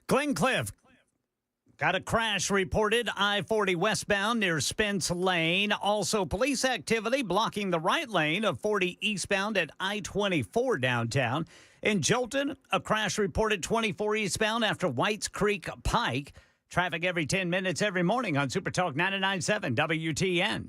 Glencliff. Got a crash reported I-40 westbound near Spence Lane. Also, police activity blocking the right lane of 40 eastbound at I-24 downtown. In Jolton, a crash reported 24 eastbound after Whites Creek Pike. Traffic every 10 minutes every morning on Super Talk 99.7 WTN.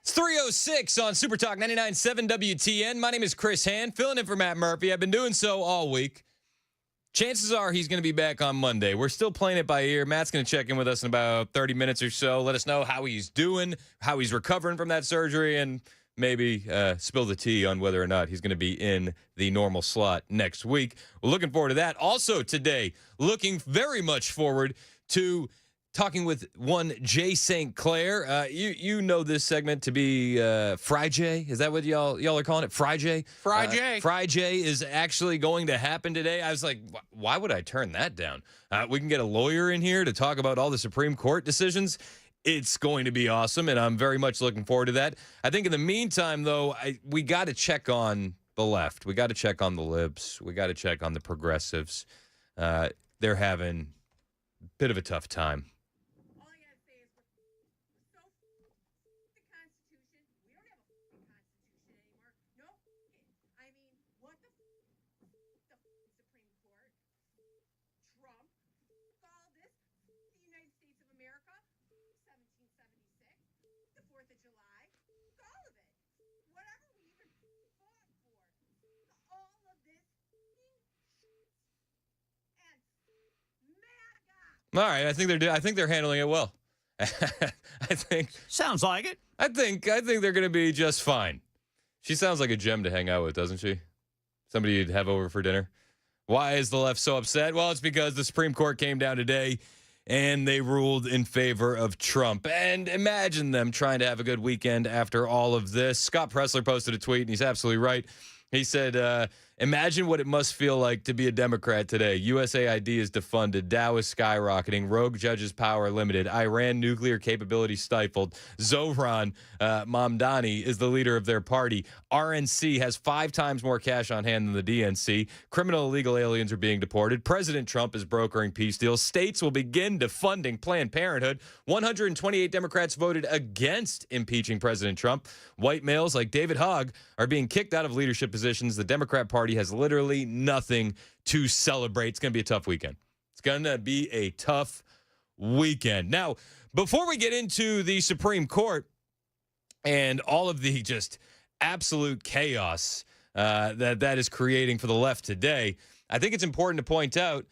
It's 3:06 on Super Talk 99.7 WTN. My name is Chris Hand, filling in for Matt Murphy. I've been doing so all week. Chances are he's going to be back on Monday. We're still playing it by ear. Matt's going to check in with us in about 30 minutes or so. Let us know how he's doing, how he's recovering from that surgery, and maybe spill the tea on whether or not he's going to be in the normal slot next week. We're looking forward to that. Also today, looking very much forward to talking with one Jay St. Clair. You know this segment to be Fry-Jay. Is that what y'all are calling it? Fry-Jay? Fry-Jay. Fry-Jay is actually going to happen today. I was like, why would I turn that down? We can get a lawyer in here to talk about all the Supreme Court decisions. It's going to be awesome, and I'm very much looking forward to that. I think in the meantime, though, we got to check on the left. We got to check on the libs. We got to check on the progressives. They're having a bit of a tough time. All right, I think they're handling it well. I think sounds like it. I think they're going to be just fine. She sounds like a gem to hang out with, doesn't she? Somebody you'd have over for dinner. Why is the left so upset? Well, it's because the Supreme Court came down today and they ruled in favor of Trump. And imagine them trying to have a good weekend after all of this. Scott Pressler posted a tweet, and he's absolutely right. He said, imagine what it must feel like to be a Democrat today. USAID is defunded. Dow is skyrocketing. Rogue judges' power limited. Iran nuclear capability stifled. Zohran Mamdani is the leader of their party. RNC has 5 times more cash on hand than the DNC. Criminal illegal aliens are being deported. President Trump is brokering peace deals. States will begin defunding Planned Parenthood. 128 Democrats voted against impeaching President Trump. White males like David Hogg are being kicked out of leadership positions. The Democrat Party has literally nothing to celebrate. It's going to be a tough weekend. It's going to be a tough weekend. Now, before we get into the Supreme Court and all of the just absolute chaos that is creating for the left today, I think it's important to point out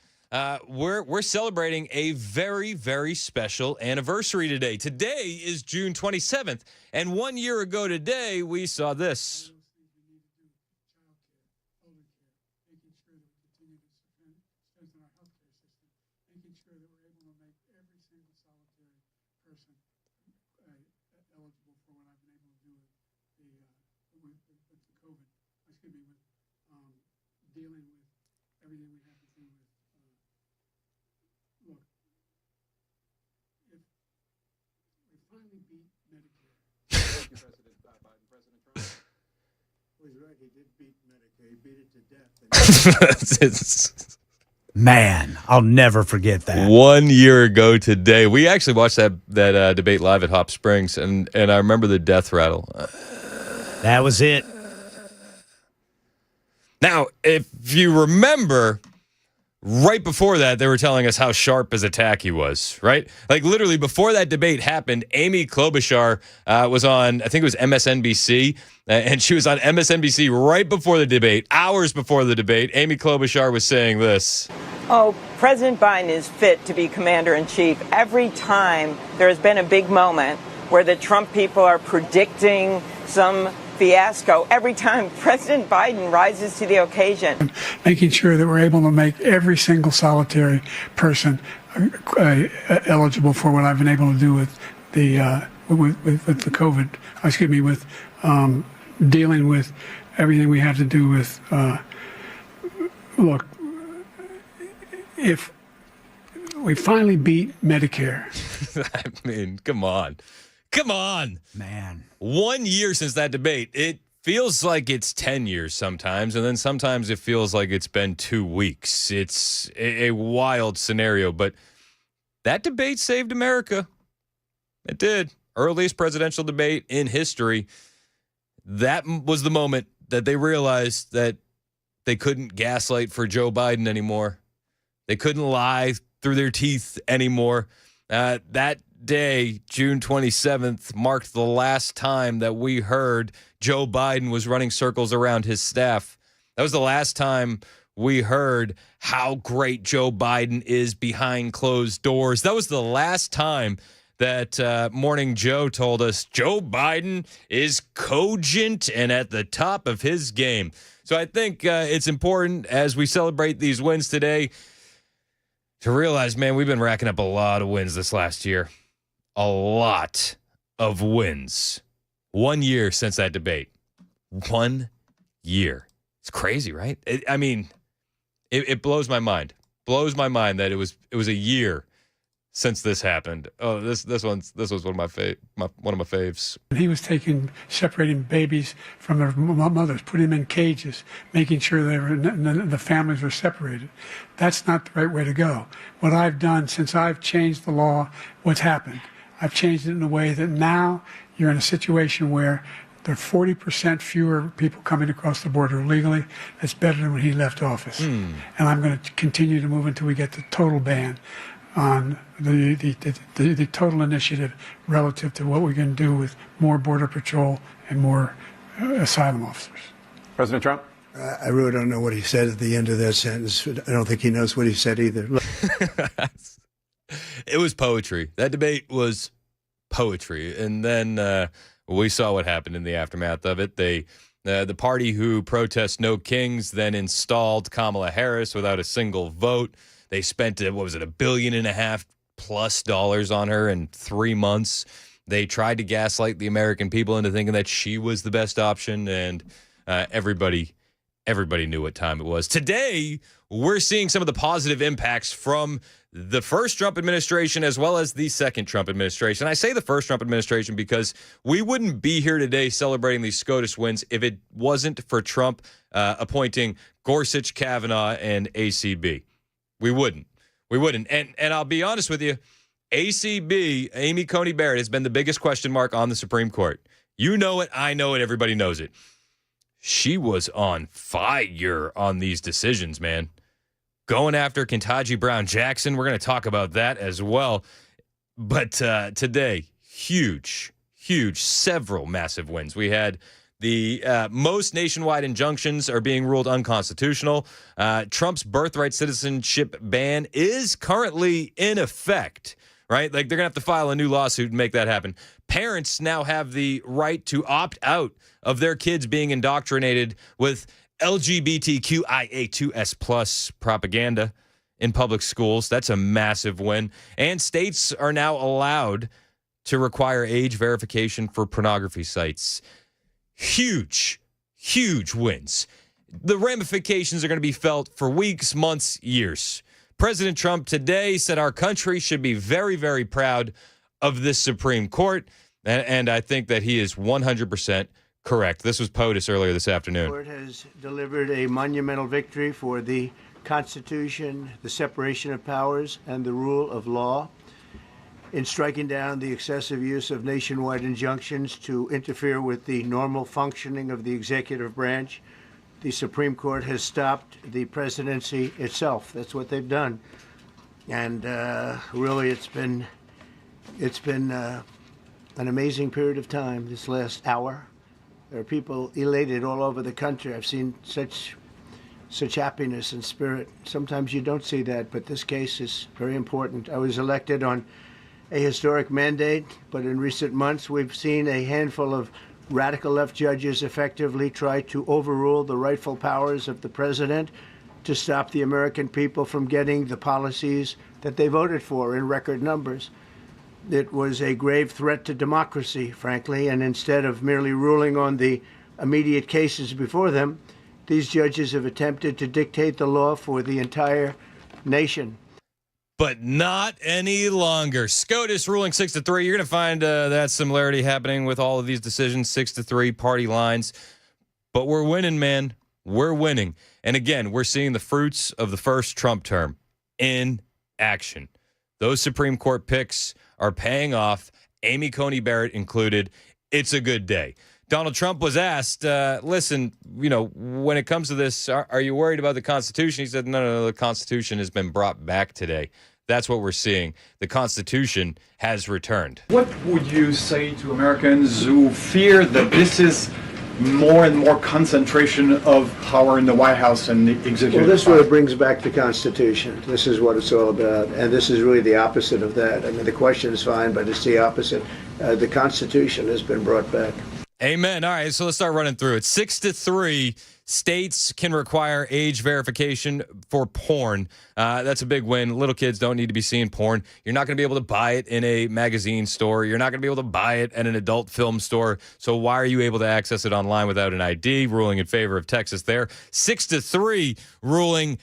we're celebrating a very, very special anniversary today. Today is June 27th, and 1 year ago today, we saw this. Man, I'll never forget that. 1 year ago today, we actually watched that debate live at Hop Springs, and I remember the death rattle. That was it. Now, if you remember, right before that, they were telling us how sharp his attack he was, right? Like, literally, before that debate happened, Amy Klobuchar was on, I think it was MSNBC, and she was on MSNBC right before the debate, hours before the debate. Amy Klobuchar was saying this. Oh, President Biden is fit to be commander-in-chief. Every time there has been a big moment where the Trump people are predicting some fiasco, every time President Biden rises to the occasion. Making sure that we're able to make every single solitary person eligible for what I've been able to do with the with the COVID, with dealing with everything we have to do with, look, if we finally beat Medicare. I mean, come on. Come on. Man. 1 year since that debate. It feels like it's 10 years sometimes, and then sometimes it feels like it's been 2 weeks. It's a wild scenario, but that debate saved America. It did. Earliest presidential debate in history. That was the moment that they realized that they couldn't gaslight for Joe Biden anymore. They couldn't lie through their teeth anymore. That day, June 27th, marked the last time that we heard Joe Biden was running circles around his staff. That was the last time we heard how great Joe Biden is behind closed doors. That was the last time that Morning Joe told us Joe Biden is cogent and at the top of his game. So I think it's important as we celebrate these wins today to realize, man, we've been racking up a lot of wins this last year. A lot of wins. 1 year since that debate. 1 year. It's crazy, right? It blows my mind. Blows my mind that it was a year since this happened. Oh, this was one of my faves. He was separating babies from their mothers, putting them in cages, making sure the families were separated. That's not the right way to go. What I've done since I've changed the law, what's happened? I've changed it in a way that now you're in a situation where there are 40% fewer people coming across the border illegally. That's better than when he left office. And I'm going to continue to move until we get the total ban on the total initiative relative to what we're going to do with more Border Patrol and more asylum officers. President Trump? I really don't know what he said at the end of that sentence. I don't think he knows what he said either. It was poetry. That debate was poetry. And then we saw what happened in the aftermath of it. The party who protests No Kings then installed Kamala Harris without a single vote. They spent, $1.5 billion plus on her in 3 months. They tried to gaslight the American people into thinking that she was the best option, and everybody knew what time it was. Today, we're seeing some of the positive impacts from the first Trump administration as well as the second Trump administration. I say the first Trump administration because we wouldn't be here today celebrating these SCOTUS wins if it wasn't for Trump appointing Gorsuch, Kavanaugh, and ACB. We wouldn't. And I'll be honest with you, ACB, Amy Coney Barrett, has been the biggest question mark on the Supreme Court. You know it. I know it. Everybody knows it. She was on fire on these decisions, man. Going after Ketanji Brown Jackson. We're going to talk about that as well. But today, huge, several massive wins. We had the most nationwide injunctions are being ruled unconstitutional. Trump's birthright citizenship ban is currently in effect, right? Like, they're going to have to file a new lawsuit and make that happen. Parents now have the right to opt out of their kids being indoctrinated with LGBTQIA2S plus propaganda in public schools. That's a massive win. And states are now allowed to require age verification for pornography sites. Huge wins. The ramifications are going to be felt for weeks, months, years. President Trump today said our country should be very, very proud of this Supreme Court, and I think that he is 100% correct. This was POTUS earlier this afternoon. The court has delivered a monumental victory for the Constitution, the separation of powers, and the rule of law in striking down the excessive use of nationwide injunctions to interfere with the normal functioning of the executive branch. The Supreme Court has stopped the presidency itself. That's what they've done. And really, it's been an amazing period of time this last hour. There are people elated all over the country. I've seen such such happiness and spirit. Sometimes you don't see that, but this case is very important. I was elected on a historic mandate, but in recent months we've seen a handful of radical left judges effectively try to overrule the rightful powers of the president to stop the American people from getting the policies that they voted for in record numbers. It was a grave threat to democracy, frankly, and instead of merely ruling on the immediate cases before them, these judges have attempted to dictate the law for the entire nation. But not any longer. SCOTUS ruling 6-3. You're going to find that similarity happening with all of these decisions, 6-3 party lines. But we're winning, man. We're winning. And again, we're seeing the fruits of the first Trump term in action. Those Supreme Court picks are paying off, Amy Coney Barrett included. It's a good day. Donald Trump was asked, listen, when it comes to this, are you worried about the Constitution? He said, no, the Constitution has been brought back today. That's what we're seeing. The Constitution has returned. What would you say to Americans who fear that this is more and more concentration of power in the White House and the executive? Well, this is what brings back the Constitution. This is what it's all about. And this is really the opposite of that. I mean, the question is fine, but it's the opposite. The Constitution has been brought back. Amen. All right, so let's start running through it. 6-3, states can require age verification for porn. That's a big win. Little kids don't need to be seeing porn. You're not going to be able to buy it in a magazine store. You're not going to be able to buy it at an adult film store. So why are you able to access it online without an ID? Ruling in favor of Texas there. 6-3, ruling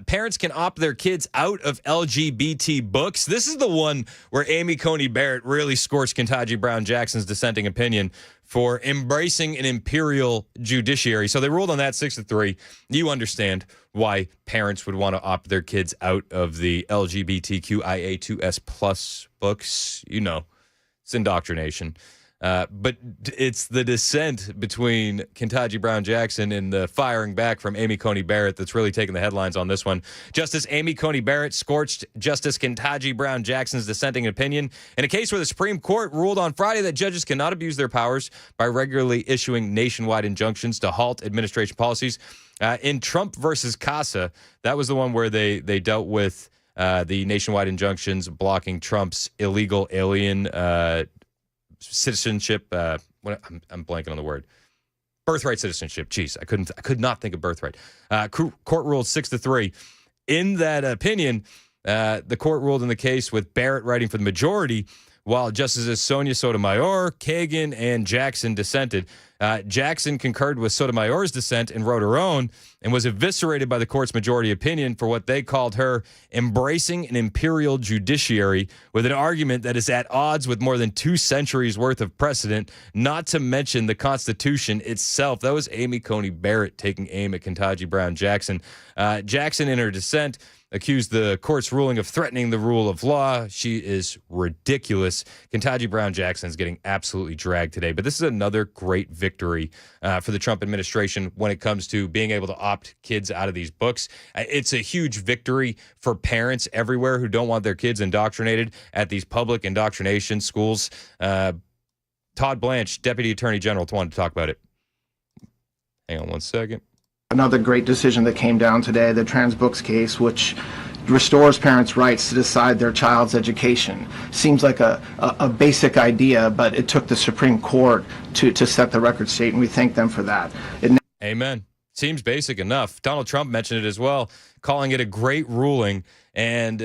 parents can opt their kids out of LGBT books. This is the one where Amy Coney Barrett really scorched Ketanji Brown Jackson's dissenting opinion for embracing an imperial judiciary. So they ruled on that 6-3. You understand why parents would want to opt their kids out of the LGBTQIA2S plus books. It's indoctrination. But it's the dissent between Ketanji Brown Jackson and the firing back from Amy Coney Barrett that's really taking the headlines on this one. Justice Amy Coney Barrett scorched Justice Ketanji Brown Jackson's dissenting opinion in a case where the Supreme Court ruled on Friday that judges cannot abuse their powers by regularly issuing nationwide injunctions to halt administration policies. In Trump versus Casa, that was the one where they dealt with the nationwide injunctions blocking Trump's illegal alien citizenship. I'm blanking on the word. Birthright citizenship. Jeez, I could not think of birthright. Court ruled 6-3. In that opinion, the court ruled in the case with Barrett writing for the majority, while Justices Sonia Sotomayor, Kagan, and Jackson dissented. Jackson concurred with Sotomayor's dissent and wrote her own, and was eviscerated by the court's majority opinion for what they called her embracing an imperial judiciary with an argument that is at odds with more than 2 centuries worth of precedent, not to mention the Constitution itself. That was Amy Coney Barrett taking aim at Ketanji Brown Jackson. Jackson, in her dissent, accused the court's ruling of threatening the rule of law. She is ridiculous. Ketanji Brown Jackson is getting absolutely dragged today. But this is another great victory for the Trump administration when it comes to being able to opt kids out of these books. It's a huge victory for parents everywhere who don't want their kids indoctrinated at these public indoctrination schools. Todd Blanche, Deputy Attorney General, wanted to talk about it. Hang on one second. Another great decision that came down today, the trans books case, which restores parents' rights to decide their child's education. Seems like a basic idea, but it took the Supreme Court to set the record straight, and we thank them for that. Amen. Seems basic enough. Donald Trump mentioned it as well, calling it a great ruling. And,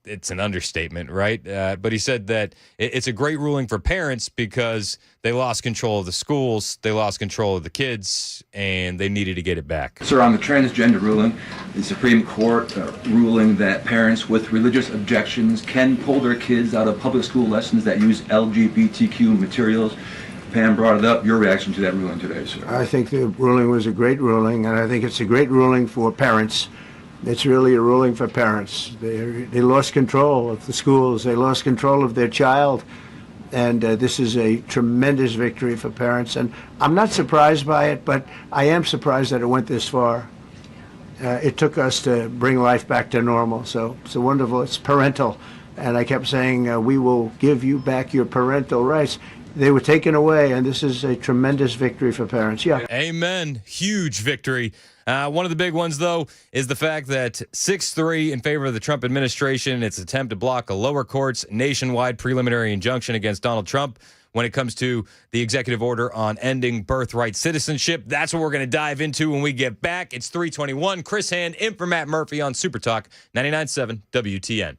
it's an understatement, right? But he said that it's a great ruling for parents because they lost control of the schools, they lost control of the kids, and they needed to get it back. Sir, on the transgender ruling, the Supreme Court ruling that parents with religious objections can pull their kids out of public school lessons that use LGBTQ materials. Pam brought it up. Your reaction to that ruling today, sir? I think the ruling was a great ruling, and I think it's a great ruling for parents. It's really a ruling for parents. They lost control of the schools. They lost control of their child. And this is a tremendous victory for parents. And I'm not surprised by it, but I am surprised that it went this far. It took us to bring life back to normal. So it's wonderful. It's parental. And I kept saying, we will give you back your parental rights. They were taken away, and this is a tremendous victory for parents. Yeah. Amen. Huge victory. One of the big ones, though, is the fact that 6-3 in favor of the Trump administration in its attempt to block a lower court's nationwide preliminary injunction against Donald Trump when it comes to the executive order on ending birthright citizenship. That's what we're going to dive into when we get back. It's 3:21. Chris Hand in for Matt Murphy on Super Talk 99.7 WTN.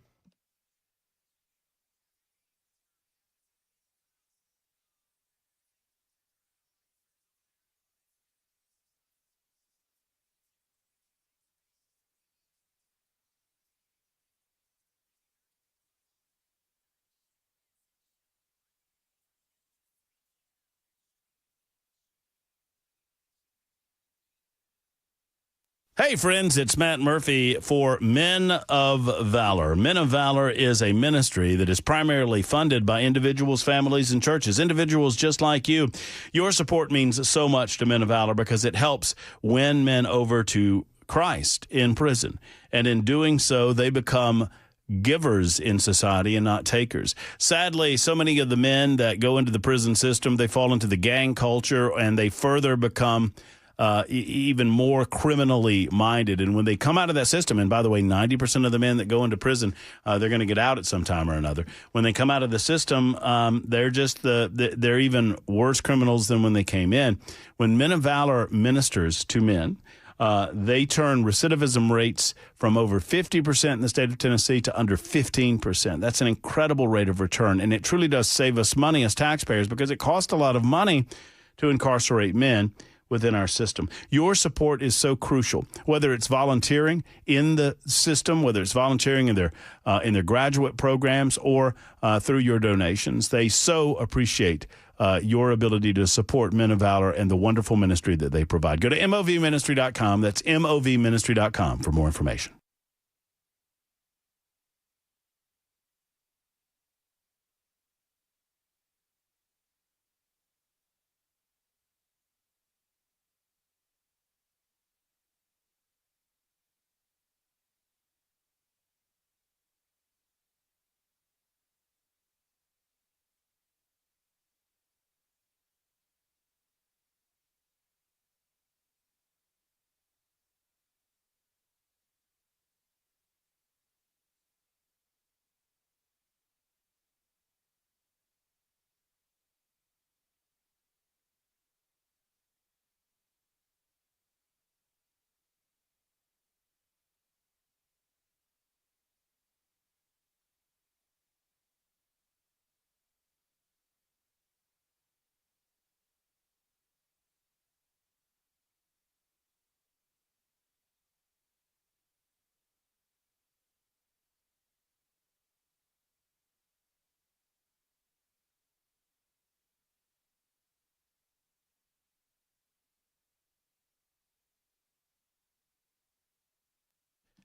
Hey, friends, it's Matt Murphy for Men of Valor. Men of Valor is a ministry that is primarily funded by individuals, families, and churches. Individuals just like you. Your support means so much to Men of Valor because it helps win men over to Christ in prison. And in doing so, they become givers in society and not takers. Sadly, so many of the men that go into the prison system, they fall into the gang culture and they further become even more criminally minded. And when they come out of that system, and by the way, 90% of the men that go into prison, they're going to get out at some time or another. When they come out of the system, they're just they're even worse criminals than when they came in. When Men of Valor ministers to men, they turn recidivism rates from over 50% in the state of Tennessee to under 15%. That's an incredible rate of return, and it truly does save us money as taxpayers because it costs a lot of money to incarcerate men within our system. Your support is so crucial, whether it's volunteering in the system, whether it's volunteering in their graduate programs or through your donations. They so appreciate your ability to support Men of Valor and the wonderful ministry that they provide. Go to movministry.com. That's movministry.com for more information.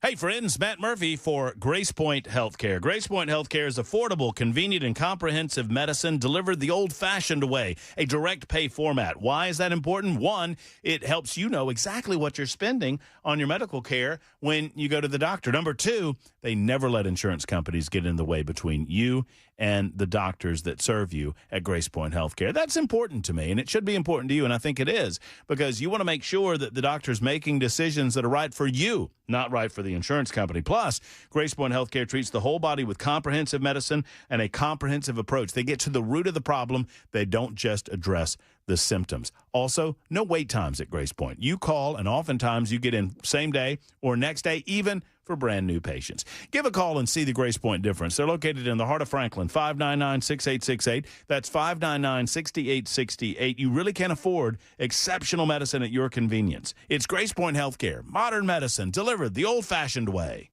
Hey, friends, Matt Murphy for Grace Point Healthcare. Grace Point Healthcare is affordable, convenient, and comprehensive medicine delivered the old-fashioned way, a direct pay format. Why is that important? One, it helps you know exactly what you're spending on your medical care when you go to the doctor. Number two, they never let insurance companies get in the way between you and the doctors that serve you at Grace Point Healthcare. That's important to me, and it should be important to you, and I think it is, because you want to make sure that the doctor's making decisions that are right for you, not right for the insurance company. Plus, Grace Point Healthcare treats the whole body with comprehensive medicine and a comprehensive approach. They get to the root of the problem. They don't just address the symptoms. Also, no wait times at Grace Point. You call, and oftentimes you get in same day or next day, even for brand new patients. Give a call and see the Grace Point difference. They're located in the heart of Franklin, 599-6868. That's 599-6868. You really can't afford exceptional medicine at your convenience. It's Grace Point Healthcare, modern medicine delivered the old-fashioned way.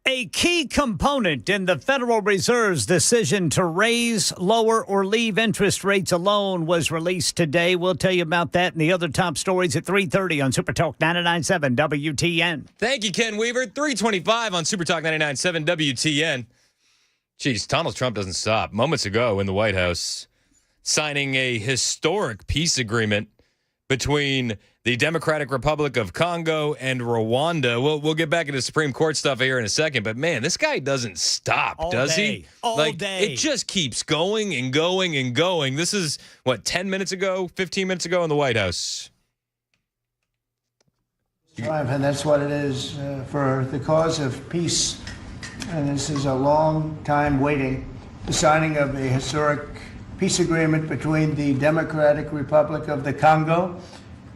A key component in the Federal Reserve's decision to raise, lower, or leave interest rates alone was released today. We'll tell you about that and the other top stories at 3:30 on Super Talk 99.7 WTN. Thank you, Ken Weaver. 325 on Super Talk 99.7 WTN. Jeez, Donald Trump doesn't stop. Moments ago in the White House, signing a historic peace agreement between the Democratic Republic of Congo and Rwanda. We'll get back into Supreme Court stuff here in a second, but man, this guy doesn't stop, does he? All day. It just keeps going and going and going. This is, 10 minutes ago, 15 minutes ago in the White House. And that's what it is for the cause of peace. And this is a long time waiting. The signing of a historic peace agreement between the Democratic Republic of the Congo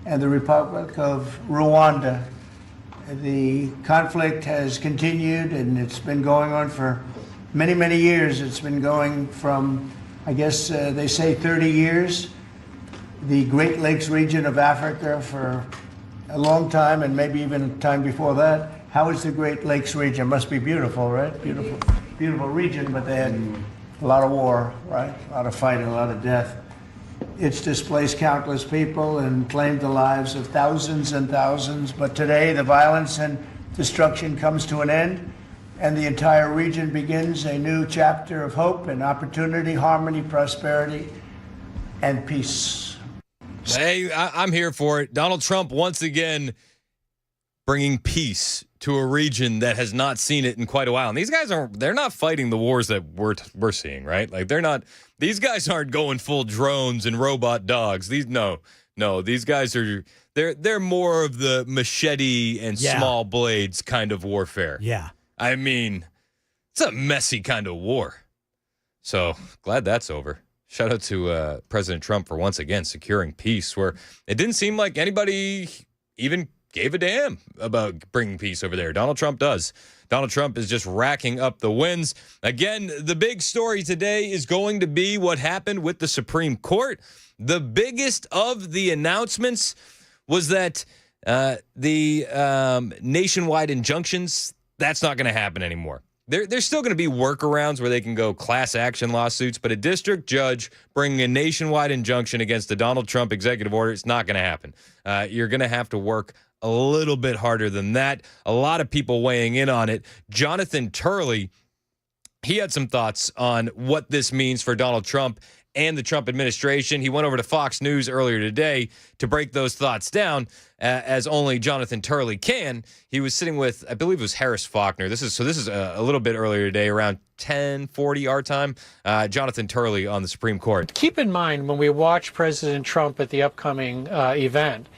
and the Republic of Rwanda. The conflict has continued, and it's been going on for many, many years. It's been going from, I guess they say 30 years, the Great Lakes region of Africa for a long time, and maybe even time before that. How is the Great Lakes region? Must be beautiful, right? Beautiful region, but they had a lot of war, right? A lot of fighting, a lot of death. It's displaced countless people and claimed the lives of thousands and thousands. But today, the violence and destruction comes to an end, and the entire region begins a new chapter of hope and opportunity, harmony, prosperity, and peace. Hey, I'm here for it. Donald Trump once again bringing peace to a region that has not seen it in quite a while. And these guys they're not fighting the wars that we're seeing, right? Like these guys aren't going full drones and robot dogs. These guys are they're more of the machete and small blades kind of warfare. Yeah. I mean, it's a messy kind of war. So glad that's over. Shout out to President Trump for once again securing peace where it didn't seem like anybody even gave a damn about bringing peace over there. Donald Trump does. Donald Trump is just racking up the wins. Again, the big story today is going to be what happened with the Supreme Court. The biggest of the announcements was that the nationwide injunctions, that's not going to happen anymore. There's still going to be workarounds where they can go class action lawsuits, but a district judge bringing a nationwide injunction against the Donald Trump executive order, it's not going to happen. You're going to have to work a little bit harder than that. A lot of people weighing in on it. Jonathan Turley, he had some thoughts on what this means for Donald Trump and the Trump administration. He went over to Fox News earlier today to break those thoughts down, as only Jonathan Turley can. He was sitting with, I believe it was Harris Faulkner. This is a little bit earlier today, around 10:40 our time. Jonathan Turley on the Supreme Court. Keep in mind when we watch President Trump at the upcoming event,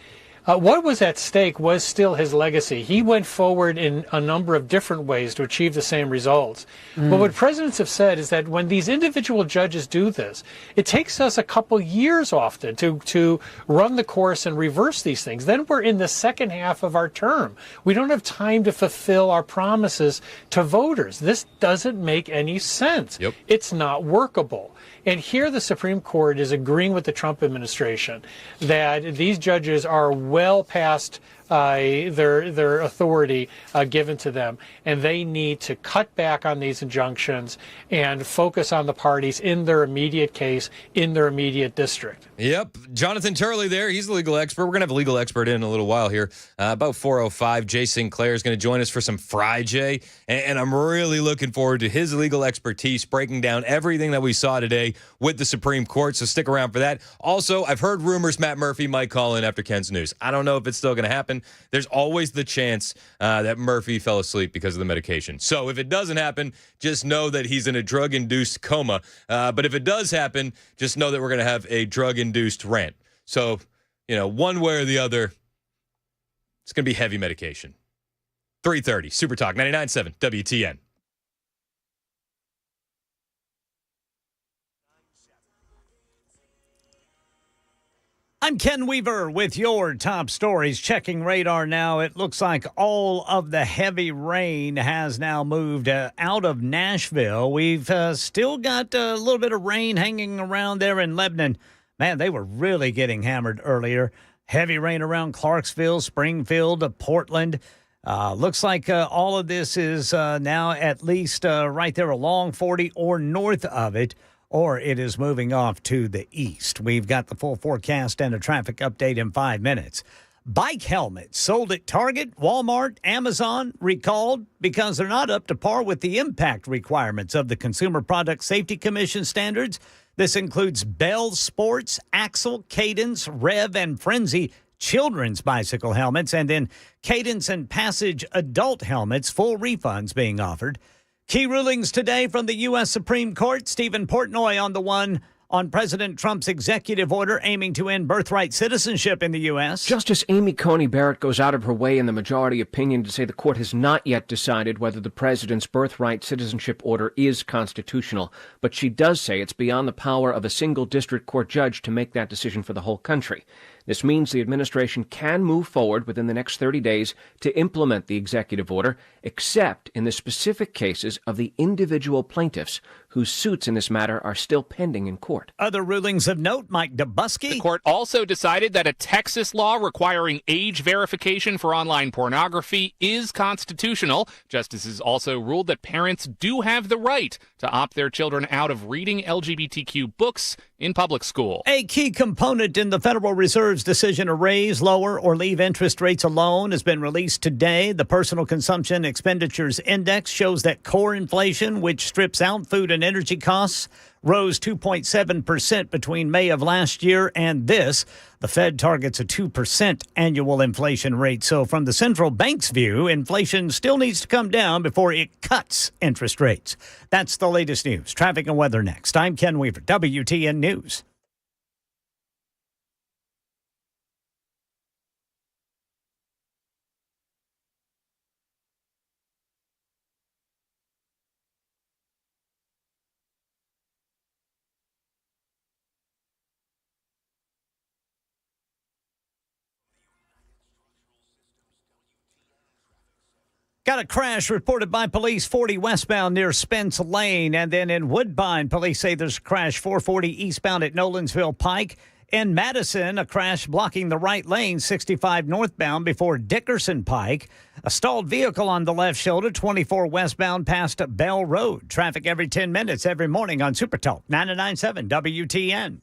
what was at stake was still his legacy. He went forward in a number of different ways to achieve the same results. But what presidents have said is that when these individual judges do this, it takes us a couple years often to run the course and reverse these things. Then we're in the second half of our term. We don't have time to fulfill our promises to voters. This doesn't make any sense. Yep. It's not workable. And here the Supreme Court is agreeing with the Trump administration that these judges are well past their authority given to them, and they need to cut back on these injunctions and focus on the parties in their immediate case, in their immediate district. Yep. Jonathan Turley there. He's a legal expert. We're going to have a legal expert in a little while here. About 4:05, Jay Sinclair is going to join us for some Fry Jay, and I'm really looking forward to his legal expertise breaking down everything that we saw today with the Supreme Court, so stick around for that. Also, I've heard rumors Matt Murphy might call in after Ken's news. I don't know if it's still going to happen. There's always the chance that Murphy fell asleep because of the medication. So if it doesn't happen, just know that he's in a drug-induced coma. But if it does happen, just know that we're going to have a drug-induced rant. So, one way or the other, it's going to be heavy medication. 3:30, Super Talk, 99.7 WTN. I'm Ken Weaver with your top stories. Checking radar now. It looks like all of the heavy rain has now moved out of Nashville. We've still got a little bit of rain hanging around there in Lebanon. Man, they were really getting hammered earlier. Heavy rain around Clarksville, Springfield, Portland. Looks like all of this is now at least right there along 40 or north of it, or it is moving off to the east. We've got the full forecast and a traffic update in 5 minutes. Bike helmets sold at Target, Walmart, Amazon recalled because they're not up to par with the impact requirements of the Consumer Product Safety Commission standards. This includes Bell Sports, Axle, Cadence, Rev, and Frenzy children's bicycle helmets, and then Cadence and Passage adult helmets, full refunds being offered. Key rulings today from the U.S. Supreme Court. Stephen Portnoy on the one on President Trump's executive order aiming to end birthright citizenship in the U.S. Justice Amy Coney Barrett goes out of her way in the majority opinion to say the court has not yet decided whether the president's birthright citizenship order is constitutional, but she does say it's beyond the power of a single district court judge to make that decision for the whole country. This means the administration can move forward within the next 30 days to implement the executive order, except in the specific cases of the individual plaintiffs whose suits in this matter are still pending in court. Other rulings of note, Mike Dubusky. The court also decided that a Texas law requiring age verification for online pornography is constitutional. Justices also ruled that parents do have the right to opt their children out of reading LGBTQ books in public school. A key component in the Federal Reserve's decision to raise, lower, or leave interest rates alone has been released today. The Personal Consumption Expenditures Index shows that core inflation, which strips out food and energy costs, rose 2.7% between May of last year and this. The Fed targets a 2% annual inflation rate. So from the central bank's view, inflation still needs to come down before it cuts interest rates. That's the latest news. Traffic and weather next. I'm Ken Weaver, WTN News. Got a crash reported by police 40 westbound near Spence Lane. And then in Woodbine, police say there's a crash 440 eastbound at Nolensville Pike. In Madison, a crash blocking the right lane 65 northbound before Dickerson Pike. A stalled vehicle on the left shoulder 24 westbound past Bell Road. Traffic every 10 minutes every morning on Super Talk 99.7 WTN.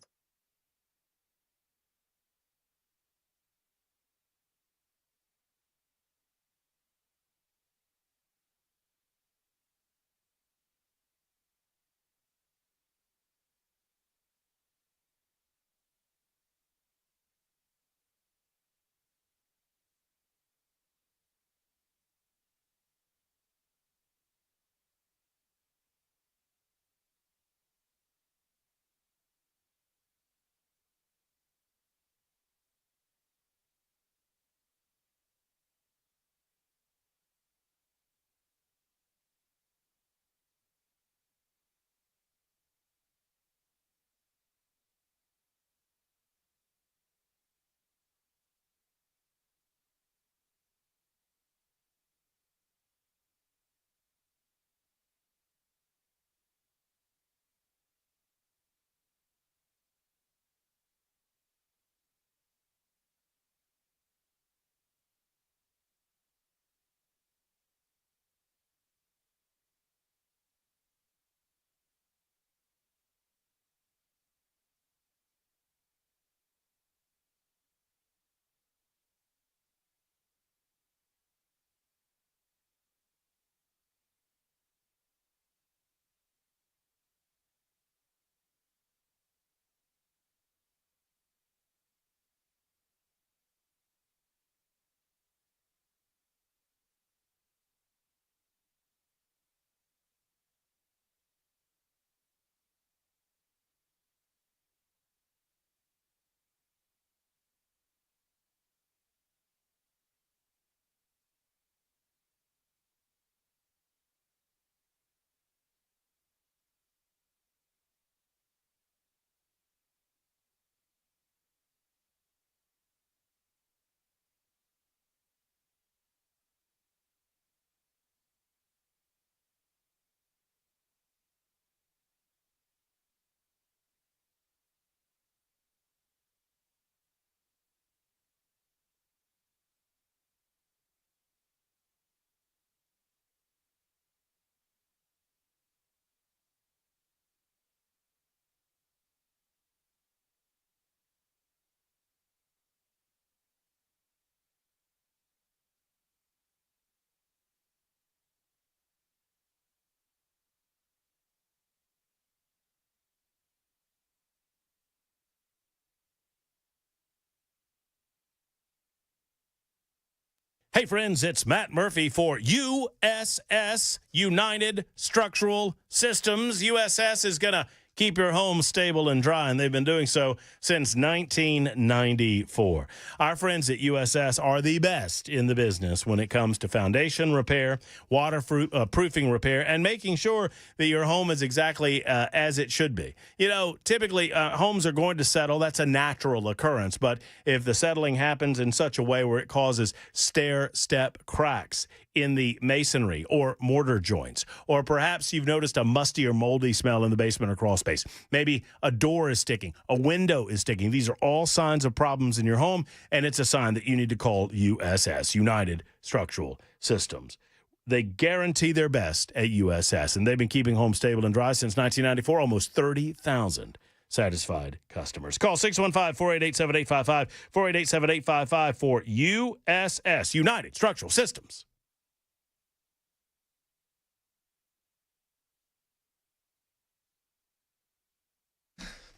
Hey, friends, it's Matt Murphy for USS, United Structural Systems. USS is going to keep your home stable and dry, and they've been doing so since 1994. Our friends at USS are the best in the business when it comes to foundation repair, waterproofing repair, and making sure that your home is exactly as it should be. You know, typically homes are going to settle. That's a natural occurrence. But if the settling happens in such a way where it causes stair-step cracks in the masonry or mortar joints, or perhaps you've noticed a musty or moldy smell in the basement or crawl space. Maybe a door is sticking, a window is sticking. These are all signs of problems in your home, and it's a sign that you need to call USS, United Structural Systems. They guarantee their best at USS, and they've been keeping homes stable and dry since 1994, almost 30,000 satisfied customers. Call 615-488-7855, 488-7855 for USS, United Structural Systems.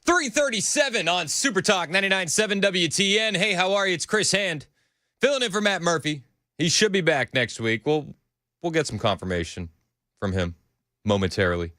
3:37 on Super Talk 99.7 WTN. Hey, how are you? It's Chris Hand filling in for Matt Murphy. He should be back next week. We'll get some confirmation from him momentarily.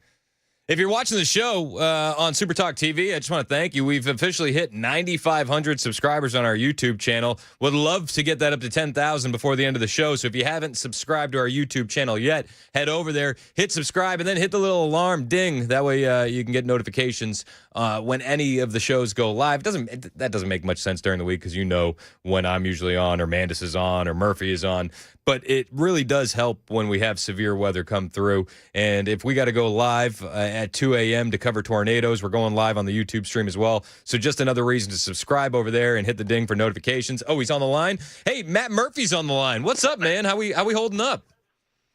If you're watching the show on Super Talk TV, I just want to thank you. We've officially hit 9,500 subscribers on our YouTube channel. Would love to get that up to 10,000 before the end of the show. So if you haven't subscribed to our YouTube channel yet, head over there, hit subscribe, and then hit the little alarm ding. That way you can get notifications when any of the shows go live. That doesn't make much sense during the week because you know when I'm usually on, or Mandis is on, or Murphy is on. But it really does help when we have severe weather come through. And if we got to go live at 2 a.m. to cover tornadoes, we're going live on the YouTube stream as well. So just another reason to subscribe over there and hit the ding for notifications. Oh, he's on the line. Hey, Matt Murphy's on the line. What's up, man? How we holding up?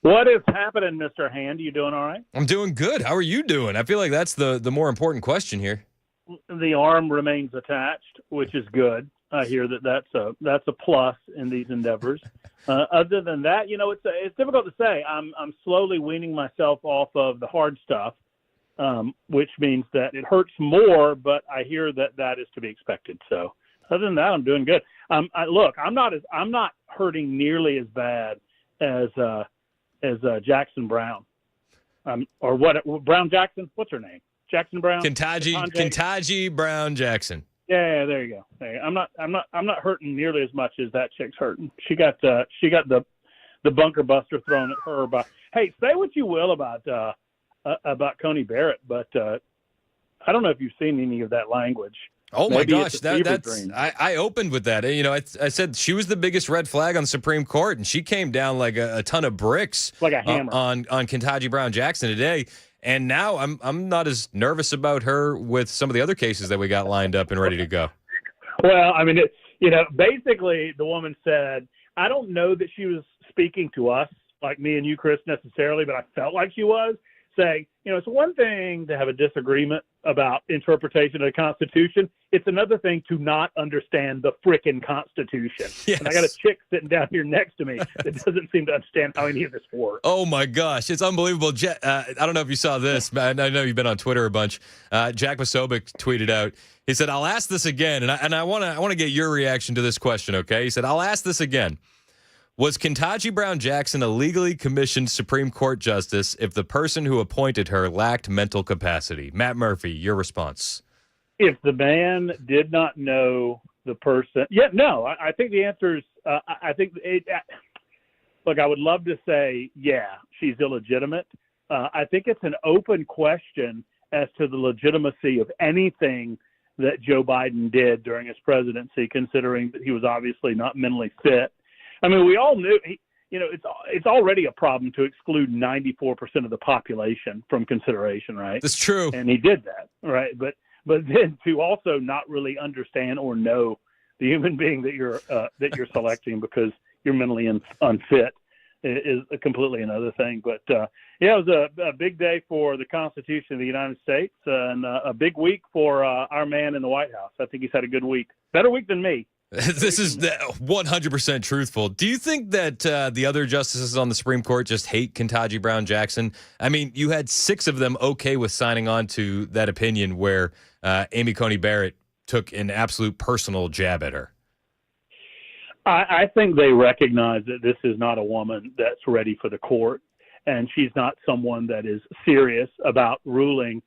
What is happening, Mr. Hand? You doing all right? I'm doing good. How are you doing? I feel like that's the more important question here. The arm remains attached, which is good. I hear that's a plus in these endeavors. Other than that, you know, it's difficult to say. I'm slowly weaning myself off of the hard stuff, which means that it hurts more. But I hear that is to be expected. So other than that, I'm doing good. I'm not hurting nearly as bad as Jackson Brown, or what? Brown Jackson? What's her name? Jackson Brown. Ketanji Brown Jackson. Yeah, there you go. I'm not hurting nearly as much as that chick's hurting. She got the bunker buster thrown at her. Hey, say what you will about Coney Barrett, but I don't know if you've seen any of that language. Oh my gosh, I opened with that. You know, I said she was the biggest red flag on the Supreme Court, and she came down like a ton of bricks, like a hammer on Ketanji Brown Jackson today. And now I'm not as nervous about her with some of the other cases that we got lined up and ready to go. Well, I mean, basically the woman said, I don't know that she was speaking to us, like me and you, Chris, necessarily, but I felt like she was saying, it's one thing to have a disagreement about interpretation of the Constitution. It's another thing to not understand the frickin' Constitution. Yes. And I got a chick sitting down here next to me that doesn't seem to understand how any of this works. Oh my gosh, it's unbelievable. I don't know if you saw this, man. I know you've been on Twitter a bunch. Jack Posobiec tweeted out. He said, "I'll ask this again, and I want to get your reaction to this question." Okay, he said, "I'll ask this again. Was Ketanji Brown Jackson a legally commissioned Supreme Court justice if the person who appointed her lacked mental capacity?" Matt Murphy, your response. If the man did not know the person, no. I think the answer is, look, I would love to say, she's illegitimate. I think it's an open question as to the legitimacy of anything that Joe Biden did during his presidency, considering that he was obviously not mentally fit. I mean, we all knew, it's already a problem to exclude 94% of the population from consideration, right? That's true. And he did that, right? But then to also not really understand or know the human being that you're selecting because you're mentally unfit is completely another thing. But it was a big day for the Constitution of the United States and a big week for our man in the White House. I think he's had a good week, better week than me. This is 100% truthful. Do you think that the other justices on the Supreme Court just hate Ketanji Brown Jackson? I mean, you had 6 of them okay with signing on to that opinion where Amy Coney Barrett took an absolute personal jab at her. I think they recognize that this is not a woman that's ready for the court, and she's not someone that is serious about ruling.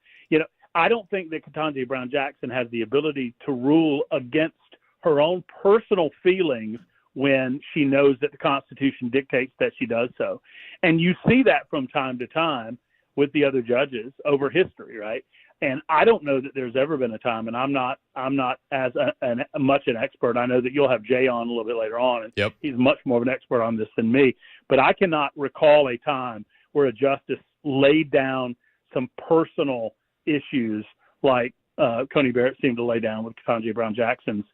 I don't think that Ketanji Brown Jackson has the ability to rule against her own personal feelings when she knows that the Constitution dictates that she does so. And you see that from time to time with the other judges over history, right? And I don't know that there's ever been a time, and I'm not as much an expert. I know that you'll have Jay on a little bit later on, and yep. He's much more of an expert on this than me. But I cannot recall a time where a justice laid down some personal issues like Coney Barrett seemed to lay down with Ketanji Brown Jackson's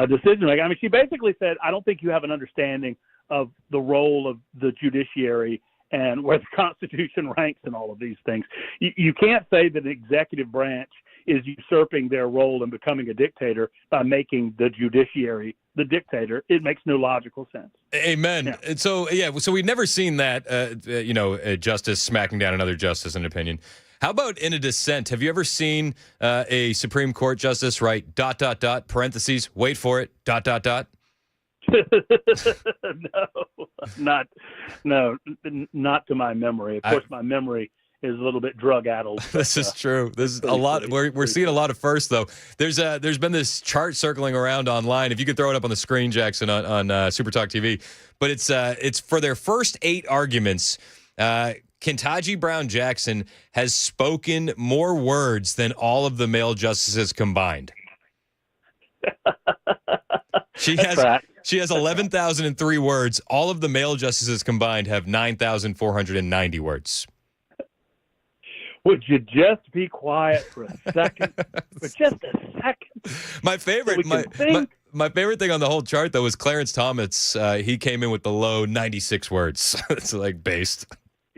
decision making. I mean, she basically said, I don't think you have an understanding of the role of the judiciary and where the Constitution ranks in all of these things. You can't say that the executive branch is usurping their role and becoming a dictator by making the judiciary the dictator. It makes no logical sense. Amen. Yeah. And so we've never seen that, a justice smacking down another justice, in opinion. How about in a dissent? Have you ever seen a Supreme Court justice write ... parentheses, wait for it, ... No, not to my memory. Of course, my memory is a little bit drug-addled. This is true. This is a lot. We're seeing a lot of firsts, though. There's been this chart circling around online. If you could throw it up on the screen, Jackson, on Super Talk TV. But it's for their first 8 arguments. Ketanji Brown Jackson has spoken more words than all of the male justices combined. She has 11,003 words. All of the male justices combined have 9,490 words. Would you just be quiet for a second? For just a second. My favorite, my favorite thing on the whole chart, though, was Clarence Thomas. He came in with the low 96 words. It's like based.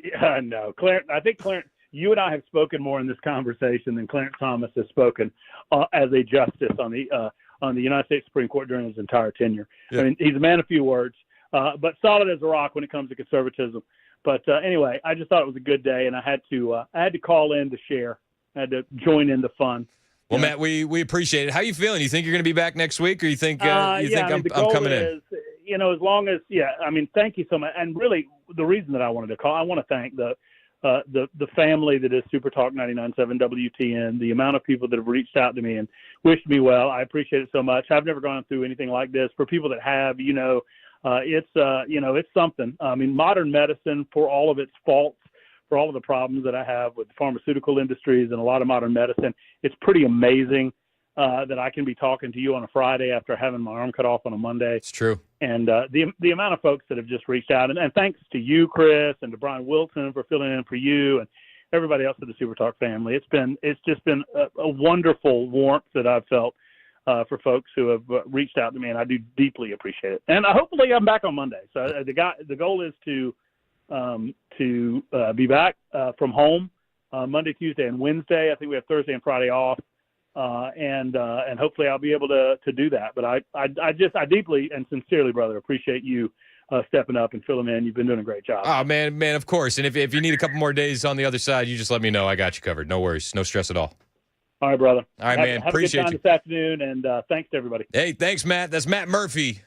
Yeah, no. I think Clarence, you and I have spoken more in this conversation than Clarence Thomas has spoken as a justice on the United States Supreme Court during his entire tenure. Yeah. I mean, he's a man of few words, but solid as a rock when it comes to conservatism. But anyway, I just thought it was a good day, and I had to call in to share. I had to join in the fun. Well, Matt, we appreciate it. How you feeling? You think you're going to be back next week, or you think I'm coming in? As long as thank you so much. And really, the reason that I wanted to call, I want to thank the family that is Super Talk 99.7 WTN, the amount of people that have reached out to me and wished me well. I appreciate it so much. I've never gone through anything like this. For people that have, it's something. I mean, modern medicine, for all of its faults, for all of the problems that I have with the pharmaceutical industries and a lot of modern medicine, it's pretty amazing that I can be talking to you on a Friday after having my arm cut off on a Monday. It's true. And the amount of folks that have just reached out, and thanks to you, Chris, and to Brian Wilson for filling in for you, and everybody else in the Super Talk family. It's just been a wonderful warmth that I've felt for folks who have reached out to me, and I do deeply appreciate it. And hopefully I'm back on Monday. So the goal is to be back from home Monday, Tuesday, and Wednesday. I think we have Thursday and Friday off. And hopefully I'll be able to do that. But I deeply and sincerely, brother, appreciate you stepping up and filling in. You've been doing a great job. Oh, man, of course. And if you need a couple more days on the other side, you just let me know. I got you covered. No worries. No stress at all. All right, brother. All right, man. Appreciate you. Have a good time this afternoon, and thanks to everybody. Hey, thanks, Matt. That's Matt Murphy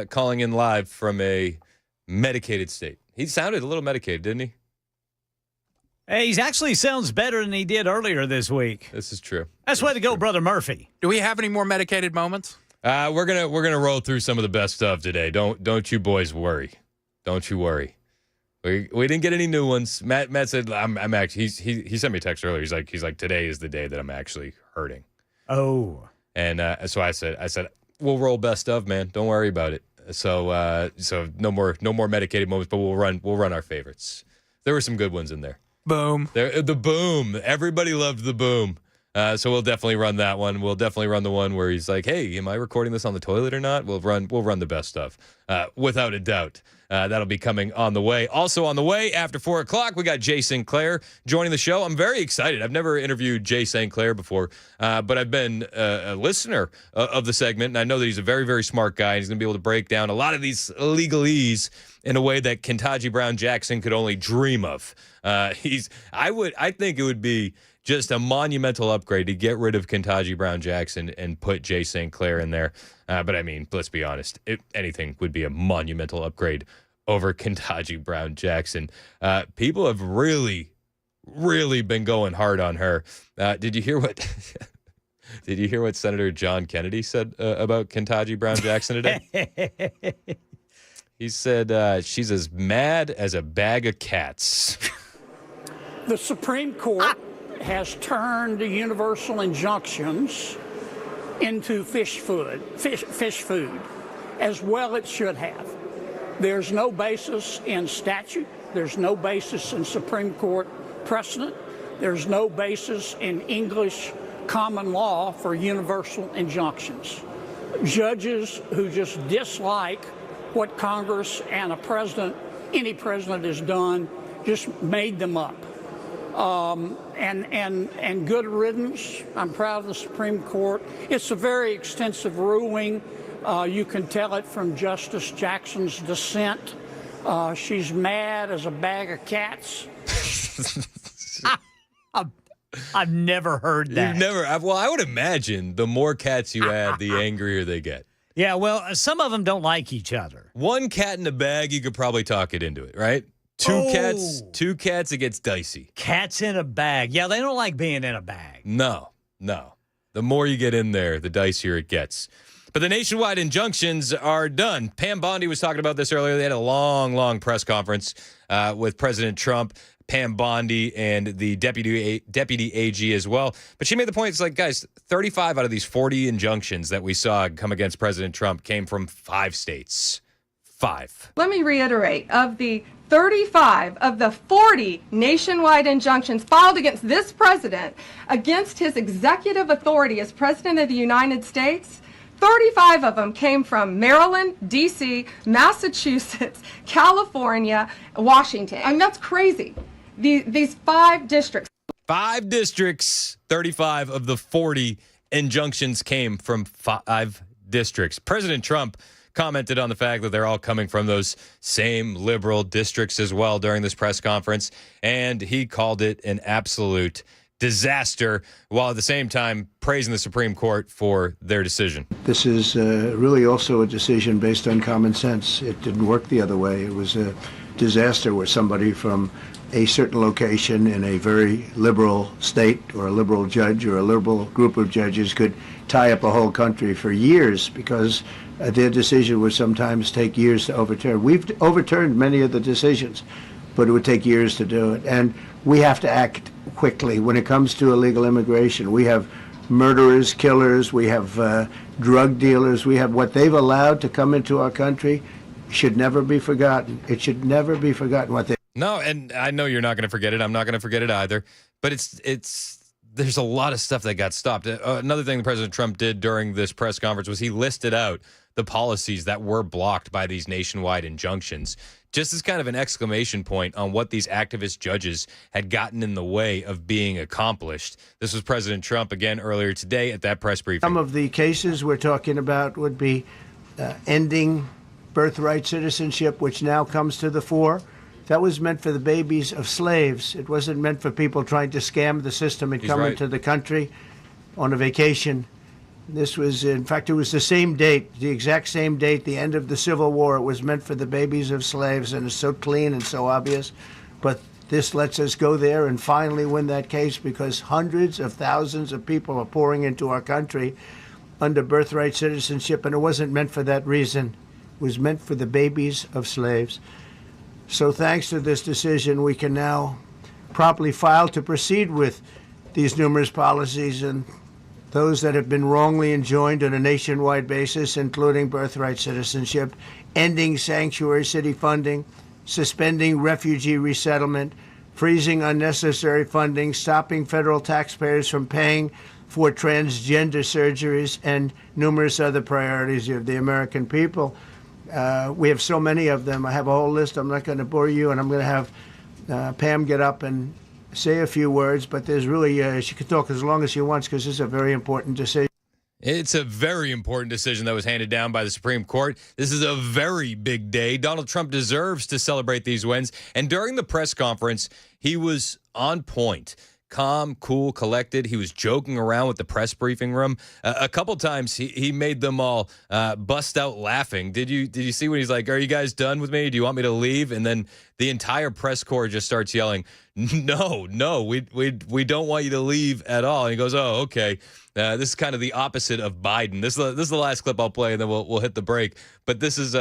calling in live from a medicated state. He sounded a little medicated, didn't he? Hey, he actually sounds better than he did earlier this week. This is true. That's way to go, Brother Murphy. Do we have any more medicated moments? We're gonna roll through some of the best stuff today. Don't you boys worry. Don't you worry. We didn't get any new ones. Matt said I'm actually he sent me a text earlier. He's like today is the day that I'm actually hurting. Oh. And so I said we'll roll best of, man. Don't worry about it. So no more medicated moments, but we'll run our favorites. There were some good ones in there. Boom. The boom. Everybody loved the boom. So we'll definitely run that one. We'll definitely run the one where he's like, "Hey, am I recording this on the toilet or not?" We'll run the best stuff, without a doubt. That'll be coming on the way. Also on the way after 4 o'clock, we got Jay St. Clair joining the show. I'm very excited. I've never interviewed Jay St. Clair before, but I've been a listener of the segment, and I know that he's a very, very smart guy. He's going to be able to break down a lot of these legalese in a way that Ketanji Brown Jackson could only dream of. I think it would be just a monumental upgrade to get rid of Ketanji Brown Jackson and put Jay St. Clair in there. But I mean, let's be honest, anything would be a monumental upgrade over Ketanji Brown Jackson. People have really been going hard on her. Did you hear what Senator John Kennedy said about Ketanji Brown Jackson today? He said she's as mad as a bag of cats. The Supreme Court has turned the universal injunctions into fish food, as well it should have. There's no basis in statute. There's no basis in Supreme Court precedent. There's no basis in English common law for universal injunctions. Judges who just dislike what Congress and any president has done, just made them up. And good riddance. I'm proud of the Supreme Court. It's a very extensive ruling. You can tell it from Justice Jackson's dissent. She's mad as a bag of cats. I've never heard that. Well, I would imagine the more cats you add, the angrier they get. Yeah, well, some of them don't like each other. One cat in a bag, you could probably talk it into it, right? Two cats, it gets dicey. Cats in a bag. Yeah, they don't like being in a bag. No. The more you get in there, the dicier it gets. But the nationwide injunctions are done. Pam Bondi was talking about this earlier. They had a long press conference with President Trump, Pam Bondi, and the deputy AG as well. But she made the point, it's like, guys, 35 out of these 40 injunctions that we saw come against President Trump came from 5 states. 5. Let me reiterate, of the 35 of the 40 nationwide injunctions filed against this president, against his executive authority as President of the United States, 35 of them came from Maryland, D.C., Massachusetts, California, Washington. I mean, that's crazy. These 5 districts. 5 districts, 35 of the 40 injunctions came from 5 districts. President Trump commented on the fact that they're all coming from those same liberal districts as well during this press conference, and he called it an absolute disaster, while at the same time praising the Supreme Court for their decision. This is really also a decision based on common sense. It didn't work the other way. It was a disaster where somebody from a certain location in a very liberal state or a liberal judge or a liberal group of judges could tie up a whole country for years because their decision would sometimes take years to overturn. We've overturned many of the decisions, but it would take years to do it. And we have to act quickly when it comes to illegal immigration. We have murderers, killers, we have drug dealers, we have what they've allowed to come into our country should never be forgotten. It should never be forgotten what they... No, and I know you're not going to forget it. I'm not going to forget it either. But there's a lot of stuff that got stopped. Another thing that President Trump did during this press conference was he listed out the policies that were blocked by these nationwide injunctions, just as kind of an exclamation point on what these activist judges had gotten in the way of being accomplished. This was President Trump again earlier today at that press briefing. Some of the cases we're talking about would be ending birthright citizenship, which now comes to the fore. That was meant for the babies of slaves. It wasn't meant for people trying to scam the system and come into the country on a vacation. This was, in fact, it was the same date, the exact same date, the end of the Civil War. It was meant for the babies of slaves, and it's so clean and so obvious. But this lets us go there and finally win that case because hundreds of thousands of people are pouring into our country under birthright citizenship, and it wasn't meant for that reason. It was meant for the babies of slaves. So thanks to this decision, we can now properly file to proceed with these numerous policies and those that have been wrongly enjoined on a nationwide basis, including birthright citizenship, ending sanctuary city funding, suspending refugee resettlement, freezing unnecessary funding, stopping federal taxpayers from paying for transgender surgeries, and numerous other priorities of the American people. We have so many of them. I have a whole list. I'm not going to bore you, and I'm going to have Pam get up and say a few words, but there's really, she can talk as long as she wants because this is a very important decision. It's a very important decision that was handed down by the Supreme Court. This is a very big day. Donald Trump deserves to celebrate these wins. And during the press conference, he was on point, calm, cool, collected. He was joking around with the press briefing room. A couple times he made them all bust out laughing. Did you see when he's like, "Are you guys done with me? Do you want me to leave?" And then the entire press corps just starts yelling, "No, we don't want you to leave at all." And he goes, "Oh, okay." This is kind of the opposite of Biden. This is the last clip I'll play, and then we'll hit the break. But this is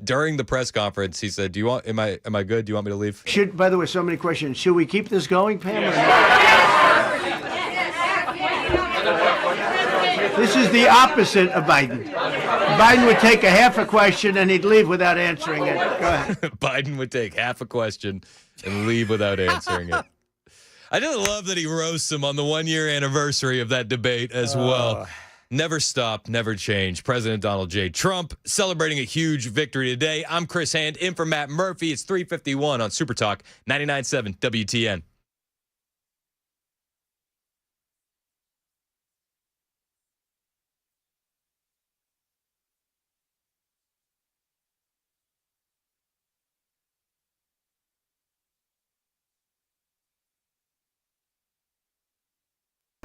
during the press conference. He said, Am I good? Do you want me to leave?" By the way, so many questions. Should we keep this going, Pam? Or not? This is the opposite of Biden. Biden would take a half a question and he'd leave without answering it. Go ahead. Biden would take half a question and leave without answering it. I did love that he roasts him on the 1-year anniversary of that debate as well. Never stop, never change. President Donald J. Trump celebrating a huge victory today. I'm Chris Hand, in for Matt Murphy. It's 3:51 on Super Talk 99.7 WTN.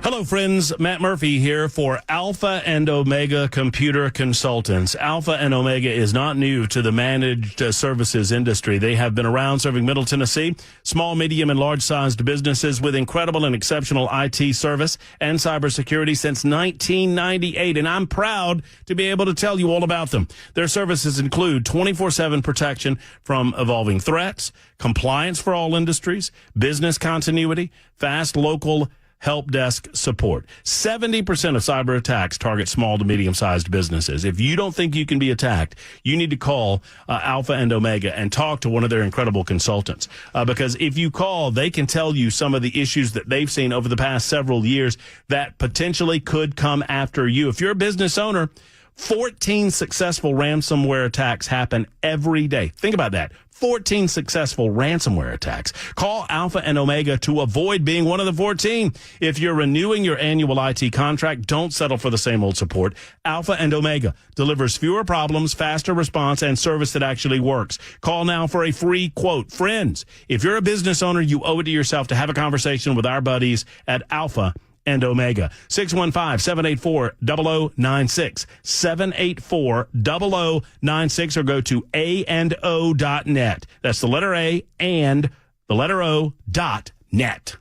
Hello, friends. Matt Murphy here for Alpha and Omega Computer Consultants. Alpha and Omega is not new to the managed services industry. They have been around serving Middle Tennessee, small, medium, and large-sized businesses with incredible and exceptional IT service and cybersecurity since 1998, and I'm proud to be able to tell you all about them. Their services include 24/7 protection from evolving threats, compliance for all industries, business continuity, fast local help desk support. 70% of cyber attacks target small to medium-sized businesses. If you don't think you can be attacked, you need to call Alpha and Omega and talk to one of their incredible consultants. Because if you call, they can tell you some of the issues that they've seen over the past several years that potentially could come after you. If you're a business owner, 14 successful ransomware attacks happen every day. Think about that. 14 successful ransomware attacks. Call Alpha and Omega to avoid being one of the 14. If you're renewing your annual IT contract, don't settle for the same old support. Alpha and Omega delivers fewer problems, faster response, and service that actually works. Call now for a free quote. Friends, if you're a business owner, you owe it to yourself to have a conversation with our buddies at Alpha and Omega. 615-784-0096. 784-0096, or go to ANDO.net. That's the letter A and the letter O.net.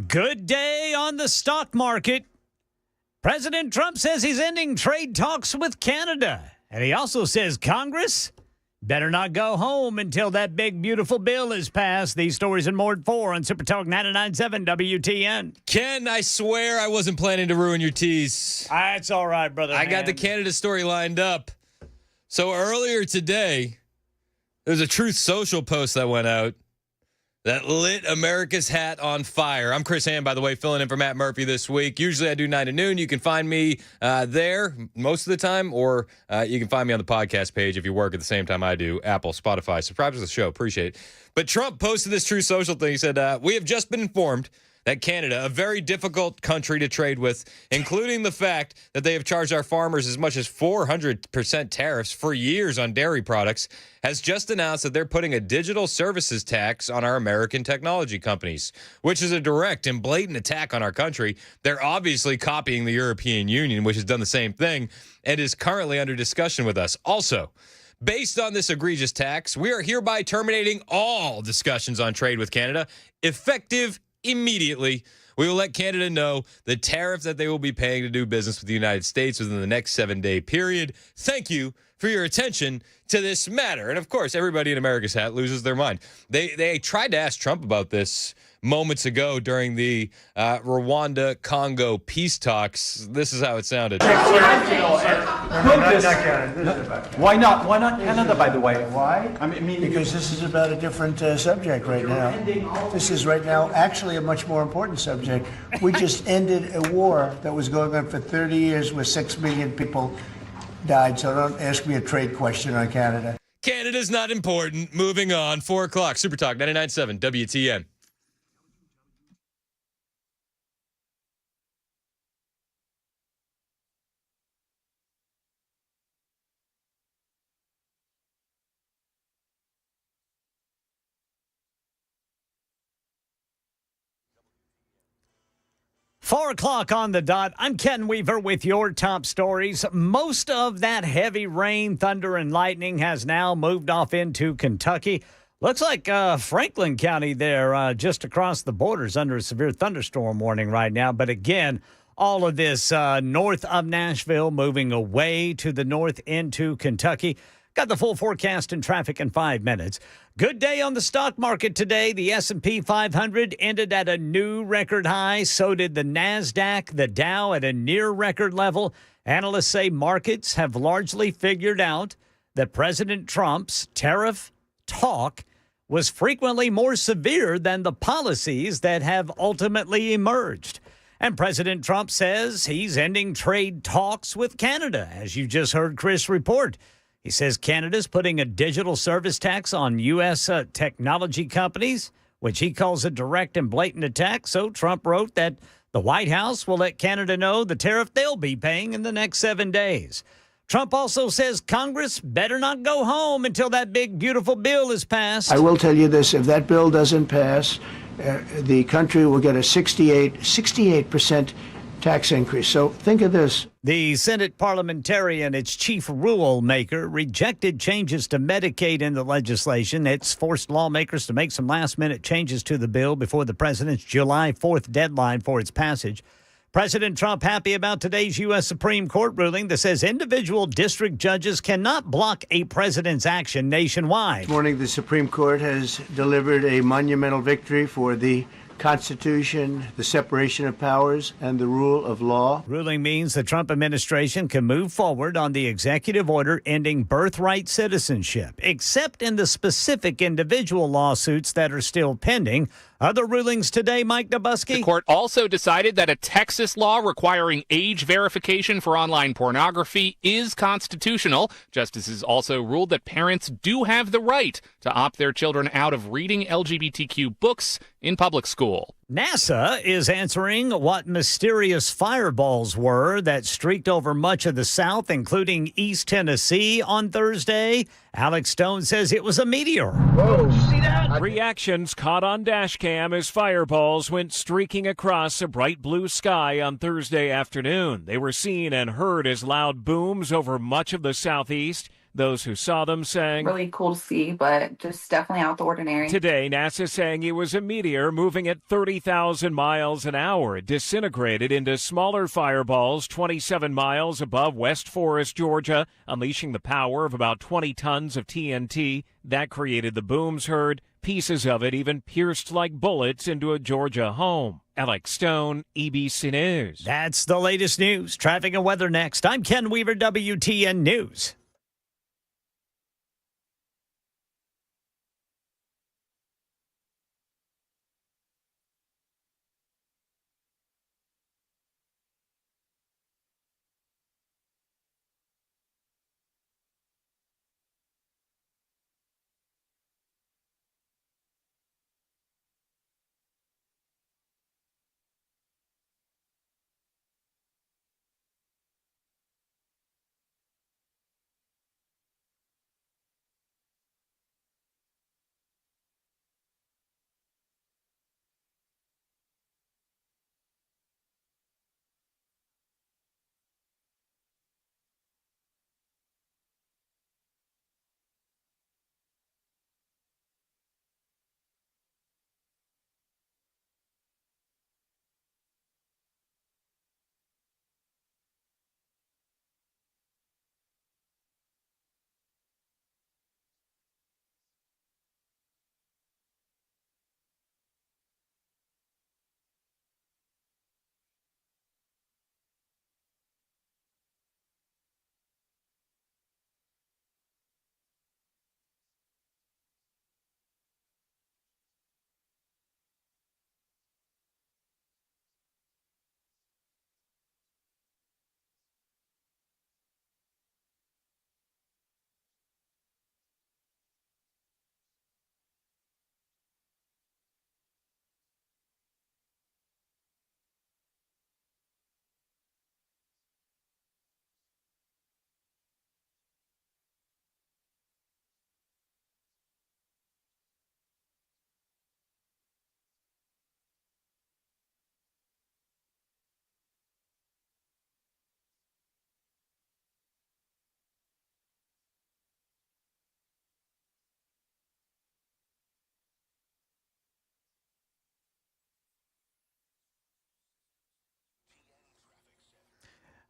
Good day on the stock market. President Trump says he's ending trade talks with Canada. And he also says Congress better not go home until that big, beautiful bill is passed. These stories and more at 4 on Super Talk 99.7 WTN. Ken, I swear I wasn't planning to ruin your tease. That's all right, brother. I got the Canada story lined up. So earlier today, there was a Truth Social post that went out that lit America's hat on fire. I'm Chris Ham, by the way, filling in for Matt Murphy this week. Usually I do 9 to noon. You can find me there most of the time, or you can find me on the podcast page if you work at the same time I do, Apple, Spotify. Subscribe to the show. Appreciate it. But Trump posted this Truth Social thing. He said, we have just been informed that Canada, a very difficult country to trade with, including the fact that they have charged our farmers as much as 400% tariffs for years on dairy products, has just announced that they're putting a digital services tax on our American technology companies, which is a direct and blatant attack on our country. They're obviously copying the European Union, which has done the same thing and is currently under discussion with us. Also, based on this egregious tax, we are hereby terminating all discussions on trade with Canada, effective immediately. We will let Canada know the tariff that they will be paying to do business with the United States within the next 7-day period. Thank you for your attention to this matter. And of course, everybody in America's hat loses their mind. They tried to ask Trump about this moments ago during the Rwanda-Congo peace talks. This is how it sounded. Why not? Why not Canada, by the way? Why? I mean, because this is about a different subject right now. This is right now actually a much more important subject. We just ended a war that was going on for 30 years where 6 million people died. So don't ask me a trade question on Canada. Canada's not important. Moving on. 4 o'clock. Super Talk 99.7 WTN. 4 o'clock on the dot. I'm Ken Weaver with your top stories. Most of that heavy rain, thunder, and lightning has now moved off into Kentucky. Looks like Franklin County there, just across the borders, under a severe thunderstorm warning right now. But again, all of this north of Nashville, moving away to the north into Kentucky. Got the full forecast and traffic in 5 minutes. Good day on the stock market today. The S&P 500 ended at a new record high. So did the NASDAQ, the Dow at a near record level. Analysts say markets have largely figured out that President Trump's tariff talk was frequently more severe than the policies that have ultimately emerged. And President Trump says he's ending trade talks with Canada, as you just heard Chris report. He says Canada's putting a digital service tax on U.S. technology companies, which he calls a direct and blatant attack. So Trump wrote that the White House will let Canada know the tariff they'll be paying in the next 7 days. Trump also says Congress better not go home until that big, beautiful bill is passed. I will tell you this, if that bill doesn't pass, the country will get a 68% tax increase. So think of this. The Senate parliamentarian, its chief rule maker, rejected changes to Medicaid in the legislation. It's forced lawmakers to make some last-minute changes to the bill before the president's July 4th deadline for its passage. President Trump happy about today's U.S. Supreme Court ruling that says individual district judges cannot block a president's action nationwide. This morning, the Supreme Court has delivered a monumental victory for the Constitution, the separation of powers, and the rule of law. Ruling means the Trump administration can move forward on the executive order ending birthright citizenship, except in the specific individual lawsuits that are still pending. Other rulings today, Mike Dabusky. The court also decided that a Texas law requiring age verification for online pornography is constitutional. Justices also ruled that parents do have the right to opt their children out of reading LGBTQ books in public school. NASA is answering what mysterious fireballs were that streaked over much of the South, including East Tennessee on Thursday. Alex Stone says it was a meteor. Whoa, did you see that? Reactions caught on dash cam as fireballs went streaking across a bright blue sky on Thursday afternoon. They were seen and heard as loud booms over much of the Southeast. Those who saw them saying, Really cool to see, but just definitely out the ordinary. Today, NASA saying it was a meteor moving at 30,000 miles an hour. It disintegrated into smaller fireballs 27 miles above West Forest, Georgia, unleashing the power of about 20 tons of TNT. That created the booms heard. Pieces of it even pierced like bullets into a Georgia home. Alex Stone, EBC News. That's the latest news. Traffic and weather next. I'm Ken Weaver, WTN News.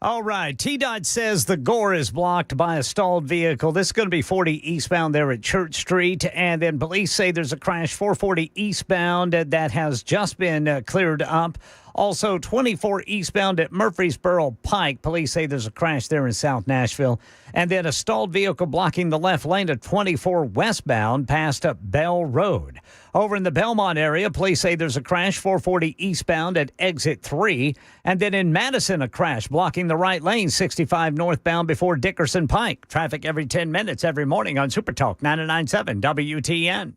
All right. TDOT says the Gore is blocked by a stalled vehicle. This is going to be 40 eastbound there at Church Street. And then police say there's a crash 440 eastbound that has just been cleared up. Also, 24 eastbound at Murfreesboro Pike. Police say there's a crash there in South Nashville. And then a stalled vehicle blocking the left lane of 24 westbound past Bell Road. Over in the Belmont area, police say there's a crash 440 eastbound at Exit 3. And then in Madison, a crash blocking the right lane 65 northbound before Dickerson Pike. Traffic every 10 minutes every morning on Super Talk 99.7 WTN.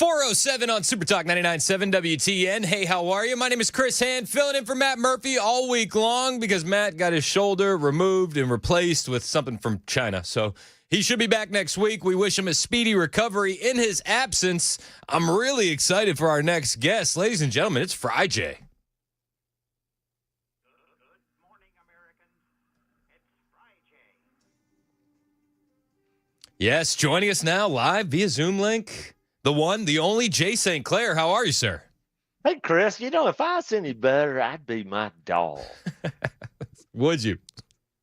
.407 on Super Talk 99.7 WTN. Hey, how are you? My name is Chris Hand, filling in for Matt Murphy all week long because Matt got his shoulder removed and replaced with something from China. So he should be back next week. We wish him a speedy recovery in his absence. I'm really excited for our next guest. Ladies and gentlemen, it's Friday. Yes, joining us now live via Zoom link, the one, the only Jay St. Clair. How are you, sir? Hey, Chris, if I was any better, I'd be my dog. Would you?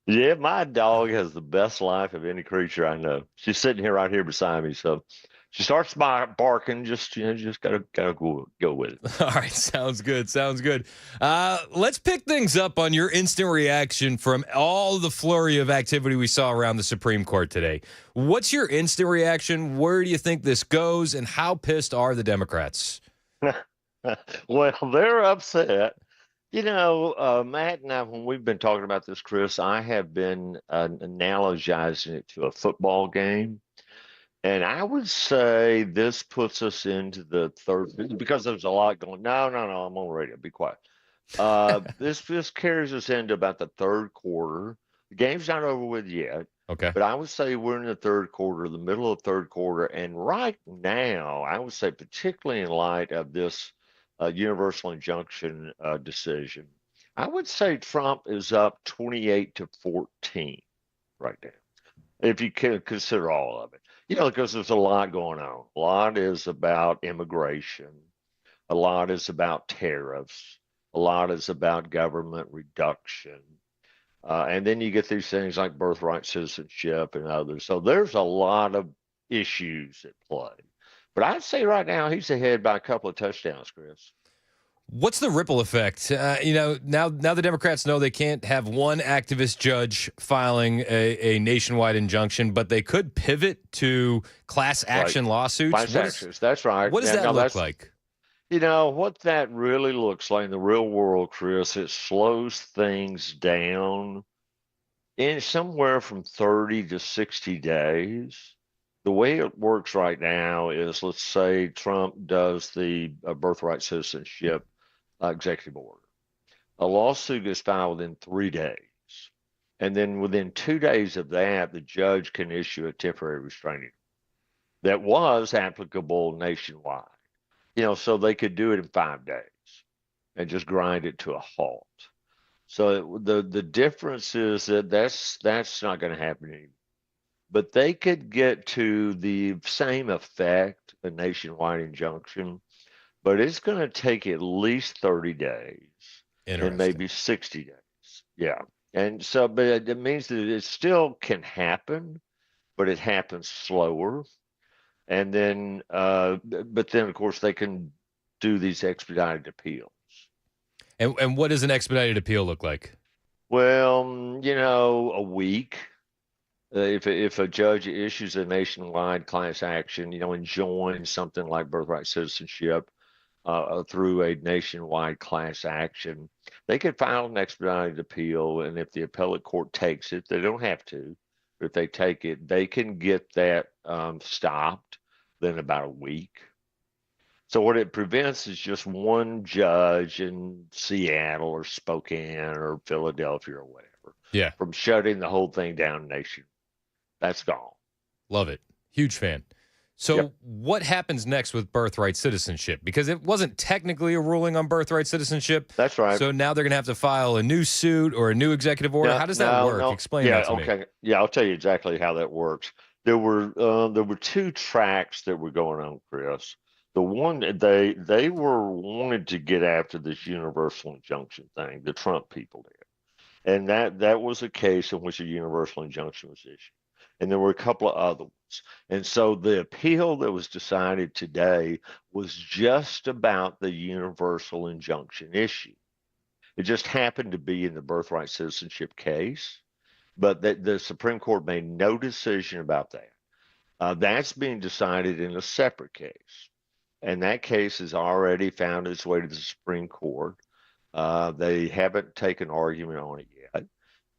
Yeah, my dog has the best life of any creature I know. She's sitting here right here beside me, so she starts barking. Just just gotta go with it. All right, sounds good. Sounds good. Let's pick things up on your instant reaction from all the flurry of activity we saw around the Supreme Court today. What's your instant reaction? Where do you think this goes, and how pissed are the Democrats? Well, they're upset. Matt and I, when we've been talking about this, Chris, I have been analogizing it to a football game. And I would say this puts us into the third, because there's a lot going. No, I'm on radio. Be quiet. This carries us into about the third quarter. The game's not over with yet. Okay. But I would say we're in the third quarter, the middle of the third quarter. And right now, I would say, particularly in light of this universal injunction decision, I would say Trump is up 28-14 right now, if you can consider all of it. Because there's a lot going on. A lot is about immigration. A lot is about tariffs. A lot is about government reduction. And then you get these things like birthright citizenship and others. So there's a lot of issues at play. But I'd say right now he's ahead by a couple of touchdowns, Chris. What's the ripple effect? Now the Democrats know they can't have one activist judge filing a nationwide injunction, but they could pivot to class action lawsuits. Class actions, that's right. What does that look like? What that really looks like in the real world, Chris, it slows things down in somewhere from 30 to 60 days. The way it works right now is, let's say Trump does the birthright citizenship executive order. A lawsuit is filed within 3 days. And then within 2 days of that, the judge can issue a temporary restraining order that was applicable nationwide. So they could do it in 5 days and just grind it to a halt. So the difference is that that's not going to happen anymore. But they could get to the same effect, a nationwide injunction, but it's going to take at least 30 days and maybe 60 days. Yeah. And so, but it means that it still can happen, but it happens slower. And then, but then, of course, they can do these expedited appeals. And what does an expedited appeal look like? Well, a week. If a judge issues a nationwide class action, enjoins something like birthright citizenship through a nationwide class action, they could file an expedited appeal. And if the appellate court takes it, they don't have to. But if they take it, they can get that stopped in about a week. So what it prevents is just one judge in Seattle or Spokane or Philadelphia or whatever from shutting the whole thing down nation. That's gone. Love it. Huge fan. So what happens next with birthright citizenship? Because it wasn't technically a ruling on birthright citizenship. That's right. So now they're going to have to file a new suit or a new executive order. How does that work? Explain that to me. Yeah, I'll tell you exactly how that works. There were two tracks that were going on, Chris. The one they were wanted to get after this universal injunction thing, the Trump people did. And that was a case in which a universal injunction was issued. And there were a couple of other ones. And so the appeal that was decided today was just about the universal injunction issue. It just happened to be in the birthright citizenship case, but the Supreme Court made no decision about that. That's being decided in a separate case. And that case has already found its way to the Supreme Court. They haven't taken argument on it yet.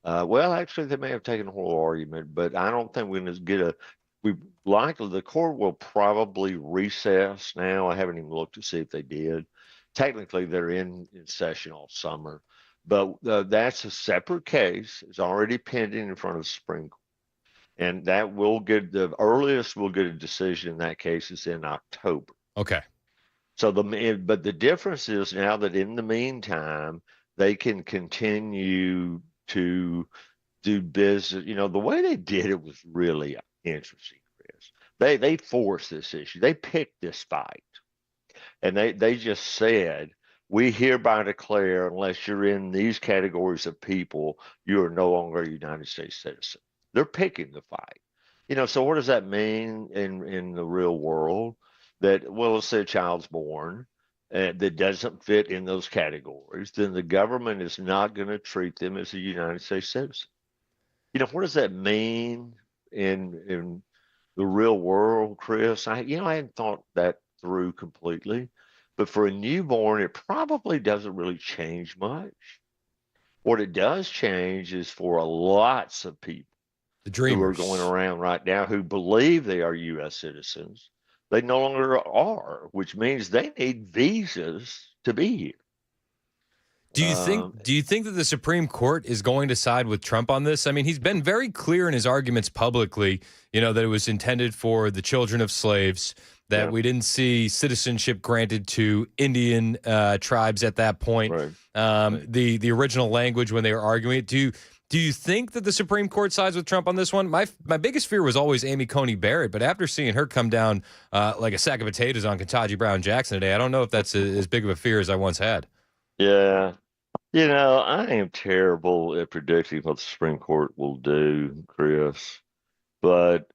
Well, actually, they may have taken a whole argument, but I don't think we're going to get the court will probably recess now. I haven't even looked to see if they did. Technically, they're in session all summer, but that's a separate case. It's already pending in front of the Supreme Court. And that will get the earliest we'll get a decision in that case is in October. Okay. So but the difference is now that in the meantime, they can continue to do business. The way they did it was really interesting, Chris. They forced this issue. They picked this fight. And they just said, we hereby declare, unless you're in these categories of people, you are no longer a United States citizen. They're picking the fight. So what does that mean in the real world? That, well, let's say a child's born that doesn't fit in those categories, then the government is not going to treat them as a United States citizen. What does that mean in the real world, Chris? I hadn't thought that through completely, but for a newborn, it probably doesn't really change much. What it does change is for lots of people who are going around right now who believe they are U.S. citizens. They no longer are, which means they need visas to be here. Do you think that the Supreme Court is going to side with Trump on this? I mean, he's been very clear in his arguments publicly, that it was intended for the children of slaves, that we didn't see citizenship granted to Indian tribes at that point. Right. The original language when they were arguing it. Do you think that the Supreme Court sides with Trump on this one? My biggest fear was always Amy Coney Barrett, but after seeing her come down like a sack of potatoes on Ketanji Brown Jackson today, I don't know if that's as big of a fear as I once had. Yeah. I am terrible at predicting what the Supreme Court will do, Chris. But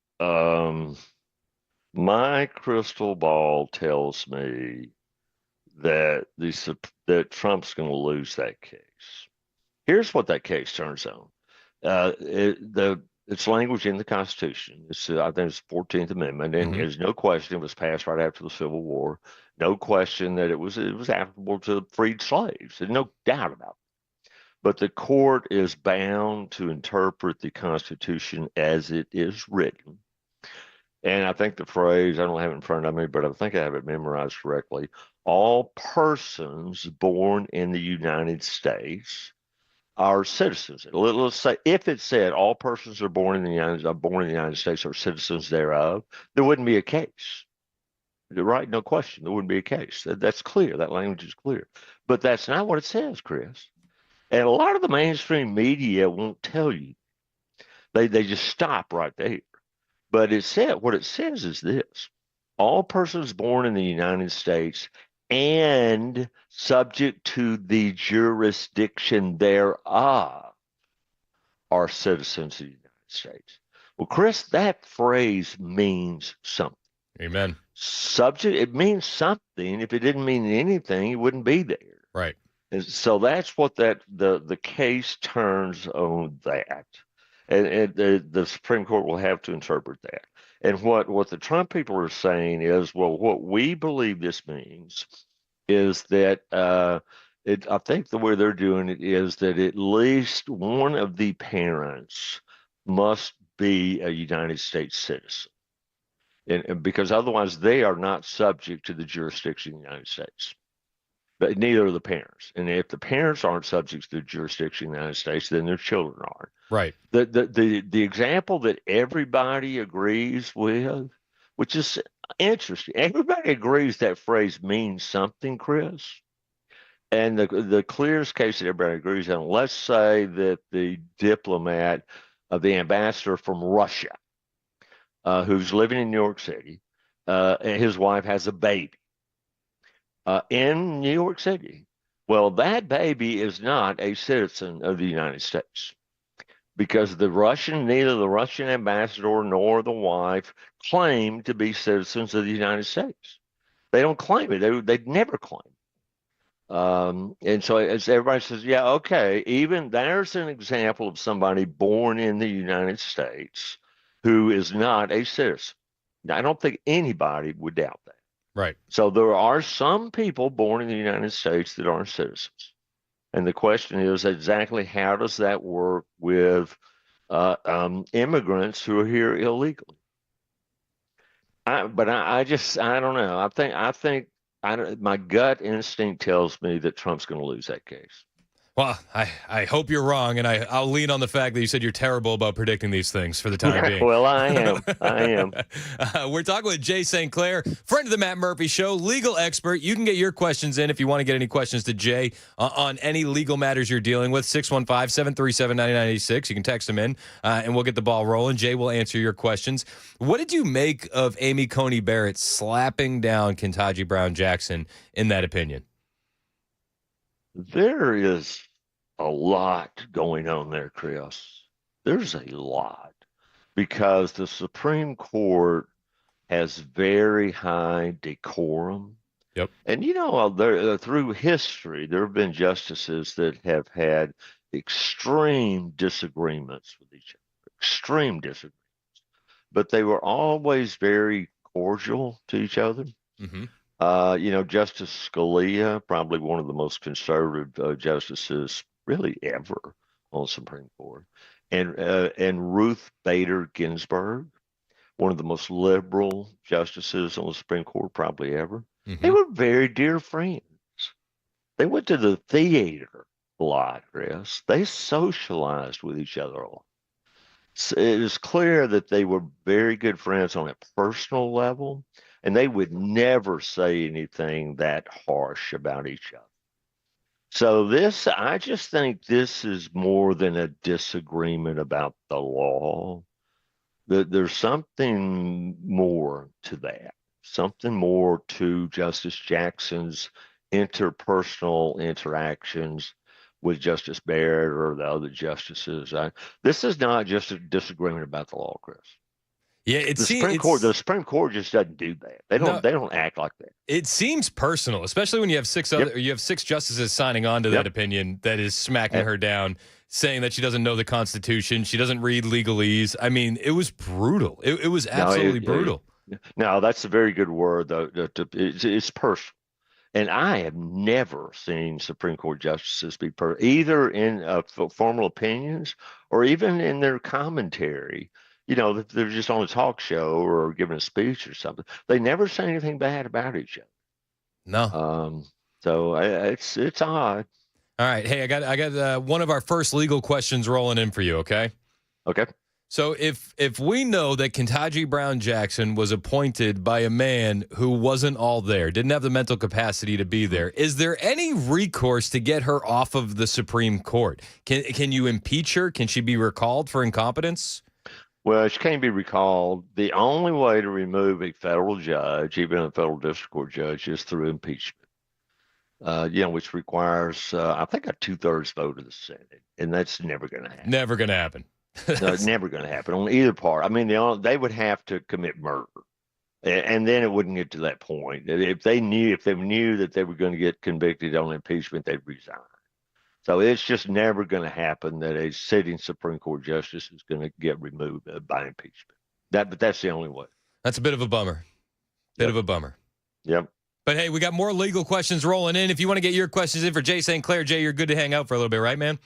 my crystal ball tells me that Trump's going to lose that case. Here's what that case turns on. It's language in the Constitution. I think it's the 14th Amendment, and there's no question it was passed right after the Civil War. No question that it was applicable to freed slaves. There's no doubt about it. But the court is bound to interpret the Constitution as it is written. And I think the phrase, I don't have it in front of me, but I think I have it memorized correctly. All persons born in the United States are citizens. Let's say if it said all persons are born in the United States are citizens thereof, there wouldn't be a case. Right? No question. There wouldn't be a case. That's clear. That language is clear. But that's not what it says, Chris. And a lot of the mainstream media won't tell you. They just stop right there. But what it says is this. All persons born in the United States and subject to the jurisdiction thereof are citizens of the United States. Well, Chris, that phrase means something. Amen. Subject, it means something. If it didn't mean anything, it wouldn't be there. Right. And so that's what the case turns on that. And the Supreme Court will have to interpret that. And what the Trump people are saying is, well, what we believe this means is that I think the way they're doing it is that at least one of the parents must be a United States citizen. And because otherwise they are not subject to the jurisdiction of the United States. But neither are the parents. And if the parents aren't subject to the jurisdiction of the United States, then their children are. Right. The example that everybody agrees with, which is interesting, everybody agrees that phrase means something, Chris. And the clearest case that everybody agrees on, let's say that the diplomat, the ambassador from Russia, who's living in New York City, and his wife has a baby in New York City. Well, that baby is not a citizen of the United States because neither the Russian ambassador nor the wife claim to be citizens of the United States. They don't claim it. They'd never claim it. And so as everybody says, yeah, okay, even there's an example of somebody born in the United States who is not a citizen. Now, I don't think anybody would doubt that. Right. So there are some people born in the United States that aren't citizens. And the question is exactly how does that work with immigrants who are here illegally? I don't know. I think my gut instinct tells me that Trump's going to lose that case. Well, I hope you're wrong, and I'll lean on the fact that you said you're terrible about predicting these things for the time being. Well, I am. We're talking with Jay St. Clair, friend of the Matt Murphy Show, legal expert. You can get your questions in if you want to get any questions to Jay on any legal matters you're dealing with, 615-737-9986. You can text them in, and we'll get the ball rolling. Jay will answer your questions. What did you make of Amy Coney Barrett slapping down Ketanji Brown Jackson in that opinion? There is a lot going on there, Chris. There's a lot because the Supreme Court has very high decorum. Yep. And through history, there have been justices that have had extreme disagreements with each other, extreme disagreements, but they were always very cordial to each other. Mm-hmm. Justice Scalia, probably one of the most conservative justices really ever on the Supreme Court, and Ruth Bader Ginsburg, one of the most liberal justices on the Supreme Court probably ever. Mm-hmm. They were very dear friends. They went to the theater a lot, Chris. They socialized with each other a lot. So it is clear that they were very good friends on a personal level, and they would never say anything that harsh about each other. So I just think this is more than a disagreement about the law. There's something more to that, something more to Justice Jackson's interpersonal interactions with Justice Barrett or the other justices. This is not just a disagreement about the law, Chris. Yeah, The Supreme Court just doesn't do that. They don't act like that. It seems personal, especially when you have six justices signing on to that opinion that is smacking her down, saying that she doesn't know the Constitution, she doesn't read legalese. I mean, it was brutal. It was absolutely brutal. No, that's a very good word, though. It's personal. And I have never seen Supreme Court justices be either in formal opinions or even in their commentary. They're just on a talk show or giving a speech or something. They never say anything bad about each other. No. So it's odd. All right. Hey, I got one of our first legal questions rolling in for you. Okay. Okay. So if we know that Ketanji Brown Jackson was appointed by a man who wasn't all there, didn't have the mental capacity to be there, is there any recourse to get her off of the Supreme Court? Can you impeach her? Can she be recalled for incompetence? Well, she can't be recalled. The only way to remove a federal judge, even a federal district court judge, is through impeachment. Which requires, I think, a 2/3 vote of the Senate, and that's never going to happen. Never going to happen. No, it's never going to happen on either part. I mean, they would have to commit murder, and then it wouldn't get to that point. If they knew that they were going to get convicted on impeachment, they'd resign. So it's just never going to happen that a sitting Supreme Court justice is going to get removed by impeachment. But that's the only way. That's a bit of a bummer. Of a bummer. Yep. But hey, we got more legal questions rolling in. If you want to get your questions in for Jay St. Clair, Jay, you're good to hang out for a little bit, right, man?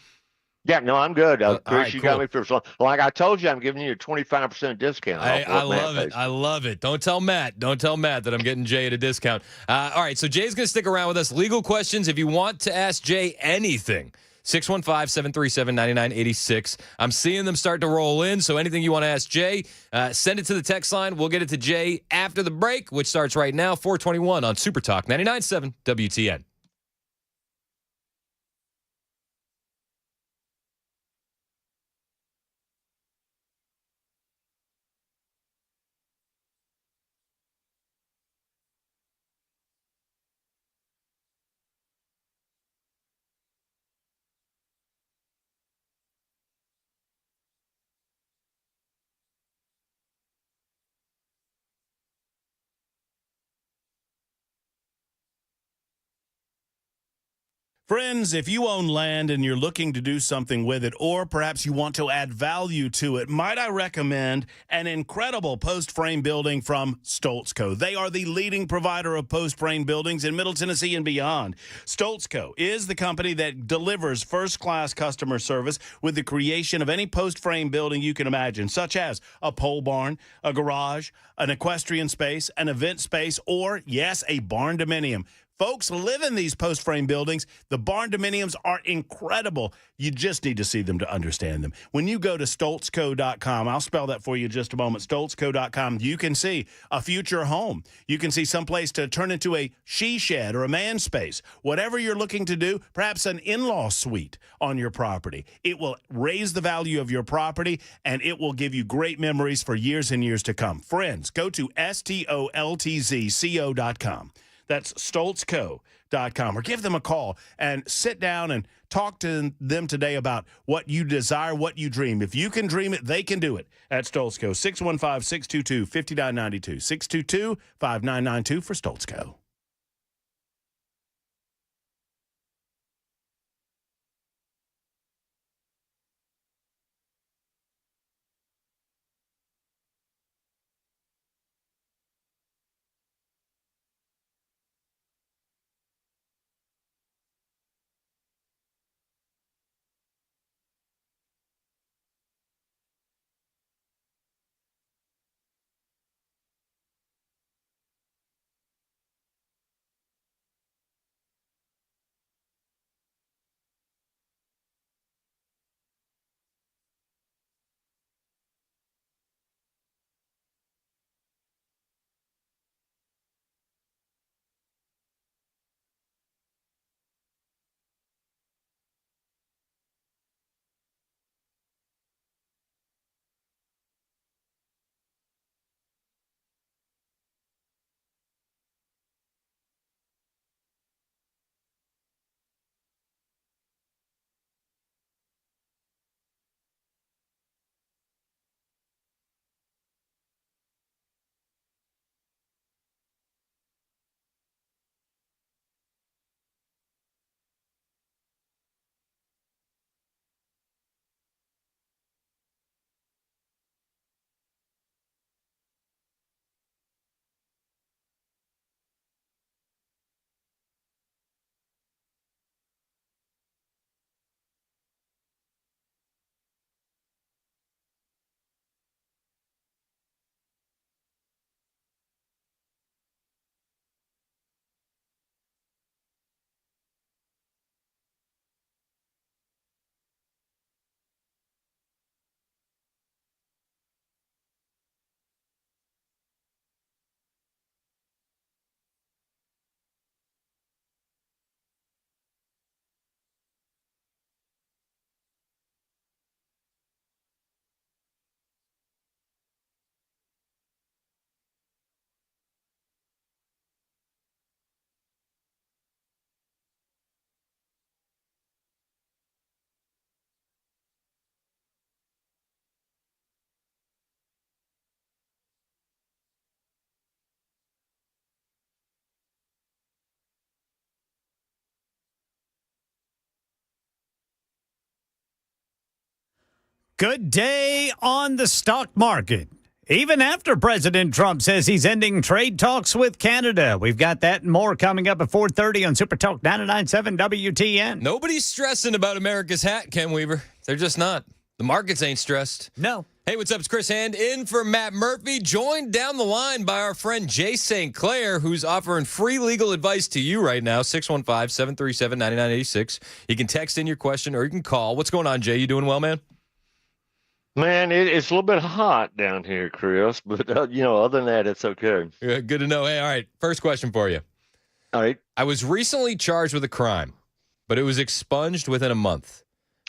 Yeah, no, I'm good. Chris, right, you cool. got me for so. Like I told you, I'm giving you a 25% discount. I love it. I love it. Don't tell Matt that I'm getting Jay at a discount. All right, so Jay's going to stick around with us. Legal questions. If you want to ask Jay anything, 615-737-9986. I'm seeing them start to roll in, so anything you want to ask Jay, send it to the text line. We'll get it to Jay after the break, which starts right now, 421 on Super Talk 99.7 WTN. Friends, if you own land and you're looking to do something with it, or perhaps you want to add value to it, might I recommend an incredible post-frame building from Stoltz Co. They are the leading provider of post-frame buildings in Middle Tennessee and beyond. Stoltz Co. is the company that delivers first-class customer service with the creation of any post-frame building you can imagine, such as a pole barn, a garage, an equestrian space, an event space, or, yes, a barn dominium. Folks live in these post-frame buildings. The barn dominiums are incredible. You just need to see them to understand them. When you go to StoltzCo.com, I'll spell that for you in just a moment, StoltzCo.com, you can see a future home. You can see someplace to turn into a she shed or a man space. Whatever you're looking to do, perhaps an in-law suite on your property. It will raise the value of your property, and it will give you great memories for years and years to come. Friends, go to STOLTZCO.com. That's stoltzco.com. Or give them a call and sit down and talk to them today about what you desire, what you dream. If you can dream it, they can do it at Stoltzco. 615-622-5992. 622-5992 for Stoltzco. Good day on the stock market. Even after President Trump says he's ending trade talks with Canada. We've got that and more coming up at 4:30 on Super Talk 99.7 WTN. Nobody's stressing about America's hat, Ken Weaver. They're just not. The markets ain't stressed. No. Hey, what's up? It's Chris Hand in for Matt Murphy, joined down the line by our friend Jay St. Clair, who's offering free legal advice to you right now, 615-737-9986. You can text in your question or you can call. What's going on, Jay? You doing well, man? Man, it's a little bit hot down here, Chris, but, other than that, it's okay. Good to know. Hey, all right, first question for you. All right. I was recently charged with a crime, but it was expunged within a month.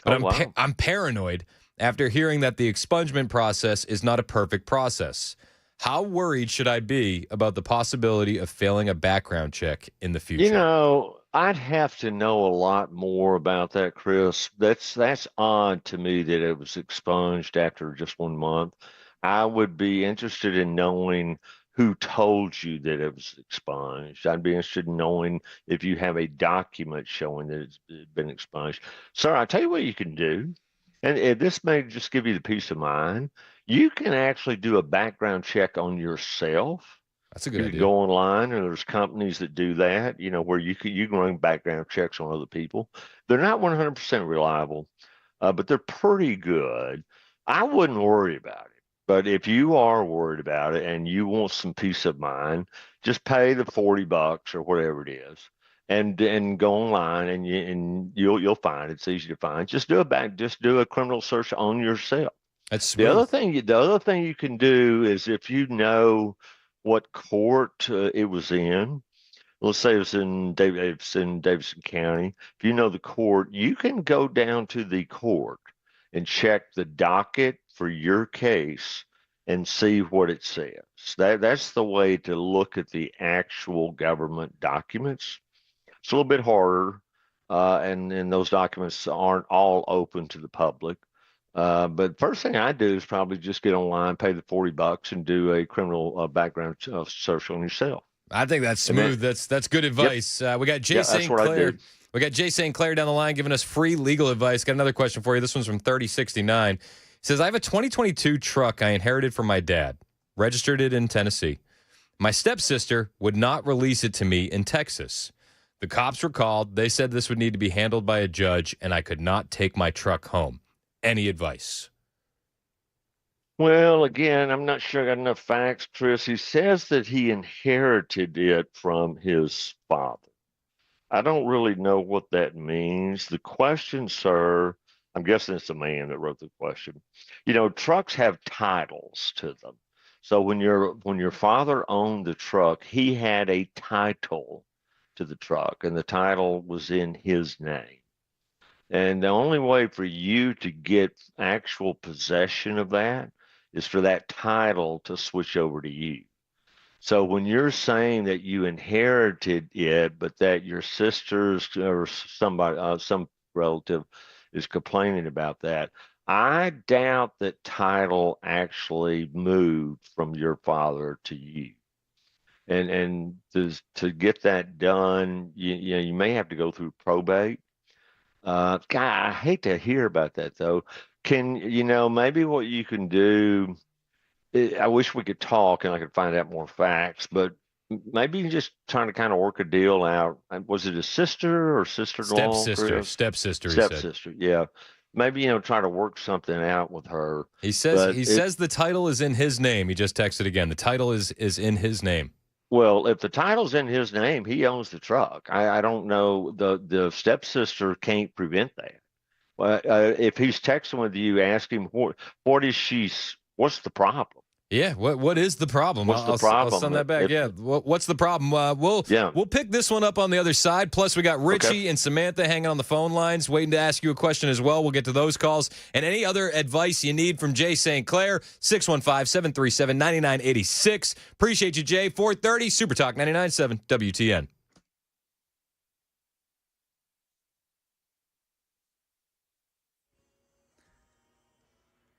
But I'm paranoid after hearing that the expungement process is not a perfect process. How worried should I be about the possibility of failing a background check in the future? I'd have to know a lot more about that, Chris. That's odd to me that it was expunged after just 1 month. I would be interested in knowing who told you that it was expunged. I'd be interested in knowing if you have a document showing that it's been expunged. Sir, I'll tell you what you can do, and this may just give you the peace of mind. You can actually do a background check on yourself. That's a good idea. You go online, and there's companies that do that, where you can run background checks on other people. They're not 100% reliable, but they're pretty good. I wouldn't worry about it. But if you are worried about it and you want some peace of mind, just pay the $40 or whatever it is, and go online, and you'll find it's easy to find. Just do a criminal search on yourself. That's smooth. The other thing you can do is, if you know what court it was in. Let's say it's in Davidson County. If you know the court, you can go down to the court and check the docket for your case and see what it says. That's the way to look at the actual government documents. It's a little bit harder, and those documents aren't all open to the public. But first thing I do is probably just get online, pay the $40, and do a criminal background search on yourself. I think that's smooth. That's good advice. We got Jay St. Clair. We got Jay St. Clair down the line giving us free legal advice. Got another question for you. This one's from 3069. He says, I have a 2022 truck I inherited from my dad, registered it in Tennessee. My stepsister would not release it to me in Texas. The cops were called. They said this would need to be handled by a judge, and I could not take my truck home. Any advice? Well, again, I'm not sure I got enough facts, Chris. He says that he inherited it from his father. I don't really know what that means. The question, sir, I'm guessing it's the man that wrote the question. You know, trucks have titles to them. So when your father owned the truck, he had a title to the truck, and the title was in his name. And the only way for you to get actual possession of that is for that title to switch over to you. So when you're saying that you inherited it, but that your sisters or somebody, some relative is complaining about that, I doubt that title actually moved from your father to you. And to get that done, you may have to go through probate. God, I hate to hear about that though. Maybe what you can do, I wish we could talk and I could find out more facts, but maybe you just trying to kind of work a deal out. Was it a sister or sister-in-law? Stepsister. Stepsister, yeah. Maybe, try to work something out with her. He says the title is in his name. He just texted again. The title is in his name. Well, if the title's in his name, he owns the truck. I don't know. The stepsister can't prevent that. Well, if he's texting with you, ask him what's the problem? Yeah, what is the problem? What's the problem? I'll send that back. What's the problem? We'll pick this one up on the other side. Plus, we got Richie and Samantha hanging on the phone lines, waiting to ask you a question as well. We'll get to those calls. And any other advice you need from Jay St. Clair, 615-737-9986. Appreciate you, Jay. 430, Super Talk 99.7 WTN.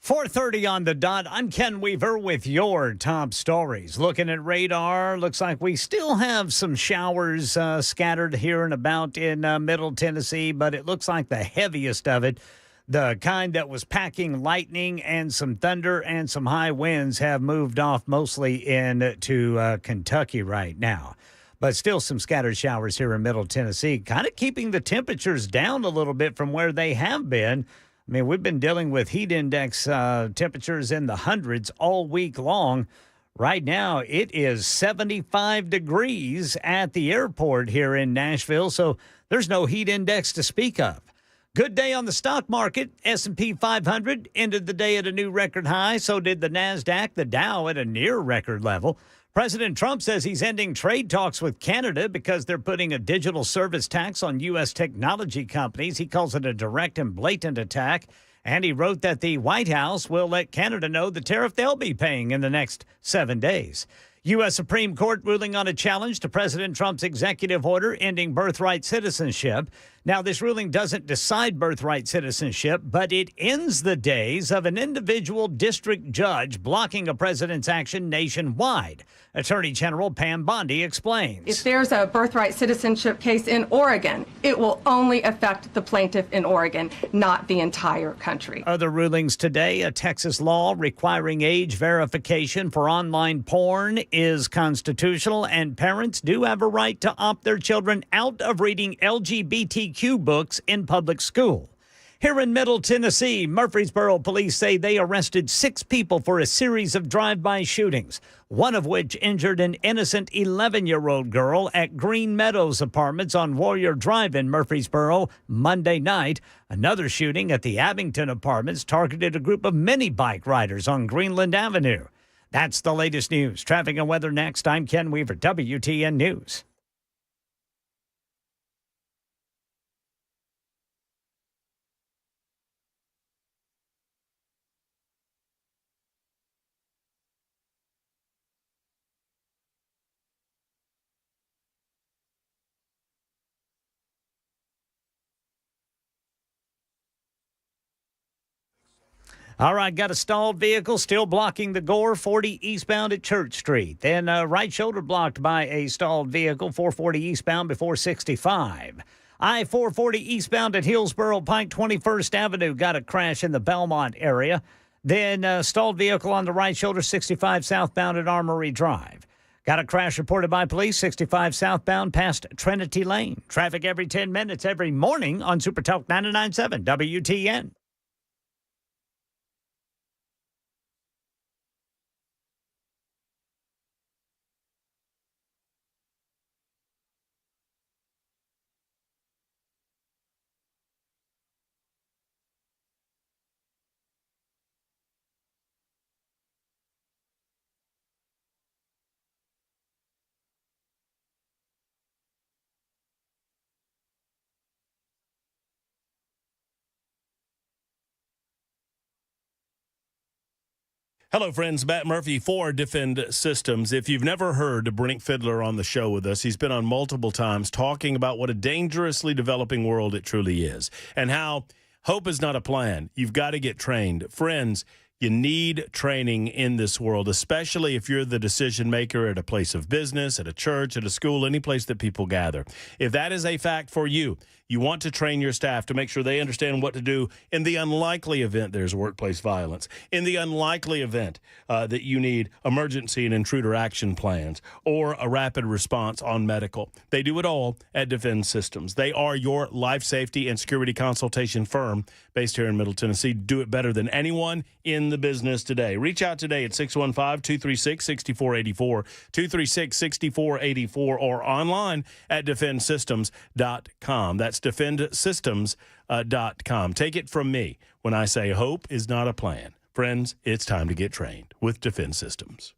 .30 on the dot. I'm Ken Weaver with your top stories. Looking at radar, looks like we still have some showers scattered here and about in Middle Tennessee, but it looks like the heaviest of it, the kind that was packing lightning and some thunder and some high winds, have moved off mostly into Kentucky right now. But still some scattered showers here in Middle Tennessee, kind of keeping the temperatures down a little bit from where they have been. I mean, we've been dealing with heat index temperatures in the hundreds all week long. Right now, it is 75 degrees at the airport here in Nashville, so there's no heat index to speak of. Good day on the stock market. S&P 500 ended the day at a new record high. So did the NASDAQ, the Dow at a near record level. President Trump says he's ending trade talks with Canada because they're putting a digital service tax on U.S. technology companies. He calls it a direct and blatant attack. And he wrote that the White House will let Canada know the tariff they'll be paying in the next 7 days. U.S. Supreme Court ruling on a challenge to President Trump's executive order ending birthright citizenship. Now, this ruling doesn't decide birthright citizenship, but it ends the days of an individual district judge blocking a president's action nationwide. Attorney General Pam Bondi explains. If there's a birthright citizenship case in Oregon, it will only affect the plaintiff in Oregon, not the entire country. Other rulings today, a Texas law requiring age verification for online porn is constitutional, and parents do have a right to opt their children out of reading LGBTQ books in public school. Here in Middle Tennessee, Murfreesboro police say they arrested 6 people for a series of drive-by shootings, one of which injured an innocent 11-year-old girl at Green Meadows Apartments on Warrior Drive in Murfreesboro Monday night. Another shooting at the Abington Apartments targeted a group of mini bike riders on Greenland Avenue. That's the latest news. Traffic and weather next. I'm Ken Weaver, WTN News. All right, got a stalled vehicle still blocking the Gore, 40 eastbound at Church Street. Then right shoulder blocked by a stalled vehicle, 440 eastbound before 65. I-440 eastbound at Hillsborough Pike, 21st Avenue. Got a crash in the Belmont area. Then stalled vehicle on the right shoulder, 65 southbound at Armory Drive. Got a crash reported by police, 65 southbound past Trinity Lane. Traffic every 10 minutes every morning on Super Talk 99.7 WTN. Hello, friends. Matt Murphy for Defend Systems. If you've never heard Brent Fiddler on the show with us, he's been on multiple times talking about what a dangerously developing world it truly is and how hope is not a plan. You've got to get trained. Friends, you need training in this world, especially if you're the decision maker at a place of business, at a church, at a school, any place that people gather. If that is a fact for you, you want to train your staff to make sure they understand what to do in the unlikely event there's workplace violence, in the unlikely event that you need emergency and intruder action plans or a rapid response on medical. They do it all at Defend Systems. They are your life safety and security consultation firm based here in Middle Tennessee. Do it better than anyone in the business today. Reach out today at 615-236-6484, 236-6484, or online at defendsystems.com. That's defendsystems.com. Take it from me when I say hope is not a plan. Friends, it's time to get trained with Defend Systems.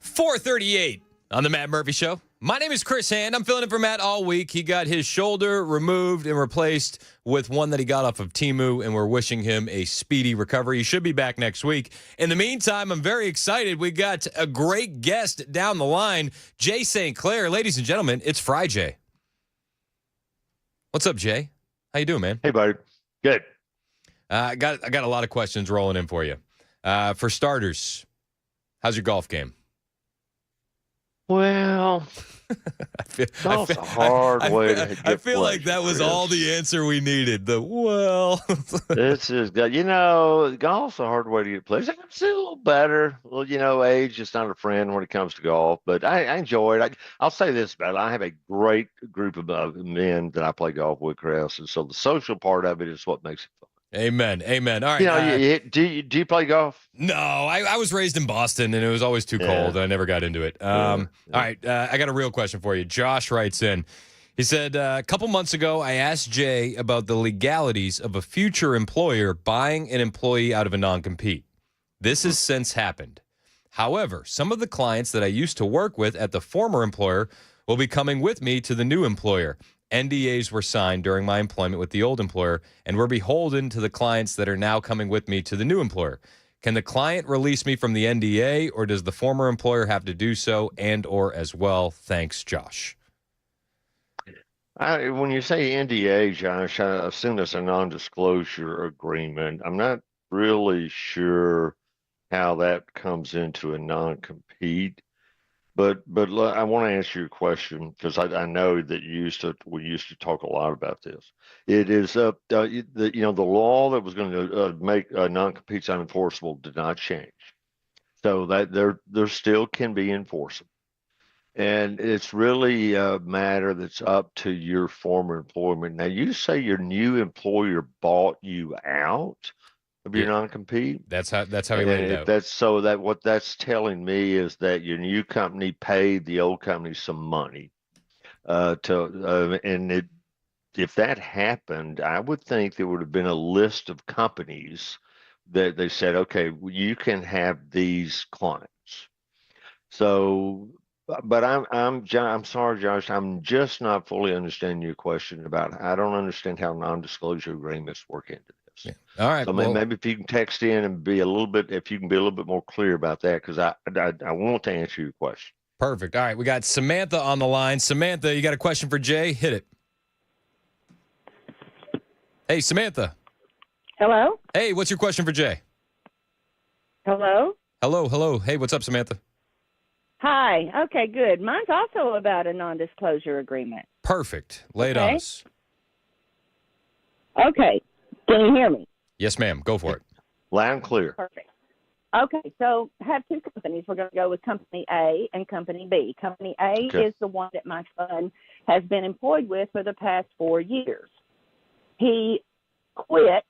.438 on the Matt Murphy Show. My name is Chris Hand. I'm filling in for Matt all week. He got his shoulder removed and replaced with one that he got off of Temu, and we're wishing him a speedy recovery. He should be back next week. In the meantime, I'm very excited. We got a great guest down the line, Jay St. Clair. Ladies and gentlemen, it's Fry Jay. What's up, Jay? How you doing, man? Hey, buddy. Good. I got a lot of questions rolling in for you. For starters, how's your golf game? Well, golf's a hard way to get I feel like that was all the answer we needed. This is good. Golf's a hard way to get pleasure. I'm still a little better. Well, age is not a friend when it comes to golf, but I enjoy it. I'll say this about it. I have a great group of men that I play golf with, Chris, and so the social part of it is what makes it fun. Amen. All right. Do you play golf? No, I was raised in Boston, and it was always too cold. I never got into it. All right, I got a real question for you. Josh writes in. He said, a couple months ago, I asked Jay about the legalities of a future employer buying an employee out of a non-compete. This has since happened. However, some of the clients that I used to work with at the former employer will be coming with me to the new employer. NDAs were signed during my employment with the old employer, and we're beholden to the clients that are now coming with me to the new employer. Can the client release me from the NDA, or does the former employer have to do so and/or as well? Thanks, Josh. When you say NDA, Josh, I assume it's a non-disclosure agreement. I'm not really sure how that comes into a non-compete. But I want to answer your question because I know that we used to talk a lot about this. It is the law that was going to make non-competes unenforceable did not change, so that there still can be enforceable, and it's really a matter that's up to your former employment. Now, you say your new employer bought you out of your non-compete. That's how he laid it out. What that's telling me is that your new company paid the old company some money if that happened, I would think there would have been a list of companies that they said, okay, you can have these clients. So, but I'm sorry, Josh, I'm just not fully understanding your question about. I don't understand how non-disclosure agreements work into this. Yeah. All right. So maybe if you can text in and be a little bit more clear about that, because I want to answer your question. Perfect. All right. We got Samantha on the line. Samantha, you got a question for Jay? Hit it. Hey, Samantha. Hello? Hey, what's your question for Jay? Hello? Hello. Hey, what's up, Samantha? Hi. Okay, good. Mine's also about a non-disclosure agreement. Perfect. Lay it on us. Okay. Can you hear me? Yes, ma'am. Go for it. Loud and clear. Perfect. Okay, so I have two companies. We're going to go with Company A and Company B. Company A is the one that my son has been employed with for the past 4 years. He quit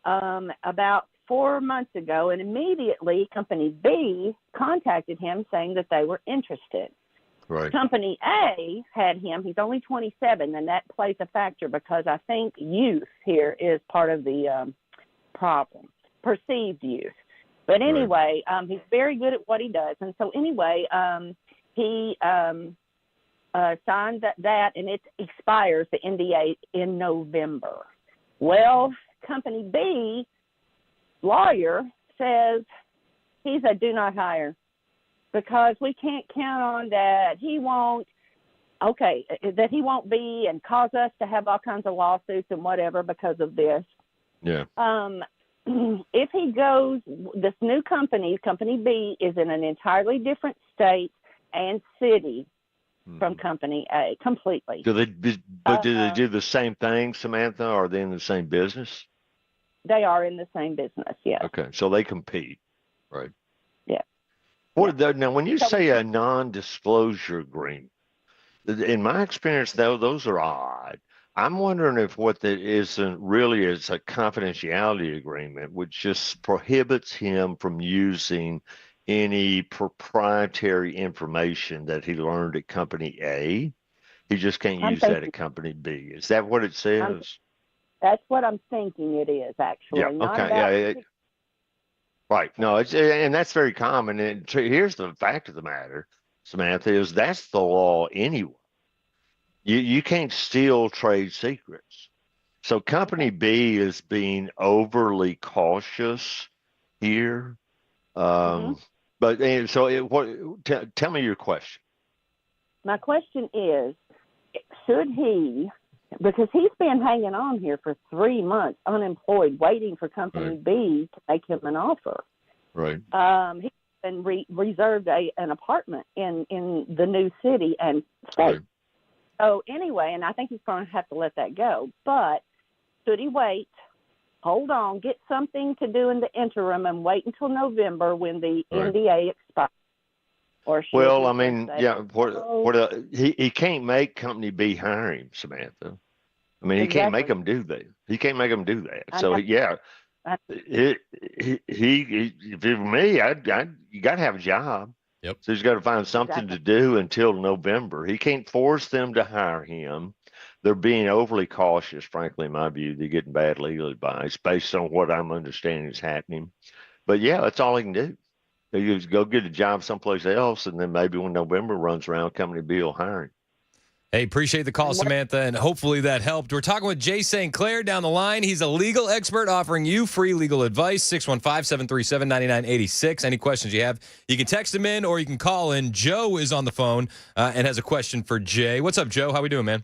about 4 months ago, and immediately Company B contacted him saying that they were interested. Right. Company A had him. He's only 27, and that plays a factor because I think youth here is part of the problem, perceived youth. But anyway, he's very good at what he does. And so anyway, he signed that, and it expires, the NDA, in November. Well, Company B lawyer says he's a do not hire because we can't count on that. He won't be and cause us to have all kinds of lawsuits and whatever because of this. Yeah. If he goes, this new company, Company B, is in an entirely different state and city from Company A, completely. Do they do the same thing, Samantha? Or are they in the same business? They are in the same business, yes. Okay, so they compete, right? Yeah. Now, when you say a non-disclosure agreement, in my experience, though, those are odd. I'm wondering if what that isn't really is a confidentiality agreement, which just prohibits him from using any proprietary information that he learned at Company A. He just can't use that at Company B. Is that what it says? That's what I'm thinking it is, actually. Yeah. Okay. Right. No, and that's very common. And here's the fact of the matter, Samantha, is that's the law anyway. You can't steal trade secrets. So Company B is being overly cautious here. Tell me your question. My question is, should he because he's been hanging on here for 3 months, unemployed, waiting for Company B to make him an offer. Right. He's been reserved an apartment in the new city and state. Right. So anyway, and I think he's going to have to let that go. But should he wait, hold on, get something to do in the interim and wait until November when the NDA expires? Or well, I mean, he can't make Company B hire him, Samantha. I mean, he can't make them do that. He can't make them do that. So yeah, if it were me, you got to have a job. Yep. So he's got to find something to do until November. He can't force them to hire him. They're being overly cautious, frankly, in my view. They're getting bad legal advice based on what I'm understanding is happening. But yeah, that's all he can do. You just go get a job someplace else, and then maybe when November runs around, Company B will hire him. Hey, appreciate the call, Samantha, and hopefully that helped. We're talking with Jay St. Clair down the line. He's a legal expert offering you free legal advice, 615-737-9986. Any questions you have, you can text him in or you can call in. Joe is on the phone and has a question for Jay. What's up, Joe? How we doing, man?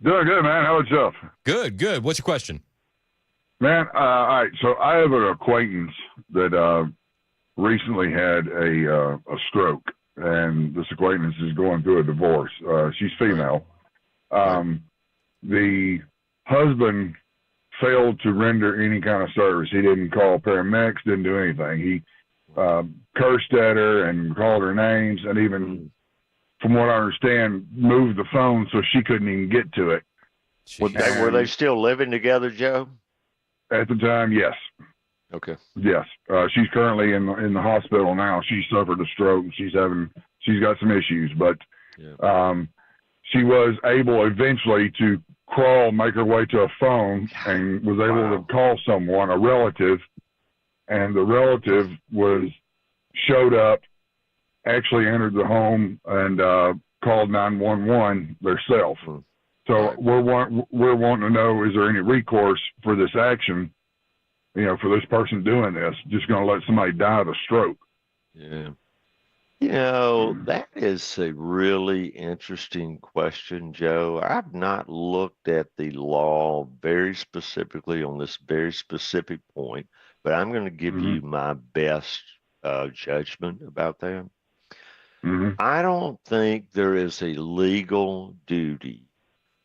Doing good, man. How about yourself? Good, good. What's your question? Man, all right, so I have an acquaintance that recently had a stroke, and this acquaintance is going through a divorce. She's female. The husband failed to render any kind of service. He didn't call paramedics, didn't do anything. He cursed at her and called her names, and even, from what I understand, moved the phone so she couldn't even get to it. Were they still living together, Joe? At the time, yes. Okay. Yes. She's currently in the hospital now. She suffered a stroke and she's got some issues, but she was able eventually to make her way to a phone and was able to call someone, a relative, and the relative showed up, actually entered the home and called 911 themselves. So we're wanting to know, is there any recourse for this action? For this person doing this, just going to let somebody die of a stroke. Yeah. That is a really interesting question, Joe. I've not looked at the law very specifically on this very specific point, but I'm going to give you my best judgment about that. I don't think there is a legal duty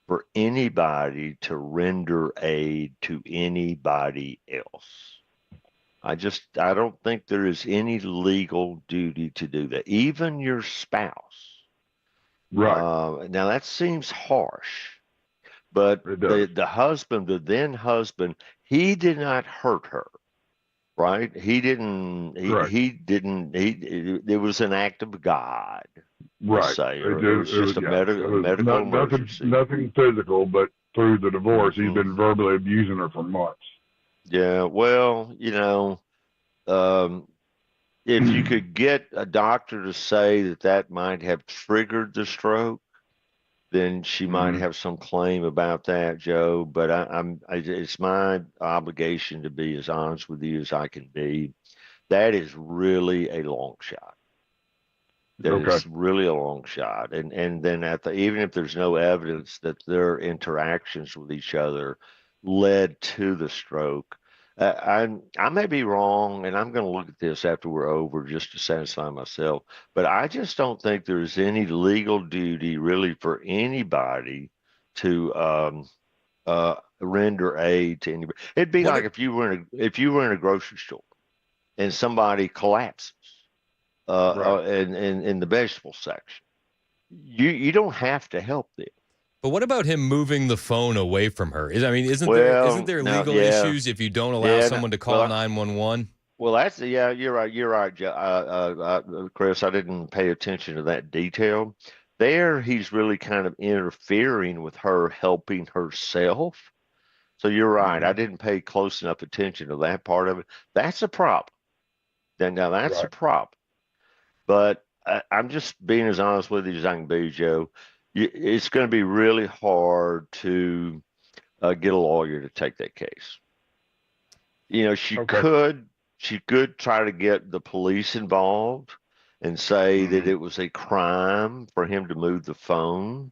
for anybody to render aid to anybody else. I don't think there is any legal duty to do that, even your spouse. Right. Now that seems harsh, but the husband, the then husband, he did not hurt her, right? He didn't. It was an act of God. Right. It was just a medical emergency. Nothing physical, but through the divorce, he's been verbally abusing her for months. Yeah. Well, if you could get a doctor to say that might have triggered the stroke, then she might have some claim about that, Joe. But it's my obligation to be as honest with you as I can be. That is really a long shot. That is really a long shot. And then even if there's no evidence that their interactions with each other led to the stroke, I may be wrong, and I'm going to look at this after we're over just to satisfy myself, but I just don't think there's any legal duty really for anybody to render aid to anybody. It'd be like if you were in a grocery store and somebody collapses in the vegetable section. You don't have to help them. But what about him moving the phone away from her? Isn't there legal issues if you don't allow someone to call 911? Well, you're right, Chris. I didn't pay attention to that detail. There, he's really kind of interfering with her helping herself. So you're right. I didn't pay close enough attention to that part of it. That's a problem. Now that's a problem. But I'm just being as honest with you as I can be, Joe. It's going to be really hard to get a lawyer to take that case. She could try to get the police involved and say that it was a crime for him to move the phone.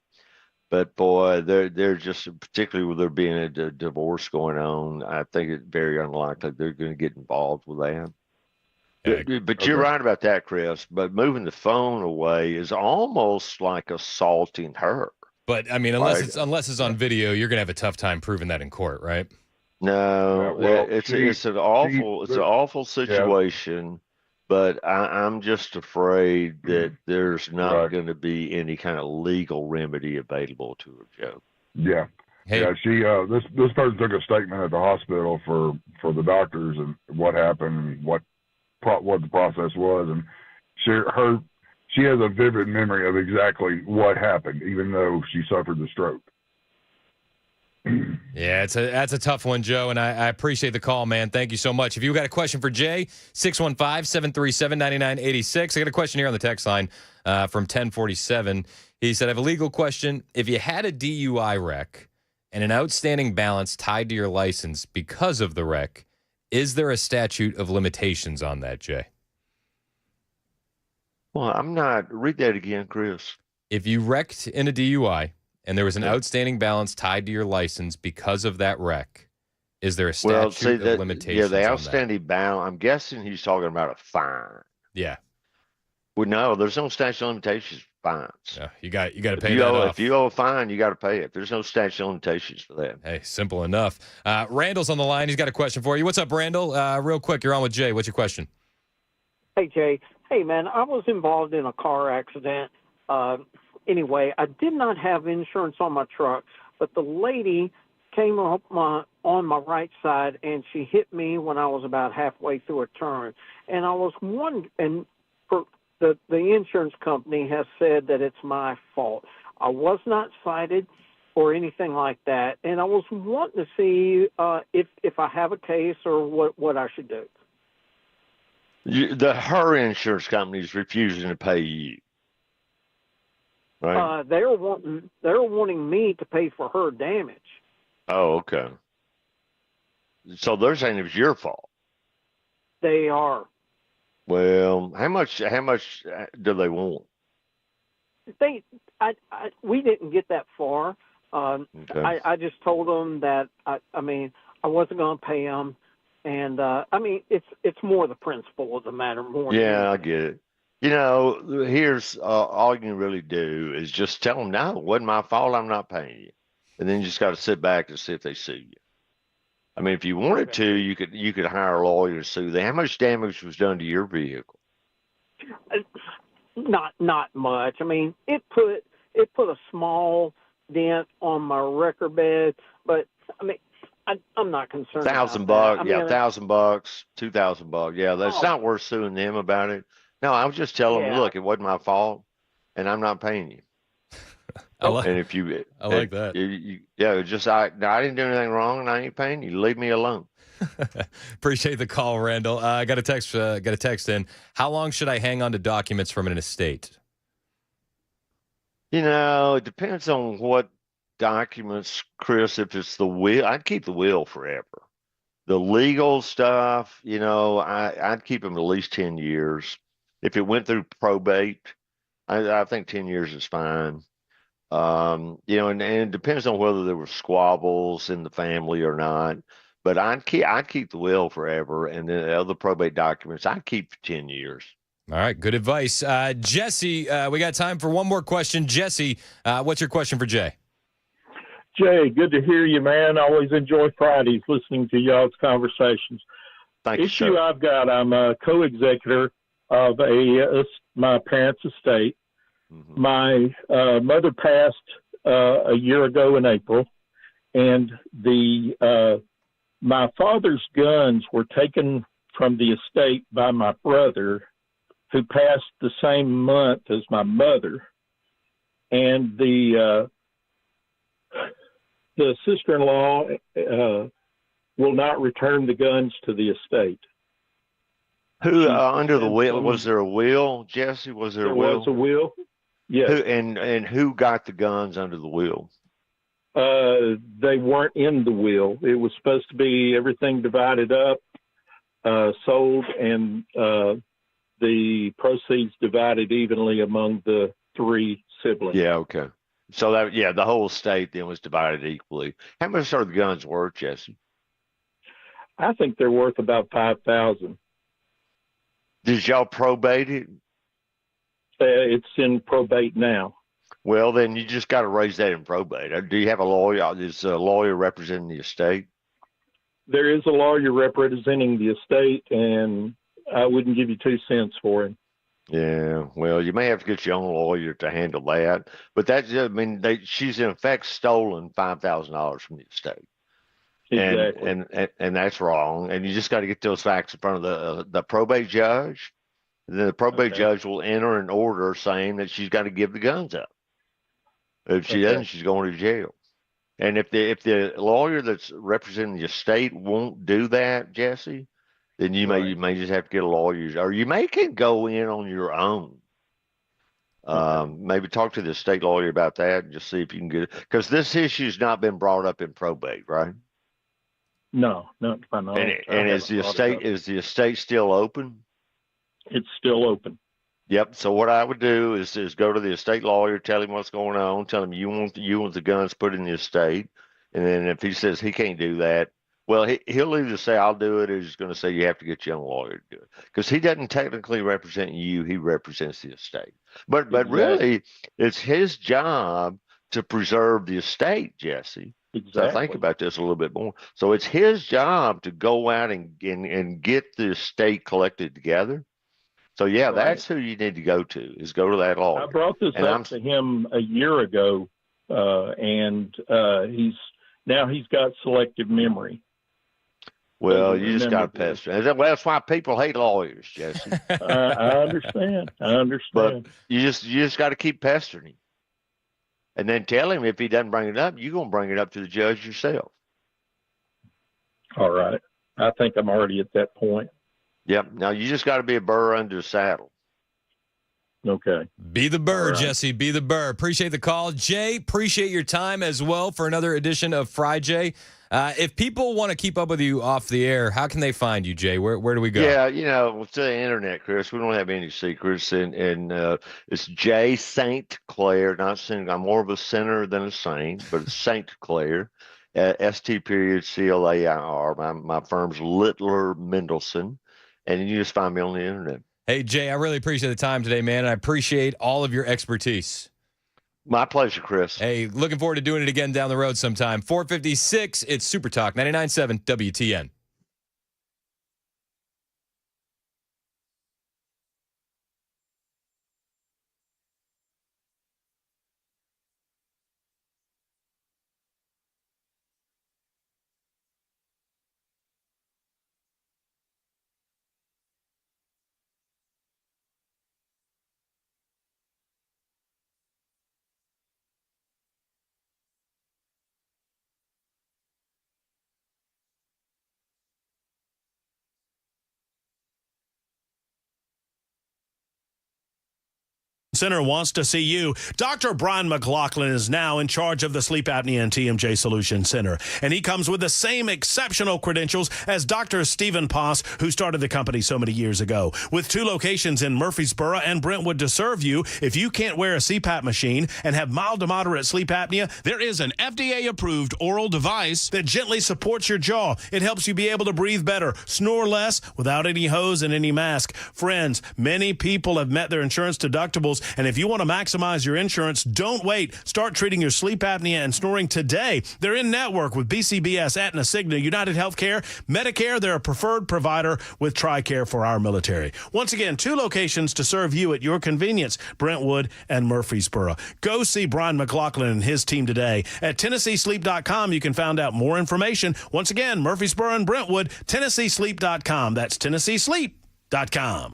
But boy, they're just, particularly with there being a divorce going on, I think it's very unlikely they're going to get involved with that. But you're right about that, Chris. But moving the phone away is almost like assaulting her. But I mean, unless it's on video, you're gonna have a tough time proving that in court, right? No, it's an awful situation. But I'm just afraid that there's not going to be any kind of legal remedy available to her, Joe. Yeah. Hey. Yeah, she this person took a statement at the hospital for the doctors and what happened and what the process was, and she has a vivid memory of exactly what happened, even though she suffered the stroke. Yeah, that's a tough one, Joe, and I appreciate the call, man. Thank you so much. If you've got a question for Jay, 615-737-9986. I got a question here on the text line from 1047. He said, I have a legal question. If you had a DUI wreck and an outstanding balance tied to your license because of the wreck, is there a statute of limitations on that, Jay? Well, read that again, Chris. If you wrecked in a DUI and there was an outstanding balance tied to your license because of that wreck, is there a statute of limitations? Yeah, the outstanding balance, I'm guessing he's talking about a fine. Yeah. Well, no, there's no statute of limitations for fines. Yeah, you got to pay that off. If you owe a fine, you got to pay it. There's no statute of limitations for that. Hey, simple enough. Randall's on the line. He's got a question for you. What's up, Randall? Real quick, you're on with Jay. What's your question? Hey, Jay. Hey, man, I was involved in a car accident. Anyway, I did not have insurance on my truck, but the lady came up on my right side, and she hit me when I was about halfway through a turn. And I was wondering, and the insurance company has said that it's my fault. I was not cited or anything like that, and I was wanting to see if I have a case or what I should do. Her insurance company is refusing to pay you. Right? They're wanting me to pay for her damage. Oh, okay. So they're saying it was your fault. They are. Well, how much do they want? We didn't get that far. Okay. I just told them that I wasn't going to pay them, and it's more the principle of the matter more. Yeah, I get it. Here's all you can really do is just tell them, no, it wasn't my fault. I'm not paying you, and then you just got to sit back and see if they sue you. I mean, if you wanted to, you could hire a lawyer to sue them. How much damage was done to your vehicle? Not much. I mean, it put a small dent on my wrecker bed, but I mean, I'm not concerned. $1,000, yeah, $1,000, $2,000, yeah. That's not worth suing them about it. No, I was just telling them, look, it wasn't my fault, and I'm not paying you. I like and if you, I like that. I didn't do anything wrong, and I ain't paying you. Leave me alone. Appreciate the call, Randall. I got a text in. How long should I hang on to documents from an estate? It depends on what documents, Chris. If it's the will, I'd keep the will forever. The legal stuff, I'd keep them at least 10 years. If it went through probate, I think 10 years is fine. And it depends on whether there were squabbles in the family or not. But I'd keep the will forever, and then the other probate documents I'd keep for 10 years. All right, good advice. Jesse, we got time for one more question. Jesse, what's your question for Jay? Jay, good to hear you, man. I always enjoy Fridays listening to y'all's conversations. Thank you, Issue sir. I've got, I'm a co-executor of my parents' estate. Mm-hmm. My mother passed a year ago in April, and my father's guns were taken from the estate by my brother, who passed the same month as my mother, and the sister-in-law will not return the guns to the estate. Who under the will? Was there a will, Jesse? Was there a will? There was a will. Yes. And who got the guns under the will? They weren't in the will. It was supposed to be everything divided up, sold, and the proceeds divided evenly among the three siblings. Yeah, okay. So that, yeah, the whole state then was divided equally. How much are the guns worth, Jesse? I think they're worth about 5,000. Did y'all probate it? It's in probate now. Well, then you just got to raise that in probate. Do you have a lawyer? Is a lawyer representing the estate? There is a lawyer representing the estate, and I wouldn't give you 2 cents for him. Yeah, well, you may have to get your own lawyer to handle that. But that's, I mean, she's in effect stolen $5,000 from the estate. Exactly. And that's wrong. And you just got to get those facts in front of the probate judge. And then the probate judge will enter an order saying that she's got to give the guns up. If she doesn't, she's going to jail. And if the lawyer that's representing the estate won't do that, Jesse, then you may just have to get a lawyer, or you can go in on your own. Maybe talk to the estate lawyer about that and just see if you can get it, because this issue's not been brought up in probate, right? No, not by now. And is the estate still open? It's still open. Yep. So what I would do is go to the estate lawyer, tell him what's going on, tell him you want the guns put in the estate, and then if he says he can't do that, well, he'll either say I'll do it, or he's going to say you have to get your own lawyer to do it, because he doesn't technically represent you; he represents the estate. But really, it's his job to preserve the estate, Jesse. Exactly. So think about this a little bit more. So it's his job to go out and get the estate collected together. So, yeah, that's who you need to go to, is go to that lawyer. I brought this up to him a year ago, and he's got selective memory. Well, you just got to pester. Well, that's why people hate lawyers, Jesse. I understand. But you just got to keep pestering him. And then tell him if he doesn't bring it up, you're going to bring it up to the judge yourself. All right. I think I'm already at that point. Yep. Now you just got to be a burr under the saddle. Okay. Be the burr, Jesse. Be the burr. Appreciate the call. Jay, appreciate your time as well for another edition of Friday. If people want to keep up with you off the air, how can they find you, Jay? Where do we go? Yeah, to the internet, Chris. We don't have any secrets. And it's J. St. Clair, not Saint. I'm more of a sinner than a saint, but it's St. Clair. ST.CLAIR. My firm's Littler Mendelson. And you just find me on the internet. Hey, Jay, I really appreciate the time today, man. And I appreciate all of your expertise. My pleasure, Chris. Hey, looking forward to doing it again down the road sometime. 456, it's Super Talk 99.7 WTN. Center wants to see you. Dr. Brian McLaughlin is now in charge of the Sleep Apnea and TMJ Solution Center, and he comes with the same exceptional credentials as Dr. Stephen Poss, who started the company so many years ago. With 2 locations in Murfreesboro and Brentwood to serve you, if you can't wear a CPAP machine and have mild to moderate sleep apnea, there is an FDA-approved oral device that gently supports your jaw. It helps you be able to breathe better, snore less, without any hose and any mask. Friends, many people have met their insurance deductibles, and if you want to maximize your insurance, don't wait. Start treating your sleep apnea and snoring today. They're in network with BCBS, Aetna, Cigna, United Healthcare, Medicare. They're a preferred provider with TRICARE for our military. Once again, 2 locations to serve you at your convenience, Brentwood and Murfreesboro. Go see Brian McLaughlin and his team today. At TennesseeSleep.com, you can find out more information. Once again, Murfreesboro and Brentwood, TennesseeSleep.com. That's TennesseeSleep.com.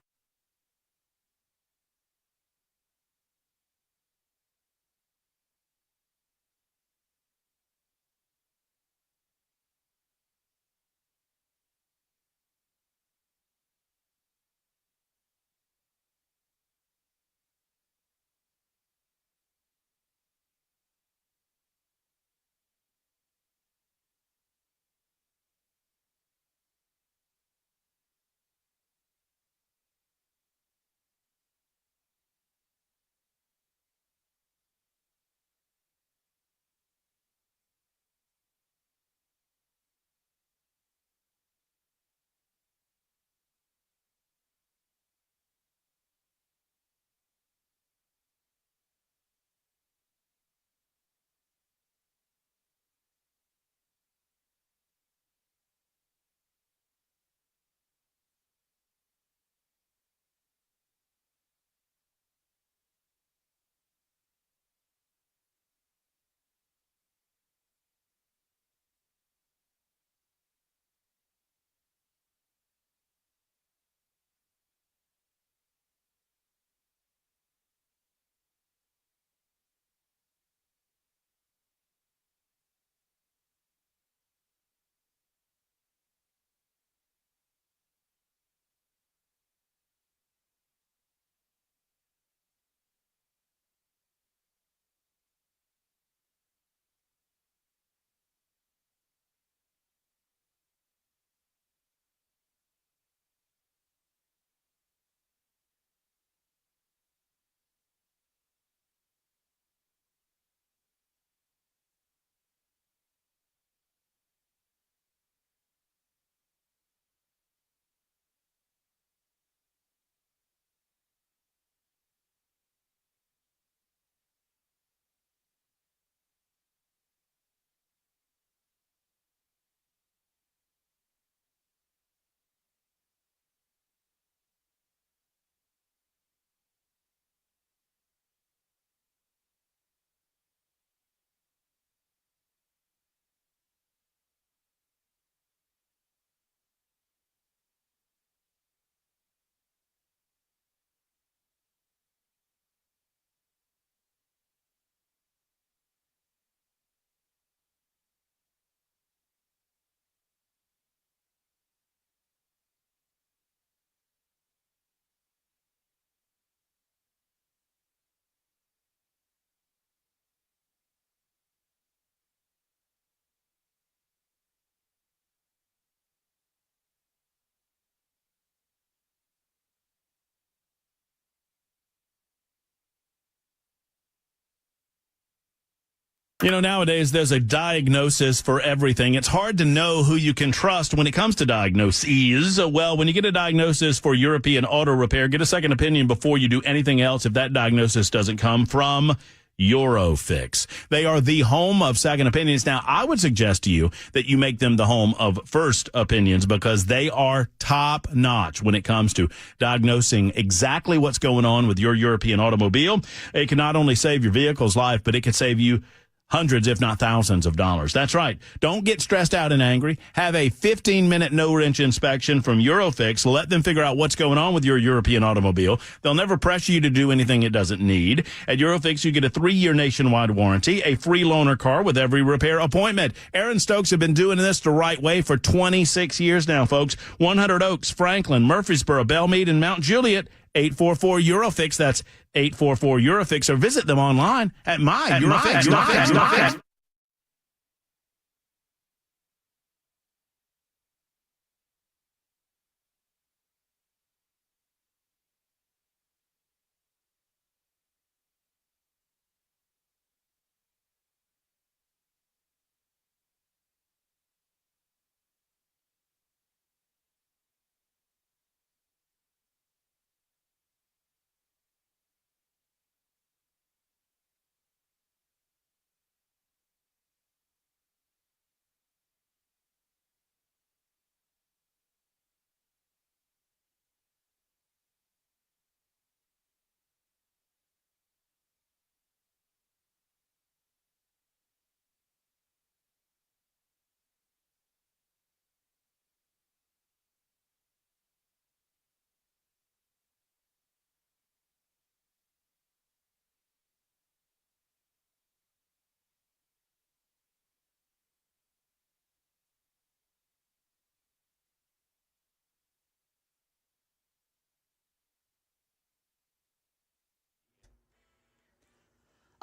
You know, nowadays there's a diagnosis for everything. It's hard to know who you can trust when it comes to diagnoses. Well, when you get a diagnosis for European auto repair, get a second opinion before you do anything else if that diagnosis doesn't come from Eurofix. They are the home of second opinions. Now, I would suggest to you that you make them the home of first opinions because they are top notch when it comes to diagnosing exactly what's going on with your European automobile. It can not only save your vehicle's life, but it can save you hundreds, if not thousands of dollars. That's right. Don't get stressed out and angry. Have a 15-minute no-wrench inspection from Eurofix. Let them figure out what's going on with your European automobile. They'll never pressure you to do anything it doesn't need. At Eurofix, you get a 3-year nationwide warranty, a free loaner car with every repair appointment. Aaron Stokes have been doing this the right way for 26 years now, folks. 100 Oaks, Franklin, Murfreesboro, Belmead, and Mount Juliet. 844-EUROFIX. That's 844-EUROFIX. Or visit them online at myEurofix.com.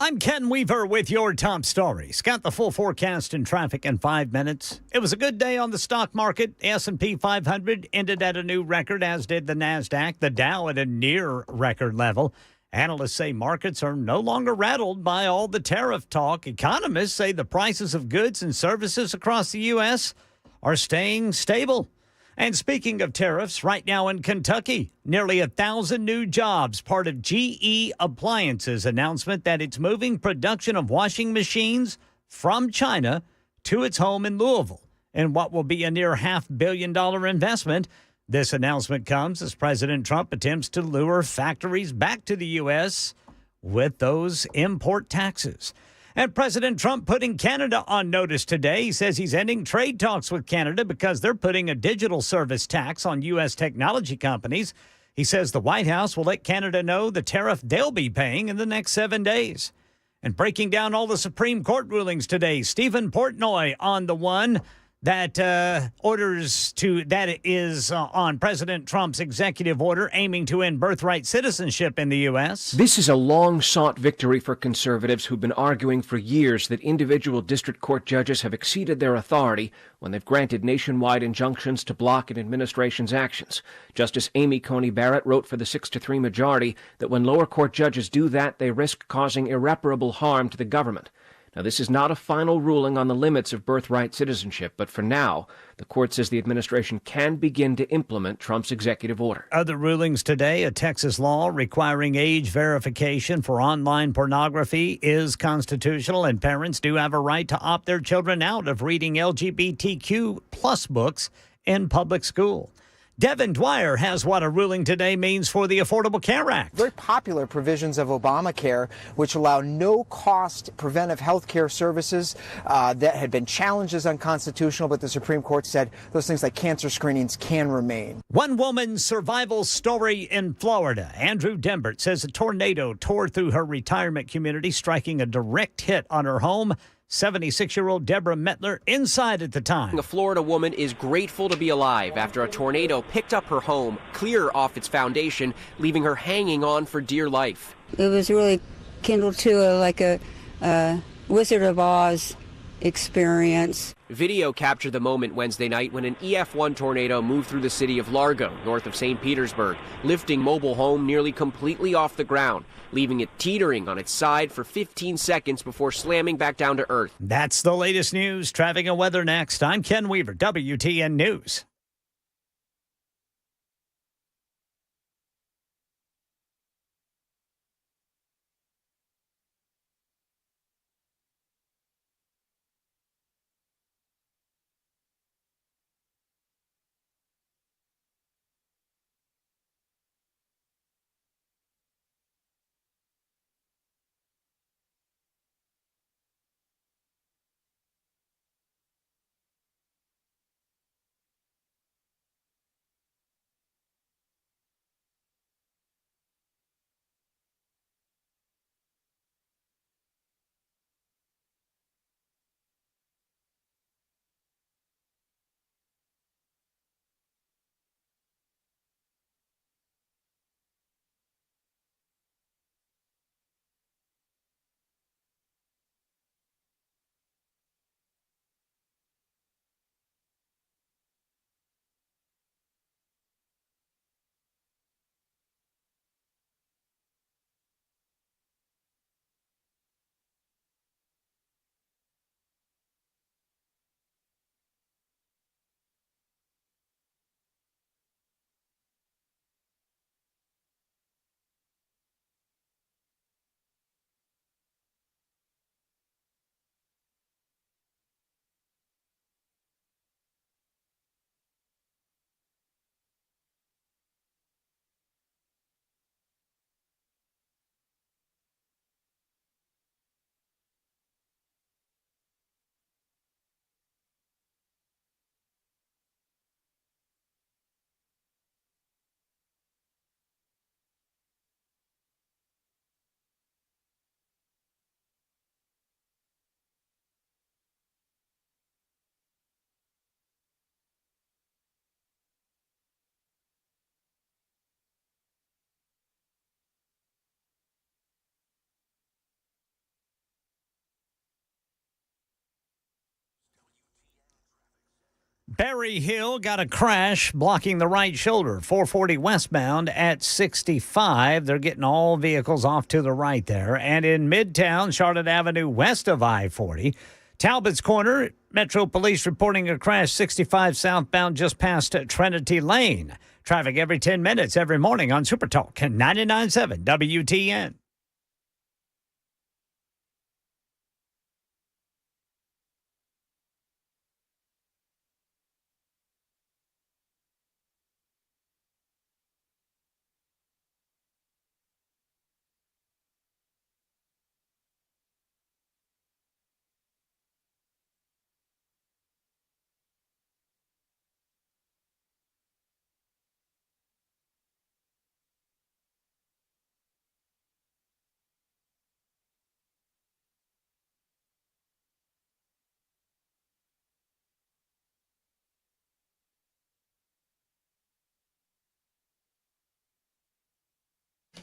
I'm Ken Weaver with your top stories. Got the full forecast and traffic in 5 minutes. It was a good day on the stock market. S&P 500 ended at a new record, as did the NASDAQ. The Dow at a near record level. Analysts say markets are no longer rattled by all the tariff talk. Economists say the prices of goods and services across the U.S. are staying stable. And speaking of tariffs, right now in Kentucky, nearly 1,000 new jobs, part of GE Appliances' announcement that it's moving production of washing machines from China to its home in Louisville in what will be a near $500 million investment. This announcement comes as President Trump attempts to lure factories back to the U.S. with those import taxes. And President Trump putting Canada on notice today. He says he's ending trade talks with Canada because they're putting a digital service tax on U.S. technology companies. He says the White House will let Canada know the tariff they'll be paying in the next 7 days. And breaking down all the Supreme Court rulings today, Stephen Portnoy on the one that is on President Trump's executive order aiming to end birthright citizenship in the U.S. This is a long-sought victory for conservatives who've been arguing for years that individual district court judges have exceeded their authority when they've granted nationwide injunctions to block an administration's actions. Justice Amy Coney Barrett wrote for the 6-3 majority that when lower court judges do that, they risk causing irreparable harm to the government. Now, this is not a final ruling on the limits of birthright citizenship, but for now, the court says the administration can begin to implement Trump's executive order. Other rulings today, a Texas law requiring age verification for online pornography is constitutional, and parents do have a right to opt their children out of reading LGBTQ plus books in public school. Devin Dwyer has what a ruling today means for the Affordable Care Act. Very popular provisions of Obamacare, which allow no-cost preventive health care services that had been challenged as unconstitutional, but the Supreme Court said those things like cancer screenings can remain. One woman's survival story in Florida. Andrew Dembert says a tornado tore through her retirement community, striking a direct hit on her home. 76-year-old Deborah Mettler inside at the time. A Florida woman is grateful to be alive after a tornado picked up her home, clear off its foundation, leaving her hanging on for dear life. It was really kindled to like a Wizard of Oz experience. Video captured the moment Wednesday night when an EF1 tornado moved through the city of Largo, north of St. Petersburg, lifting mobile home nearly completely off the ground, leaving it teetering on its side for 15 seconds before slamming back down to earth. That's the latest news. Traffic and weather next. I'm Ken Weaver, WTN News. Berry Hill got a crash blocking the right shoulder, 440 westbound at 65. They're getting all vehicles off to the right there. And in Midtown, Charlotte Avenue west of I-40, Talbot's Corner, Metro Police reporting a crash 65 southbound just past Trinity Lane. Traffic every 10 minutes every morning on Super Talk 99.7 WTN.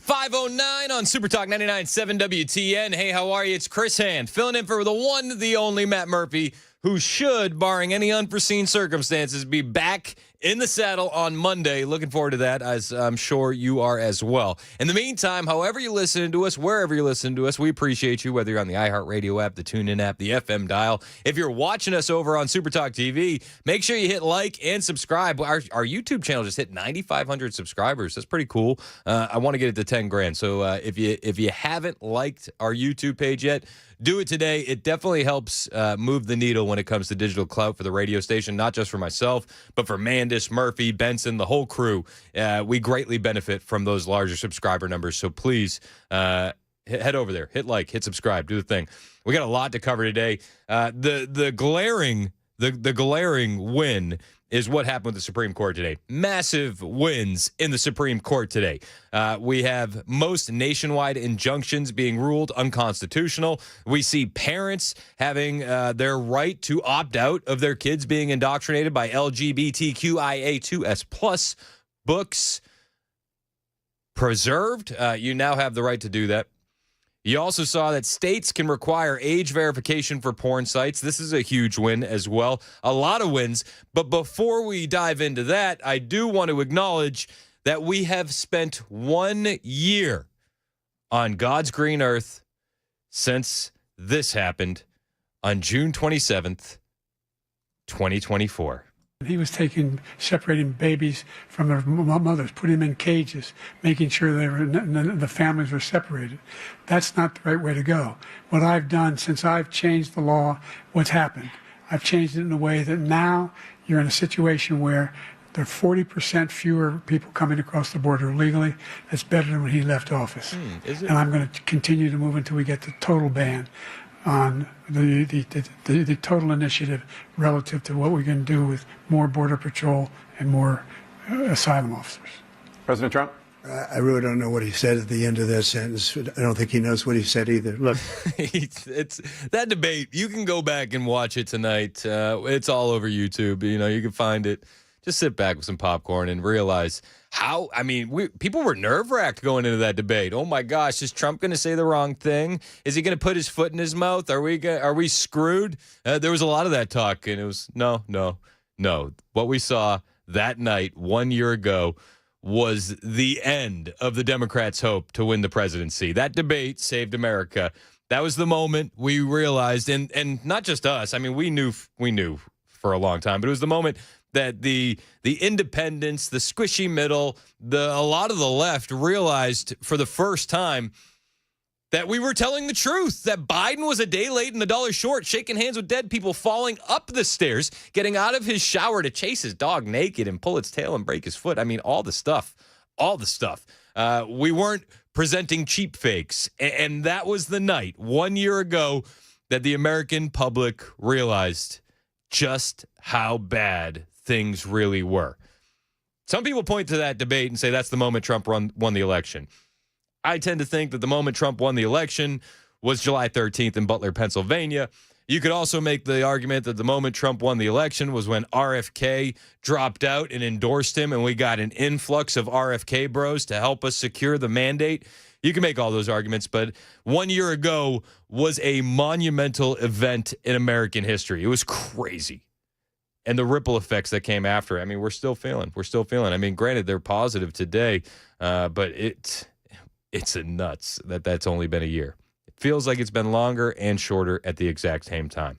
.509 on Super Talk 99.7 WTN. Hey, how are you? It's Chris Hand, filling in for the one, the only Matt Murphy, who should, barring any unforeseen circumstances, be back in the saddle on Monday. Looking forward to that, as I'm sure you are as well. In the meantime, however you listen to us, wherever you listen to us, we appreciate you, whether you're on the iHeartRadio app, the TuneIn app, the FM dial. If you're watching us over on Super Talk TV, make sure you hit like and subscribe. Our YouTube channel just hit 9,500 subscribers. That's pretty cool. I want to get it to 10 grand. So if you haven't liked our YouTube page yet, do it today. It definitely helps move the needle when it comes to digital clout for the radio station, not just for myself, but for Mandis, Murphy, Benson, the whole crew. We greatly benefit from those larger subscriber numbers. So please head over there, hit like, hit subscribe, do the thing. We got a lot to cover today. The glaring win is what happened with the Supreme Court today. Massive wins in the Supreme Court today. We have most nationwide injunctions being ruled unconstitutional. We see parents having their right to opt out of their kids being indoctrinated by LGBTQIA2S+ books preserved. You now have the right to do that. You also saw that states can require age verification for porn sites. This is a huge win as well. A lot of wins. But before we dive into that, I do want to acknowledge that we have spent 1 year on God's green earth since this happened on June 27th, 2024. He was separating babies from their mothers, putting them in cages, making sure the families were separated. That's not the right way to go. What I've done since I've changed the law, what's happened? I've changed it in a way that now you're in a situation where there are 40% fewer people coming across the border illegally. That's better than when he left office. And I'm going to continue to move until we get the total ban on the total initiative relative to what we're going to do with more Border Patrol and more asylum officers. President Trump? I really don't know what he said at the end of that sentence. I don't think he knows what he said either. Look, it's that debate. You can go back and watch it tonight. It's all over YouTube. You can find it. Just sit back with some popcorn and realize how, people were nerve-wracked going into that debate. Oh my gosh, is Trump going to say the wrong thing? Is he going to put his foot in his mouth? Are we screwed? There was a lot of that talk, and it was no. What we saw that night 1 year ago was the end of the Democrats' hope to win the presidency. That debate saved America. That was the moment we realized, and not just us. We knew for a long time, but it was the moment that the independents, the squishy middle, a lot of the left realized for the first time that we were telling the truth, that Biden was a day late and a dollar short, shaking hands with dead people, falling up the stairs, getting out of his shower to chase his dog naked and pull its tail and break his foot. All the stuff. We weren't presenting cheap fakes. And that was the night 1 year ago that the American public realized just how bad things really were. Some people point to that debate and say that's the moment Trump won the election. I tend to think that the moment Trump won the election was July 13th in Butler, Pennsylvania. You could also make the argument that the moment Trump won the election was when RFK dropped out and endorsed him, and we got an influx of RFK bros to help us secure the mandate. You can make all those arguments, but 1 year ago was a monumental event in American history. It was crazy. And the ripple effects that came after. We're still feeling. Granted, they're positive today, but it's a nuts that's only been a year. It feels like it's been longer and shorter at the exact same time.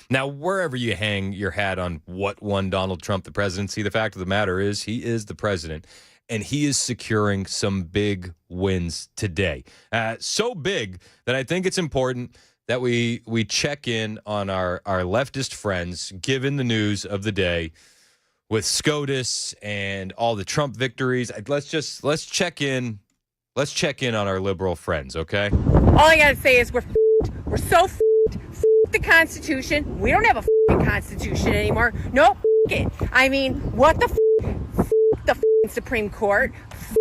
Now, wherever you hang your hat on what won Donald Trump the presidency, the fact of the matter is he is the president, and he is securing some big wins today. So big that I think it's important that we check in on our leftist friends, given the news of the day with SCOTUS and all the Trump victories. Let's check in. Let's check in on our liberal friends, okay? All I gotta say is we're so f***ed the Constitution. We don't have a f***ing Constitution anymore. Nope, f*** it. What the f***? F*** the f***ing Supreme Court. F***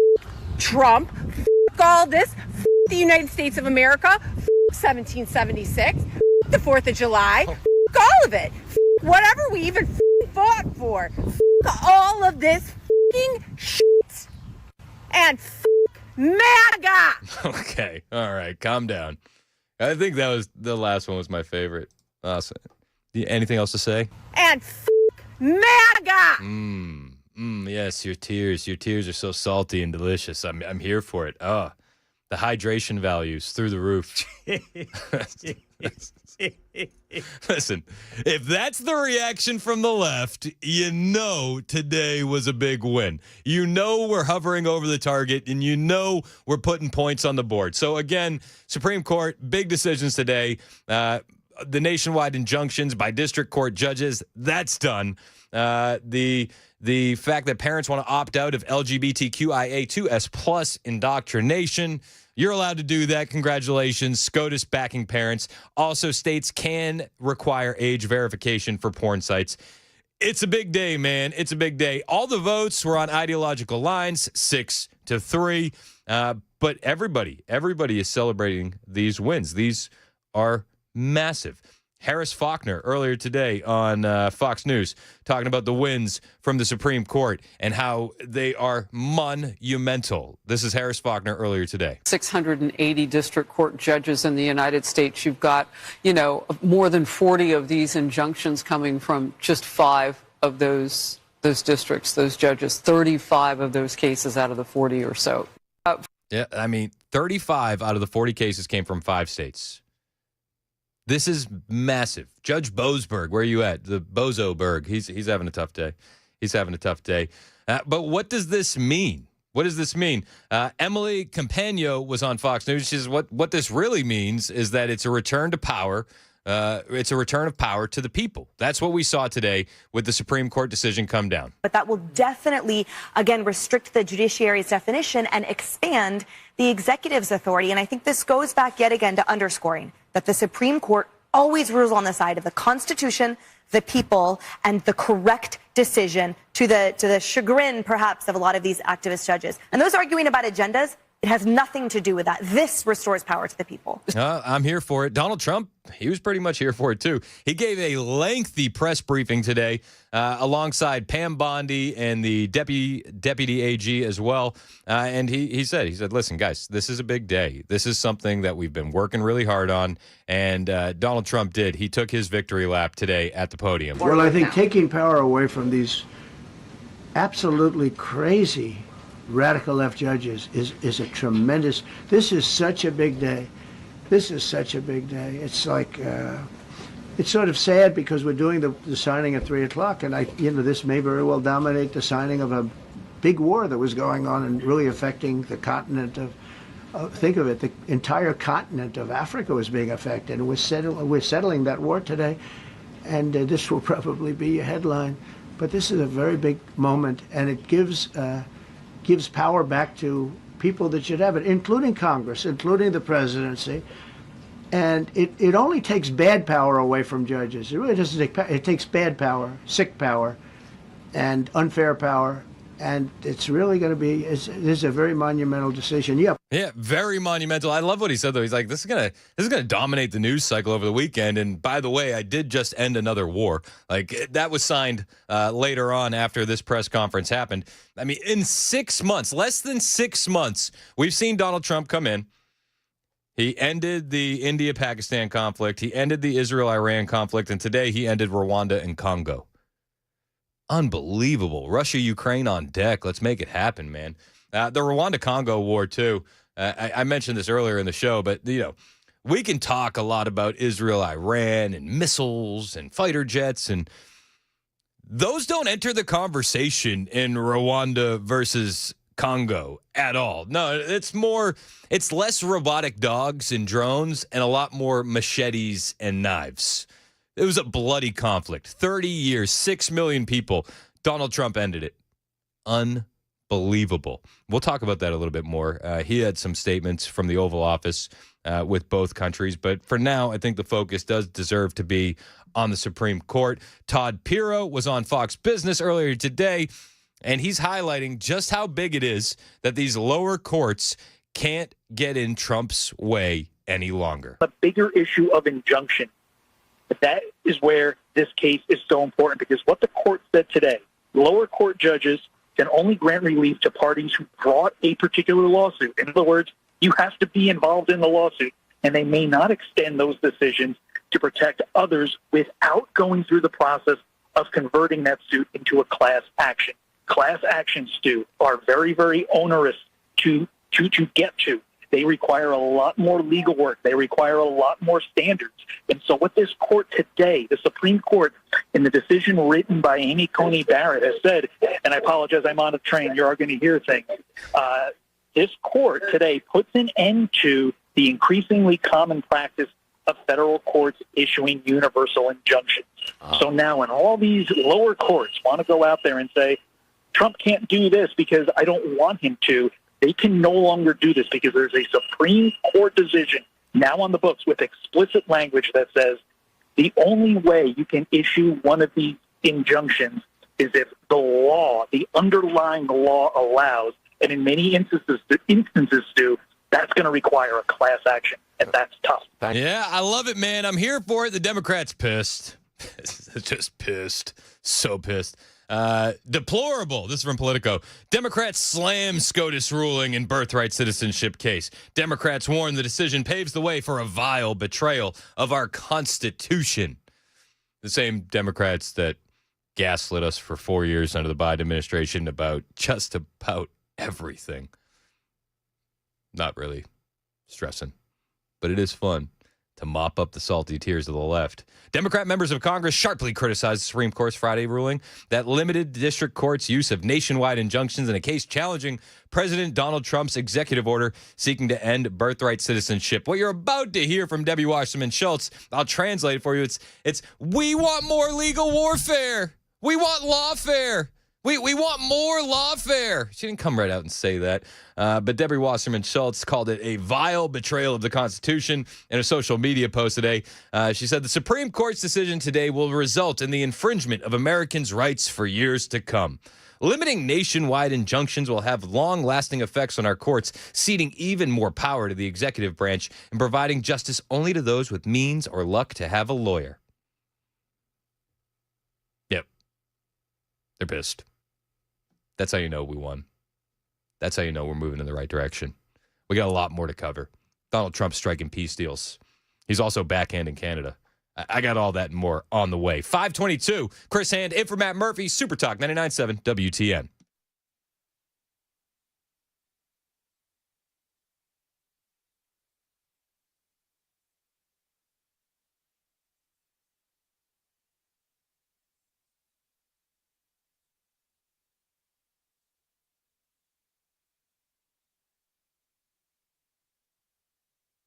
Trump. F*** all this. F*** the United States of America. F*** 1776. F*** the 4th of July. F*** all of it. F*** whatever we even f***ing fought for. F*** all of this f***ing shit. And f*** MAGA! Okay. All right. Calm down. I think that was the last one was my favorite. Awesome. Anything else to say? And MAGA! Yes, your tears. Your tears are so salty and delicious. I'm here for it. Oh, the hydration values through the roof. Listen, if that's the reaction from the left, today was a big win. We're hovering over the target, and we're putting points on the board. So again, Supreme Court, big decisions today. The nationwide injunctions by district court judges, that's done. The fact that parents want to opt out of LGBTQIA2S plus indoctrination, you're allowed to do that. Congratulations. SCOTUS backing parents. Also, states can require age verification for porn sites. It's a big day, man. It's a big day. All the votes were on ideological lines, 6-3. But everybody is celebrating these wins. These are massive. Harris Faulkner earlier today on Fox News talking about the wins from the Supreme Court and how they are monumental. This is Harris Faulkner earlier today. 680 district court judges in the United States. You've got, more than 40 of these injunctions coming from just 5 of those districts, those judges, 35 of those cases out of the 40 or so. Yeah, 35 out of the 40 cases came from 5 states. This is massive. Judge Boasberg, where are you at? The Bozoberg. He's having a tough day. He's having a tough day. But what does this mean? What does this mean? Emily Campagno was on Fox News. She says what this really means is that it's a return to power. It's a return of power to the people. That's what we saw today with the Supreme Court decision come down. But that will definitely, again, restrict the judiciary's definition and expand the executive's authority. And I think this goes back yet again to underscoring that the Supreme Court always rules on the side of the Constitution, the people, and the correct decision to the chagrin, perhaps, of a lot of these activist judges. And those arguing about agendas, it has nothing to do with that. This restores power to the people. I'm here for it. Donald Trump, he was pretty much here for it, too. He gave a lengthy press briefing today alongside Pam Bondi and the deputy AG as well. And he said, listen, guys, this is a big day. This is something that we've been working really hard on. And Donald Trump did. He took his victory lap today at the podium. Well, I think taking power away from these absolutely crazy radical left judges is a tremendous. This is such a big day. This is such a big day. It's like it's sort of sad because we're doing the signing at 3:00, and this may very well dominate the signing of a big war that was going on and really affecting the continent of. Think of it, the entire continent of Africa was being affected, and we're settling that war today, and this will probably be a headline. But this is a very big moment, and it gives power back to people that should have it, including Congress, including the presidency. And it only takes bad power away from judges. It really doesn't take power. It takes bad power, sick power, and unfair power. And it's really going to be, this is a very monumental decision. Yeah, very monumental. I love what he said, though. He's like, this is gonna dominate the news cycle over the weekend. And by the way, I did just end another war. Like, that was signed later on after this press conference happened. In 6 months, less than 6 months, we've seen Donald Trump come in. He ended the India-Pakistan conflict. He ended the Israel-Iran conflict. And today he ended Rwanda and Congo. Unbelievable. Russia, Ukraine on deck. Let's make it happen, man. The Rwanda-Congo war, too. I mentioned this earlier in the show, but, we can talk a lot about Israel, Iran, and missiles and fighter jets, and those don't enter the conversation in Rwanda versus Congo at all. No, it's less robotic dogs and drones and a lot more machetes and knives. It was a bloody conflict. 30 years, 6 million people. Donald Trump ended it. Unbelievable. We'll talk about that a little bit more. He had some statements from the Oval Office with both countries. But for now, I think the focus does deserve to be on the Supreme Court. Todd Pirro was on Fox Business earlier today, and he's highlighting just how big it is that these lower courts can't get in Trump's way any longer. A bigger issue of injunction. But that is where this case is so important, because what the court said today, lower court judges can only grant relief to parties who brought a particular lawsuit. In other words, you have to be involved in the lawsuit, and they may not extend those decisions to protect others without going through the process of converting that suit into a class action. Class actions, Stu, are very, very onerous to get to. They require a lot more legal work. They require a lot more standards. And so what this court today, the Supreme Court, in the decision written by Amy Coney Barrett, has said, and I apologize, I'm on a train, you are going to hear things. This court today puts an end to the increasingly common practice of federal courts issuing universal injunctions. So now when all these lower courts want to go out there and say, Trump can't do this because I don't want him to, they can no longer do this because there's a Supreme Court decision now on the books with explicit language that says the only way you can issue one of these injunctions is if the law, the underlying law allows, and in many instances, Stu, That's going to require a class action, and that's tough. Yeah, I love it, man. I'm here for it. The Democrats pissed. Just pissed. So pissed. Deplorable. This is from Politico. Democrats slam SCOTUS ruling in birthright citizenship case. Democrats warn the decision paves the way for a vile betrayal of our Constitution. The same Democrats that gaslit us for 4 years under the Biden administration about just about everything. Not really stressing, but it is fun to mop up the salty tears of the left. Democrat members of Congress sharply criticized the Supreme Court's Friday ruling that limited the district court's use of nationwide injunctions in a case challenging President Donald Trump's executive order seeking to end birthright citizenship. What you're about to hear from Debbie Wasserman Schultz, I'll translate it for you. It's we want more legal warfare. We want lawfare. We want more lawfare. She didn't come right out and say that. But Debbie Wasserman Schultz called it a vile betrayal of the Constitution in a social media post today. She said the Supreme Court's decision today will result in the infringement of Americans' rights for years to come. Limiting nationwide injunctions will have long-lasting effects on our courts, ceding even more power to the executive branch and providing justice only to those with means or luck to have a lawyer. Yep. They're pissed. That's how you know we won. That's how you know we're moving in the right direction. We got a lot more to cover. Donald Trump striking peace deals. He's also backhanding Canada. I got all that and more on the way. 522, Chris Hand, in for Matt Murphy, Super Talk 99.7 WTN.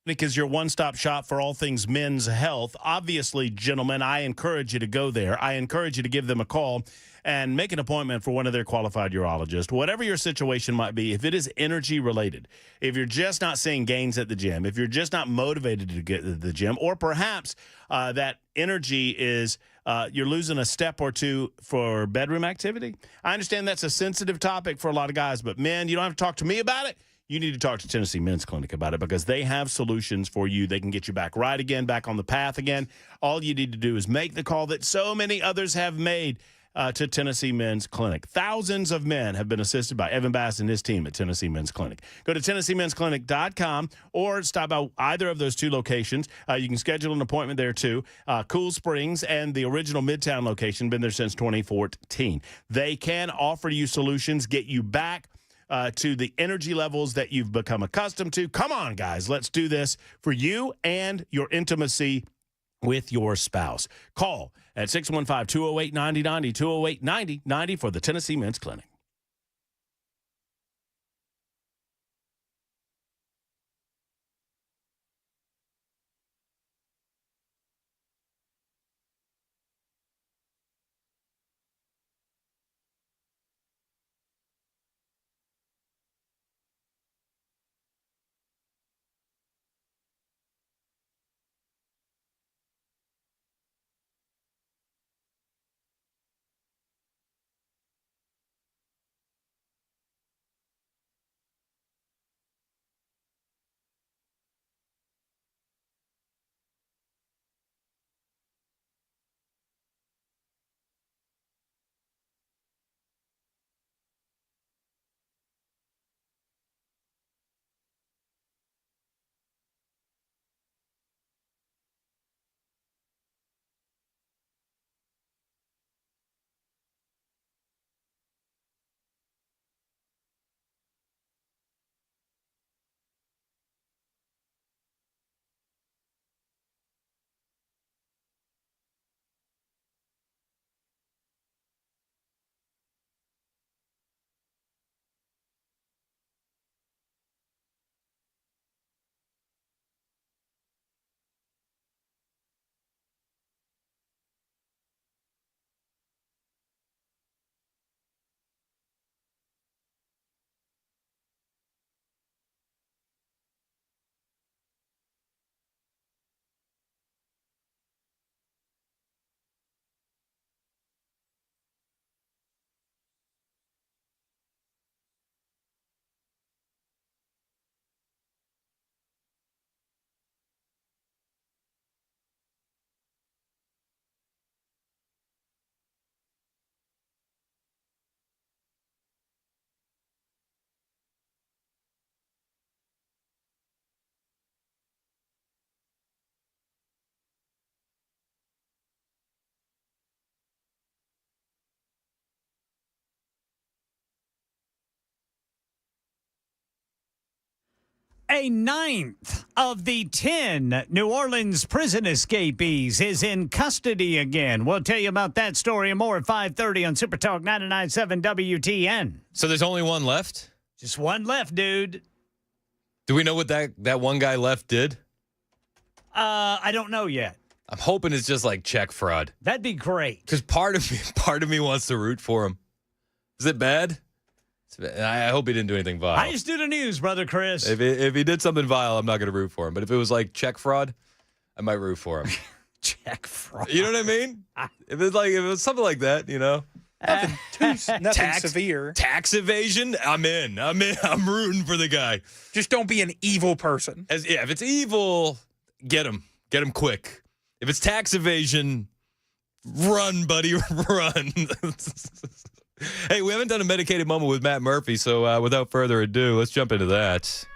Is your one-stop shop for all things men's health. Obviously, gentlemen, I encourage you to go there. I encourage you to give them a call and make an appointment for one of their qualified urologists. Whatever your situation might be, if it is energy related, if you're just not seeing gains at the gym, if you're just not motivated to get to the gym, or perhaps that energy is you're losing a step or two for bedroom activity. I understand that's a sensitive topic for a lot of guys, but men, you don't have to talk to me about it. You need to talk to Tennessee Men's Clinic about it because they have solutions for you. They can get you back right again, back on the path again. All you need to do is make the call that so many others have made to Tennessee Men's Clinic. Thousands of men have been assisted by Evan Bass and his team at Tennessee Men's Clinic. Go to TennesseeMen'sClinic.com or stop by either of those two locations. You can schedule an appointment there too. Cool Springs and the original Midtown location, been there since 2014. They can offer you solutions, get you back to the energy levels that you've become accustomed to. Come on, guys. Let's do this for you and your intimacy with your spouse. Call at 615-208-9090, 208-9090 for the Tennessee Men's Clinic. A ninth of the 10 New Orleans prison escapees is in custody again. We'll tell you about that story and more at 5:30 on Super Talk 99.7 WTN. So there's only one left? Just one left, dude. Do we know what that one guy left did? I don't know yet. I'm hoping it's just like check fraud. That'd be great. Because part of me wants to root for him. Is it bad? I hope he didn't do anything vile. I just do the news, brother Chris. If he did something vile, I'm not going to root for him. But if it was like check fraud, I might root for him. Check fraud. You know what I mean? If it was something like that, you know. Nothing severe. Tax evasion, I'm in. I'm rooting for the guy. Just don't be an evil person. If it's evil, get him. Get him quick. If it's tax evasion, run, buddy, run. Hey, we haven't done a medicated moment with Matt Murphy, so without further ado, let's jump into that.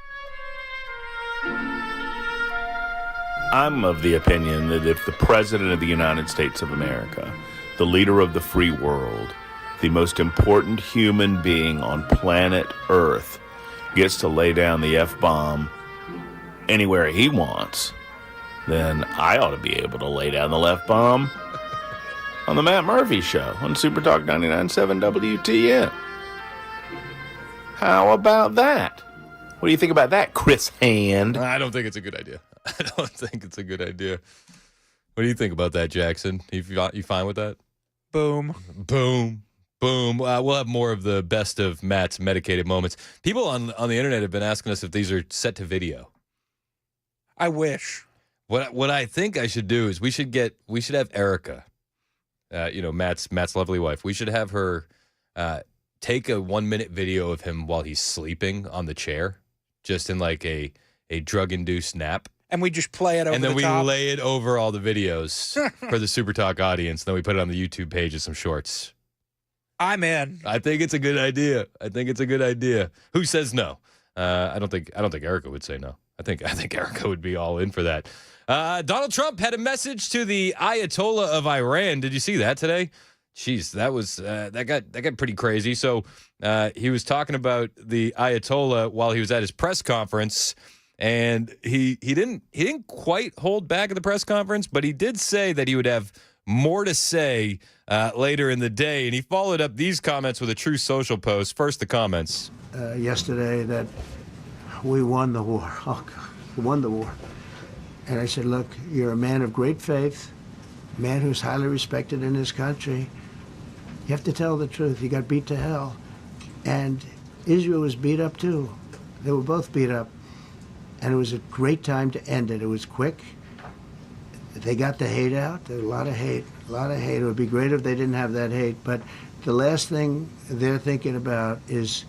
I'm of the opinion that if the President of the United States of America, the leader of the free world, the most important human being on planet Earth, gets to lay down the F-bomb anywhere he wants, then I ought to be able to lay down the left bomb on the Matt Murphy Show on Super Talk 99.7 WTN. How about that? What do you think about that, Chris Hand? I don't think it's a good idea. What do you think about that, Jackson? You fine with that? Boom. Boom. Boom. We'll have more of the best of Matt's medicated moments. People on the internet have been asking us if these are set to video. I wish. What I think I should do is we should have Erica, Matt's lovely wife. We should have her take a 1-minute video of him while he's sleeping on the chair, just in like a drug-induced nap. And we just play it over and then the we top. lay it over all the videos for the Super Talk audience. And then we put it on the YouTube page as some shorts. I'm in. I think it's a good idea. Who says no? I don't think Erica would say no. I think Erica would be all in for that. Donald Trump had a message to the Ayatollah of Iran. Did you see that today? Jeez, that got pretty crazy. So he was talking about the Ayatollah while he was at his press conference, and he didn't quite hold back at the press conference, but he did say that he would have more to say later in the day. And he followed up these comments with a True Social post. First, the comments. Yesterday that we won the war. Oh, God, we won the war. And I said, look, you're a man of great faith, a man who's highly respected in this country. You have to tell the truth. You got beat to hell. And Israel was beat up too. They were both beat up. And it was a great time to end it. It was quick. They got the hate out. There was a lot of hate. It would be great if they didn't have that hate. But the last thing they're thinking about is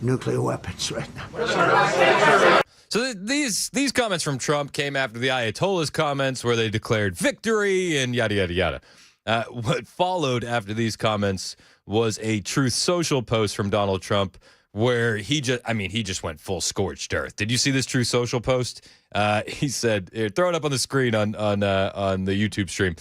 nuclear weapons right now. So these comments from Trump came after the Ayatollah's comments where they declared victory and yada, yada, yada. What followed after these comments was a Truth Social post from Donald Trump where he just went full scorched earth. Did you see this Truth Social post? He said, throw it up on the screen on the YouTube stream.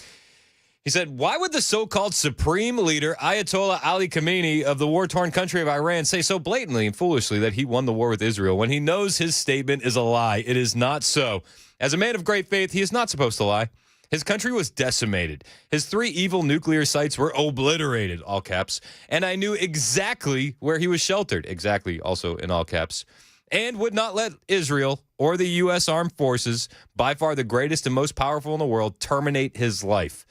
He said, why would the so-called supreme leader, Ayatollah Ali Khamenei of the war-torn country of Iran, say so blatantly and foolishly that he won the war with Israel when he knows his statement is a lie? It is not so. As a man of great faith, he is not supposed to lie. His country was decimated. His 3 evil nuclear sites were obliterated, all caps. And I knew exactly where he was sheltered, exactly, also in all caps. And would not let Israel or the U.S. Armed Forces, by far the greatest and most powerful in the world, terminate his life.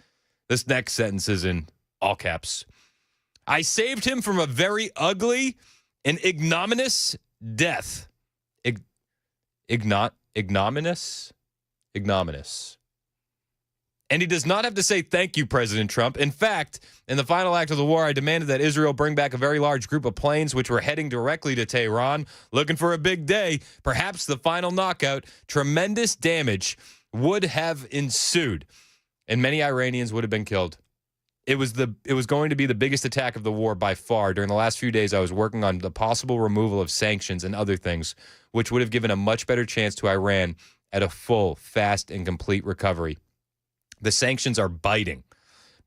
This next sentence is in all caps. I saved him from a very ugly and ignominious death. Ignominious? And he does not have to say thank you, President Trump. In fact, in the final act of the war, I demanded that Israel bring back a very large group of planes which were heading directly to Tehran, looking for a big day, perhaps the final knockout. Tremendous damage would have ensued, and many Iranians would have been killed. It was going to be the biggest attack of the war by far. During the last few days, I was working on the possible removal of sanctions and other things, which would have given a much better chance to Iran at a full, fast, and complete recovery. The sanctions are biting.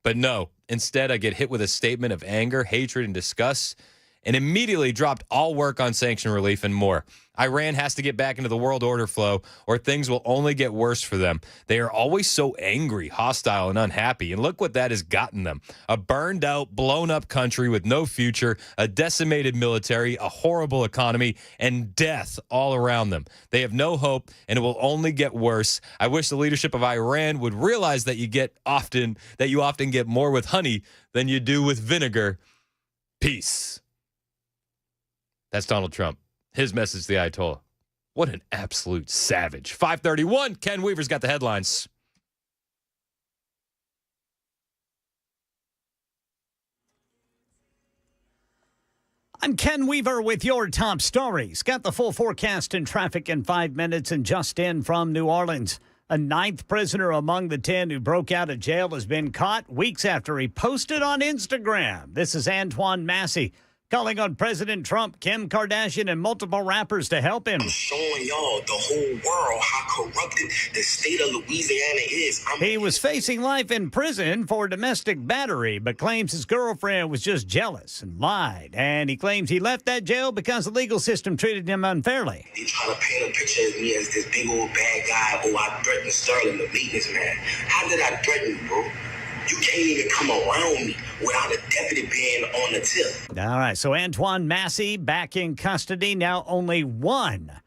But no, instead I get hit with a statement of anger, hatred, and disgust. and immediately dropped all work on sanction relief and more. Iran has to get back into the world order flow, or things will only get worse for them. They are always so angry, hostile, and unhappy, and look what that has gotten them. A burned out, blown up country with no future, a decimated military, a horrible economy, and death all around them. They have no hope, and it will only get worse. I wish the leadership of Iran would realize that you often get more with honey than you do with vinegar. Peace. That's Donald Trump. His message to the Ayatollah. What an absolute savage. 531, Ken Weaver's got the headlines. I'm Ken Weaver with your top stories. Got the full forecast and traffic in 5 minutes, and just in from New Orleans. A 9th prisoner among the 10 who broke out of jail has been caught weeks after he posted on Instagram. This is Antoine Massey calling on President Trump, Kim Kardashian, and multiple rappers to help him. I'm showing y'all, the whole world, how corrupted the state of Louisiana is. He was facing life in prison for domestic battery, but claims his girlfriend was just jealous and lied. And he claims he left that jail because the legal system treated him unfairly. They trying to paint a picture of me as this big old bad guy. Oh, I threatened Sterling, the maintenance man. How did I threaten you, bro? You can't even come around me without a deputy being on the tip. All right, so Antoine Massey back in custody. Now only one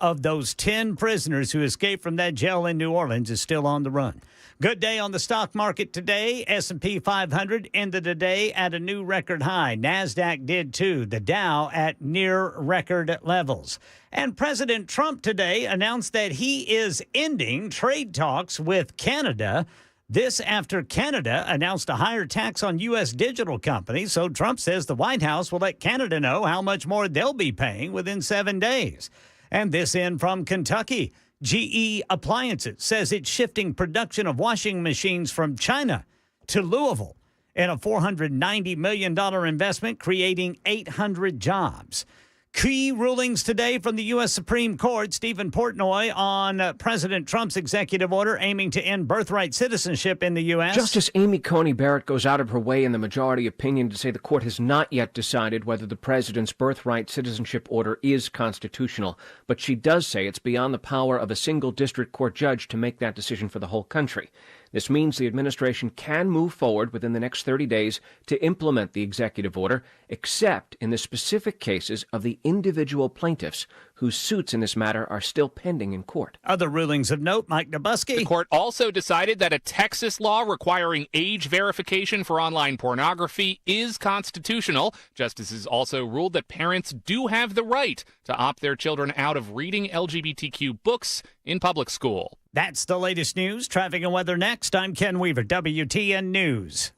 of those 10 prisoners who escaped from that jail in New Orleans is still on the run. Good day on the stock market today. S&P 500 ended the day at a new record high. NASDAQ did too. The Dow at near record levels. And President Trump today announced that he is ending trade talks with Canada. This after Canada announced a higher tax on U.S. digital companies. So Trump says the White House will let Canada know how much more they'll be paying within 7 days. And this in from Kentucky. GE Appliances says it's shifting production of washing machines from China to Louisville in a $490 million investment, creating 800 jobs. Key rulings today from the U.S. Supreme Court. Stephen Portnoy on President Trump's executive order aiming to end birthright citizenship in the U.S. Justice Amy Coney Barrett goes out of her way in the majority opinion to say the court has not yet decided whether the president's birthright citizenship order is constitutional. But she does say it's beyond the power of a single district court judge to make that decision for the whole country. This means the administration can move forward within the next 30 days to implement the executive order, except in the specific cases of the individual plaintiffs whose suits in this matter are still pending in court. Other rulings of note, Mike Nabusky. The court also decided that a Texas law requiring age verification for online pornography is constitutional. Justices also ruled that parents do have the right to opt their children out of reading LGBTQ books in public school. That's the latest news. Traffic and weather next. I'm Ken Weaver, WTN News.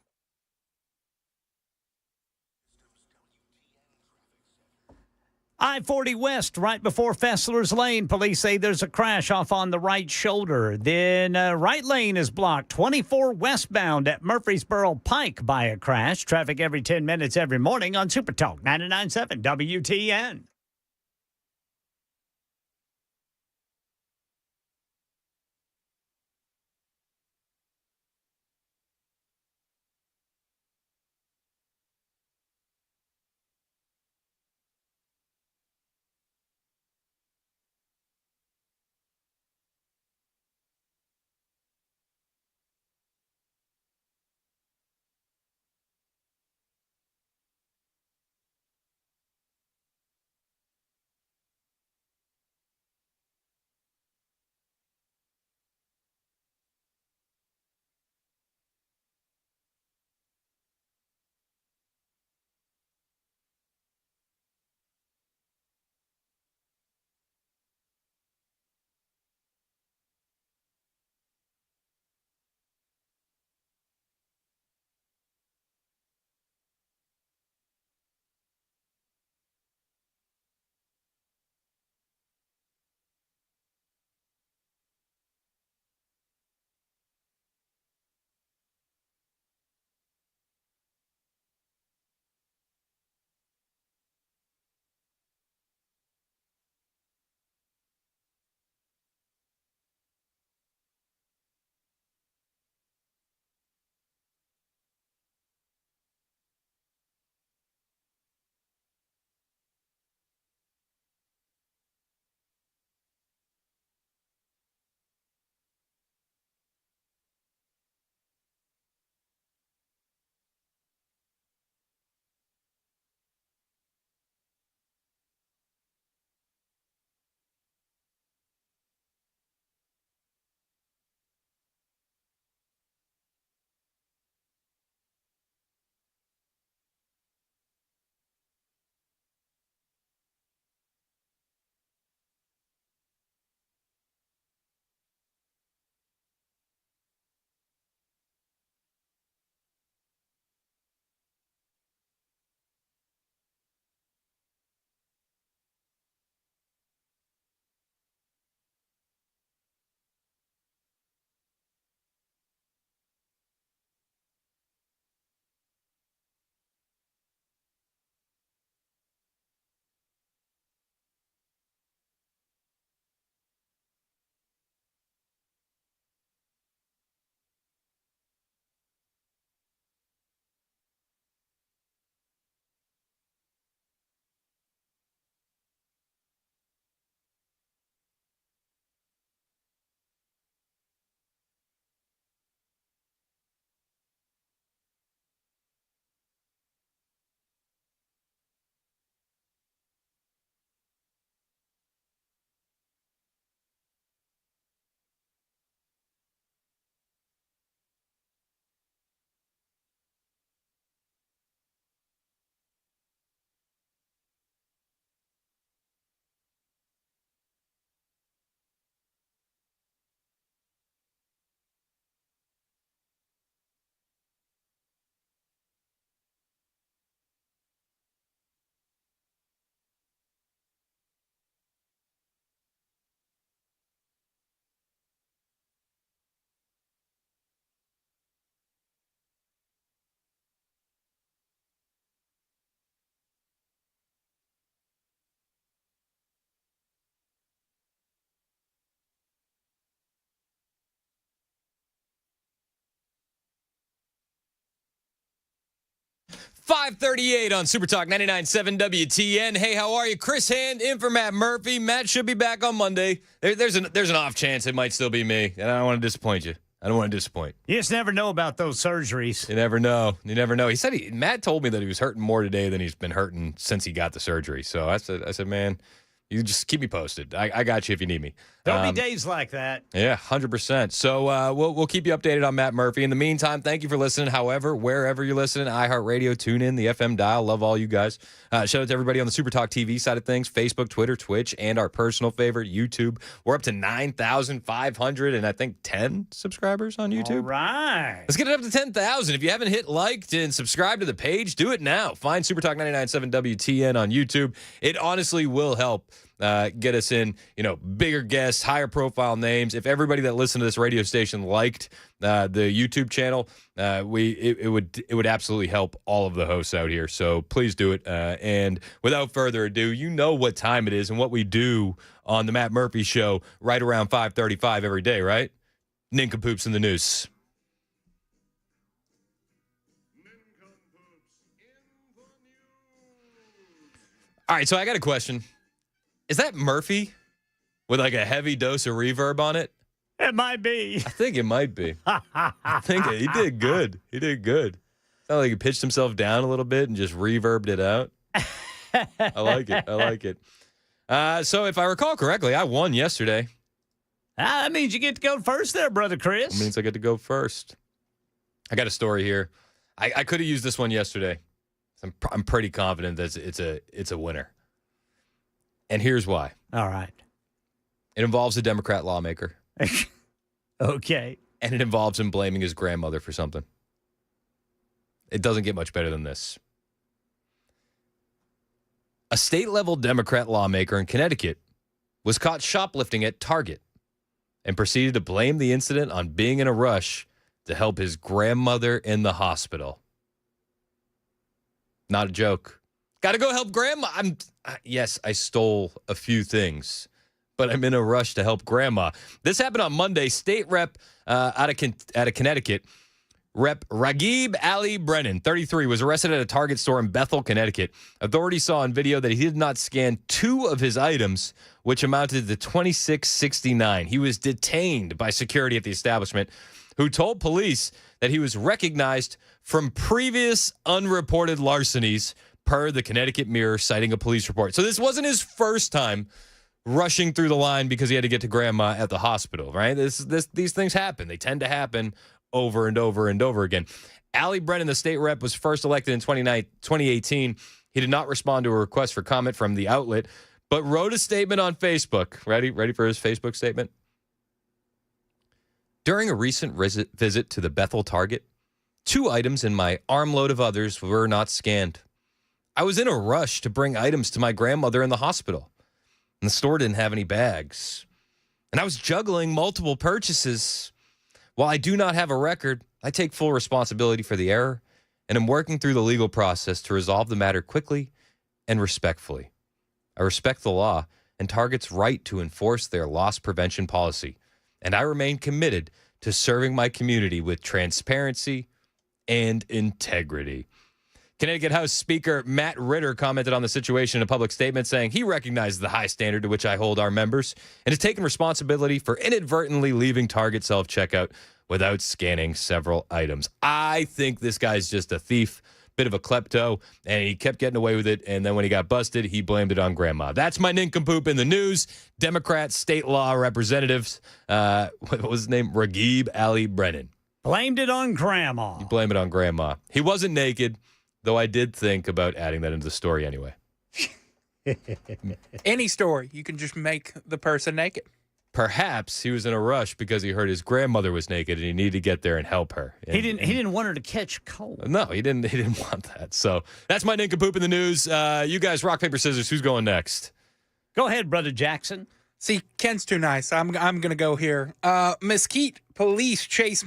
I-40 West, right before Fessler's Lane. Police say there's a crash off on the right shoulder. Then right lane is blocked. 24 westbound at Murfreesboro Pike by a crash. Traffic every 10 minutes every morning on Super Talk 99.7 WTN. 538 on Super Talk 99.7 WTN. Hey, how are you? Chris Hand in for Matt Murphy. Matt should be back on Monday. There's an off chance it might still be me, and I don't want to disappoint you. I don't want to disappoint. You just never know about those surgeries. You never know. You never know. He said Matt told me that he was hurting more today than he's been hurting since he got the surgery. So I said, man, you just keep me posted. I got you if you need me. There'll be days like that. Yeah, 100%. So we'll keep you updated on Matt Murphy. In the meantime, thank you for listening. However, wherever you're listening, iHeartRadio, tune in, the FM dial. Love all you guys. Shout out to everybody on the Super Talk TV side of things, Facebook, Twitter, Twitch, and our personal favorite, YouTube. We're up to 9,500 and I think 10 subscribers on YouTube. All right. Let's get it up to 10,000. If you haven't hit liked and subscribed to the page, do it now. Find Super Talk 99.7 WTN on YouTube. It honestly will help get us in, bigger guests, higher profile names. If everybody that listened to this radio station liked the YouTube channel, it would absolutely help all of the hosts out here. So please do it. And without further ado, you know what time it is and what we do on the Matt Murphy Show right around 5:35 every day, right? Nincompoops in the news. All right, so I got a question. Is that Murphy with like a heavy dose of reverb on it? It might be. I think it might be. I think he did good. He did good. Sounded like he pitched himself down a little bit and just reverbed it out. I like it. I like it. So if I recall correctly, I won yesterday. That means you get to go first there, Brother Chris. It means I get to go first. I got a story here. I could have used this one yesterday. I'm pretty confident that it's a winner. And here's why. All right. It involves a Democrat lawmaker. Okay. And it involves him blaming his grandmother for something. It doesn't get much better than this. A state-level Democrat lawmaker in Connecticut was caught shoplifting at Target and proceeded to blame the incident on being in a rush to help his grandmother in the hospital. Not a joke. Got to go help grandma. Yes, I stole a few things, but I'm in a rush to help grandma. This happened on Monday. State rep out of Connecticut, Rep. Raghib Ali Brennan, 33, was arrested at a Target store in Bethel, Connecticut. Authorities saw on video that he did not scan two of his items, which amounted to $26.69. He was detained by security at the establishment, who told police that he was recognized from previous unreported larcenies, per the Connecticut Mirror, citing a police report. So this wasn't his first time rushing through the line because he had to get to grandma at the hospital, right? These things happen. They tend to happen over and over and over again. Ali Brennan, the state rep, was first elected in 2018. He did not respond to a request for comment from the outlet, but wrote a statement on Facebook. Ready for his Facebook statement? During a recent visit to the Bethel Target, 2 items in my armload of others were not scanned. I was in a rush to bring items to my grandmother in the hospital, and the store didn't have any bags. And I was juggling multiple purchases. While I do not have a record, I take full responsibility for the error, and am working through the legal process to resolve the matter quickly and respectfully. I respect the law and Target's right to enforce their loss prevention policy, and I remain committed to serving my community with transparency and integrity. Connecticut House Speaker Matt Ritter commented on the situation in a public statement, saying he recognizes the high standard to which I hold our members and has taken responsibility for inadvertently leaving Target self-checkout without scanning several items. I think this guy's just a thief, bit of a klepto, and he kept getting away with it, and then when he got busted, he blamed it on grandma. That's my nincompoop in the news. Democrat state law representatives, what was his name? Raghib Ali Brennan. Blamed it on grandma. You blame it on grandma. He wasn't naked. Though I did think about adding that into the story anyway. Any story, you can just make the person naked. Perhaps he was in a rush because he heard his grandmother was naked and he needed to get there and help her. And, he didn't want her to catch cold. No, he didn't want that. So that's my nincompoop in the news. You guys, rock, paper, scissors. Who's going next? Go ahead, Brother Jackson. See, Ken's too nice. I'm gonna go here. Mesquite police chase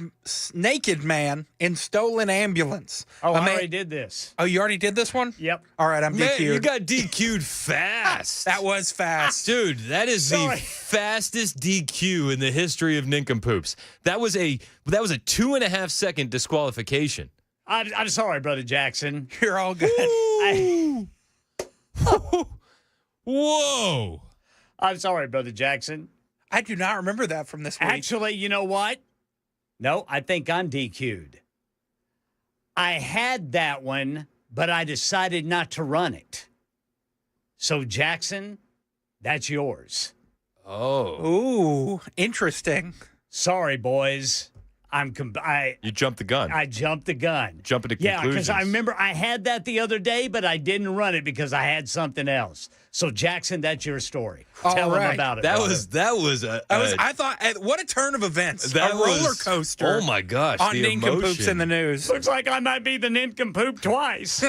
naked man in stolen ambulance. Oh, I already did this. Oh, you already did this one? Yep. All right, I'm DQ'd. Man, you got DQ'd fast. That was fast. Dude, that is the fastest DQ in the history of nincompoops. That was a 2.5 second disqualification. I'm sorry, Brother Jackson. You're all good. Whoa. I'm sorry, Brother Jackson. I do not remember that from this week. Actually, you know what? No, I think I'm DQ'd. I had that one, but I decided not to run it. So, Jackson, that's yours. Oh. Ooh, interesting. Sorry, boys. You jumped the gun. I jumped the gun. Jumping to Yeah, conclusions. because I remember I had that the other day, but I didn't run it because I had something else. So, Jackson, that's your story. Tell them about it. That brother. was I thought, what a turn a roller coaster. Oh my gosh! On the nincompoops emotion. in the news. Looks like I might be the nincompoop twice.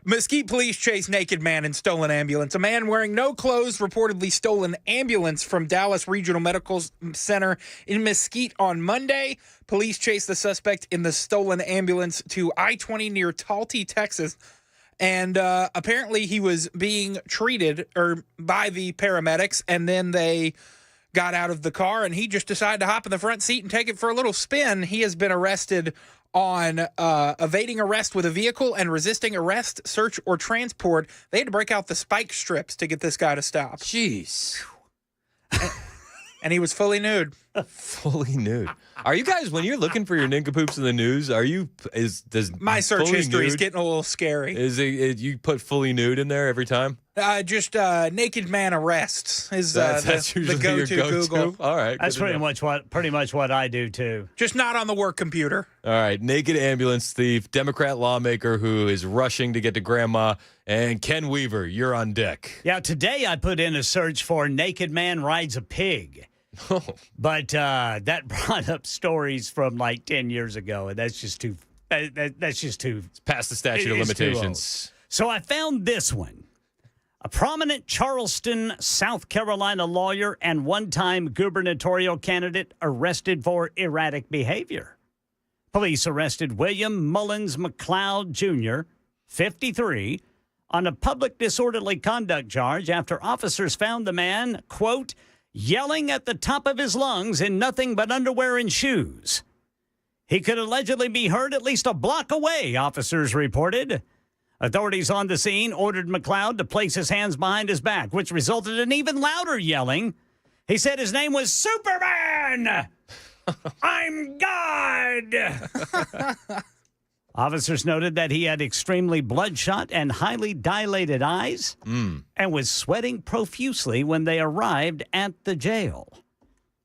Mesquite police chase naked man in stolen ambulance. A man wearing no clothes reportedly stole an ambulance from Dallas Regional Medical Center in Mesquite on Monday. Police chased the suspect in the stolen ambulance to I-20 near Talty, Texas. And apparently he was being treated by the paramedics, and then they got out of the car, and he just decided to hop in the front seat and take it for a little spin. He has been arrested on evading arrest with a vehicle and resisting arrest, search, or transport. They had to break out the spike strips to get this guy to stop. Jeez. And he was fully nude. Fully nude. Are you guys, when you're looking for your nincompoops in the news, does my search fully history is nude- getting a little scary. Is it you put fully nude in there every time? Just naked man arrests is That's the usually go-to your go-to? Google. All right. That's good to pretty know. much what I do too. Just not on the work computer. All right. Naked ambulance thief, Democrat lawmaker who is rushing to get to grandma, and Ken Weaver, you're on deck. Yeah, today I put in a search for naked man rides a pig. But that brought up stories from like 10 years ago, and that's just too. It's past the statute of limitations. So I found this one. A prominent Charleston, South Carolina lawyer and one-time gubernatorial candidate arrested for erratic behavior. Police arrested William Mullins McLeod Jr., 53, on a public disorderly conduct charge after officers found the man, quote, yelling at the top of his lungs in nothing but underwear and shoes. He could allegedly be heard at least a block away, officers reported. Authorities on the scene ordered McLeod to place his hands behind his back, which resulted in even louder yelling. He said his name was Superman! I'm God! Officers noted that he had extremely bloodshot and highly dilated eyes and was sweating profusely when they arrived at the jail.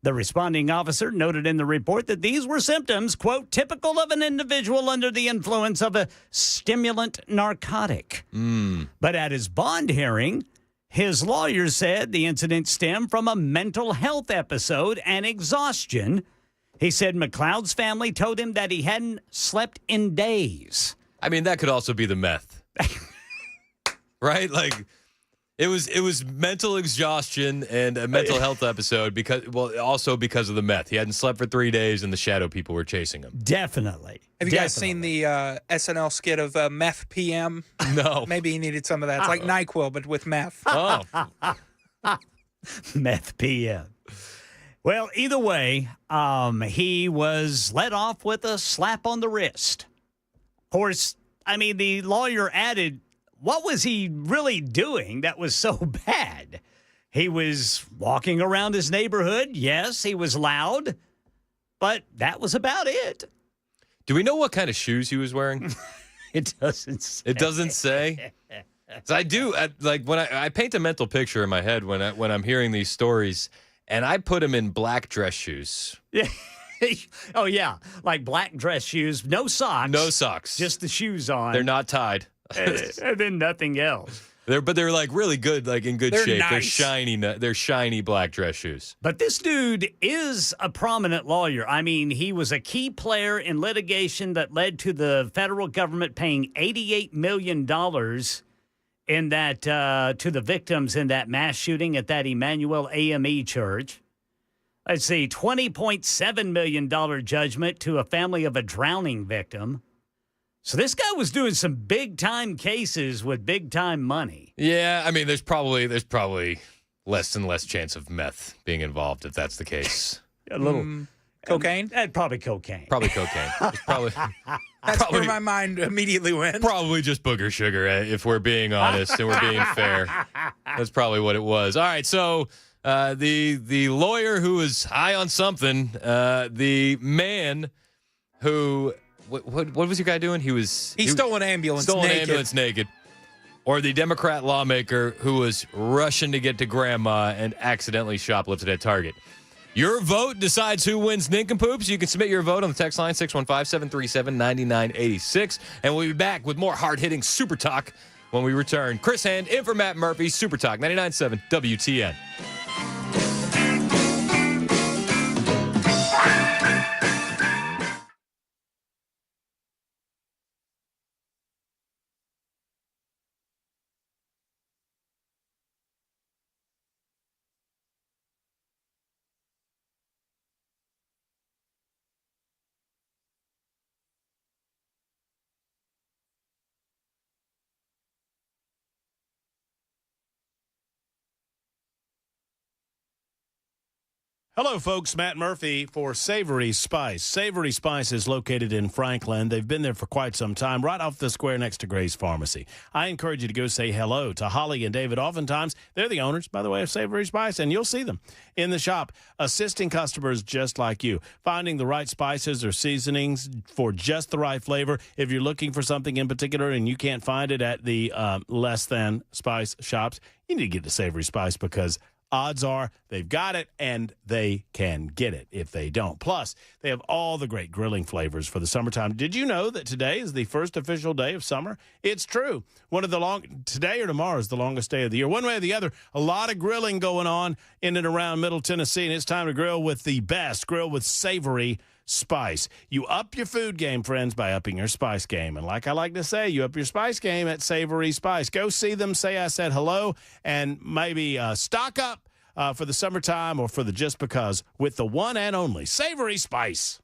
The responding officer noted in the report that these were symptoms, quote, typical of an individual under the influence of a stimulant narcotic. But at his bond hearing, his lawyer said the incident stemmed from a mental health episode and exhaustion. He said McLeod's family told him that he hadn't slept in days. I mean, that could also be the meth. Right? Like, it was mental exhaustion and a mental health episode also because of the meth. He hadn't slept for 3 days and the shadow people were chasing him. Definitely. Have you guys seen the SNL skit of Meth PM? No. Maybe he needed some of that. It's like NyQuil, but with meth. Oh. Meth PM. Well, either way, he was let off with a slap on the wrist. Of course, I mean, the lawyer added, what was he really doing that was so bad? He was walking around his neighborhood. Yes, he was loud, but that was about it. Do we know what kind of shoes he was wearing? It doesn't say. It doesn't say? So I do, like, when I paint a mental picture in my head when I'm hearing these stories, and I put him in black dress shoes. Yeah. Oh, yeah. Like black dress shoes, no socks. No socks. Just the shoes on. They're not tied. And then nothing else. They're like really good, like in good They're shape. nice. They're shiny black dress shoes. But this dude is a prominent lawyer. I mean, he was a key player in litigation that led to the federal government paying $88 million in that to the victims in that mass shooting at that Emmanuel AME church. Let's see, $20.7 million judgment to a family of a drowning victim. So this guy was doing some big-time cases with big-time money. Yeah, I mean, there's probably less and less chance of meth being involved if that's the case. A little. Cocaine? Probably cocaine. Probably cocaine. It's probably That's where my mind immediately went. probably just booger sugar, if we're being honest and we're being fair. That's probably what it was. All right, so the lawyer who was high on something, the man who what was your guy doing? He stole an ambulance naked. Or the Democrat lawmaker who was rushing to get to grandma and accidentally shoplifted at Target. Your vote decides who wins Nincompoops. You can submit your vote on the text line 615-737-9986. And we'll be back with more hard-hitting Super Talk when we return. Chris Hand in for Matt Murphy, Super Talk 99.7 WTN. Hello, folks. Matt Murphy for Savory Spice. Savory Spice is located in Franklin. They've been there for quite some time, right off the square next to Gray's Pharmacy. I encourage you to go say hello to Holly and David. Oftentimes, they're the owners, by the way, of Savory Spice, and you'll see them in the shop assisting customers just like you, finding the right spices or seasonings for just the right flavor. If you're looking for something in particular and you can't find it at the less than spice shops, you need to get to Savory Spice because odds are they've got it and they can get it if they don't. Plus, they have all the great grilling flavors for the summertime. Did you know that today is the first official day of summer? It's true. Today or tomorrow is the longest day of the year. One way or the other, a lot of grilling going on in and around Middle Tennessee, and it's time to grill with the best. Grill with Savory Spice. You up your food game, friends, by upping your spice game. And like I like to say, you up your spice game at Savory Spice. Go see them, say I said hello, and maybe stock up for the summertime or for the just because with the one and only Savory Spice.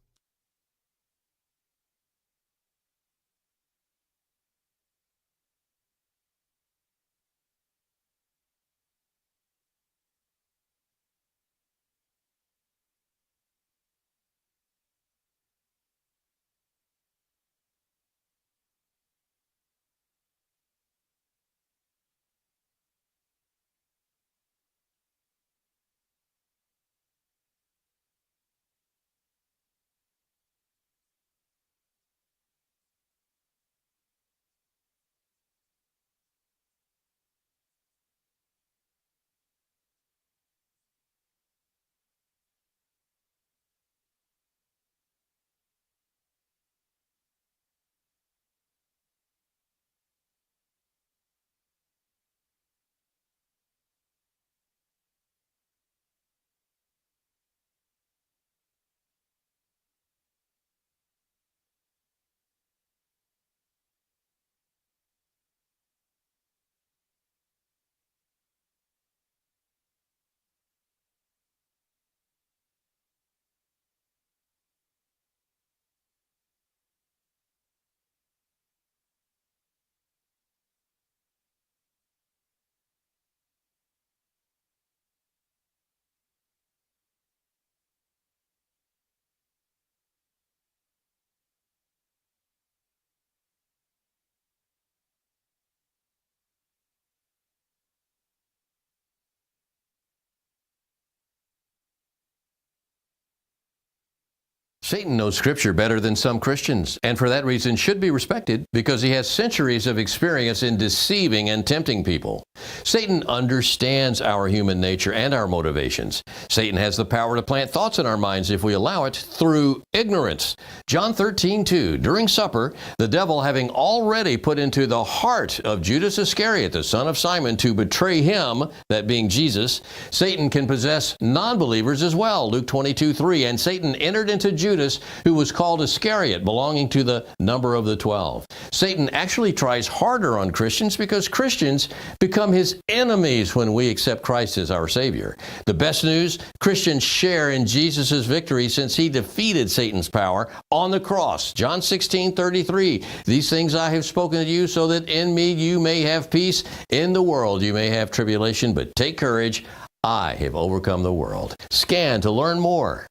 Satan knows Scripture better than some Christians, and for that reason should be respected because he has centuries of experience in deceiving and tempting people. Satan understands our human nature and our motivations. Satan has the power to plant thoughts in our minds if we allow it through ignorance. John 13:2, during supper, the devil having already put into the heart of Judas Iscariot, the son of Simon, to betray him, that being Jesus, Satan can possess non-believers as well. Luke 22:3, and Satan entered into Judas, who was called Iscariot, belonging to the number of the 12. Satan actually tries harder on Christians because Christians become his enemies when we accept Christ as our Savior. The best news, Christians share in Jesus' victory since he defeated Satan's power on the cross. John 16:33, these things I have spoken to you so that in me you may have peace. In the world you may have tribulation, but take courage. I have overcome the world. Scan to learn more.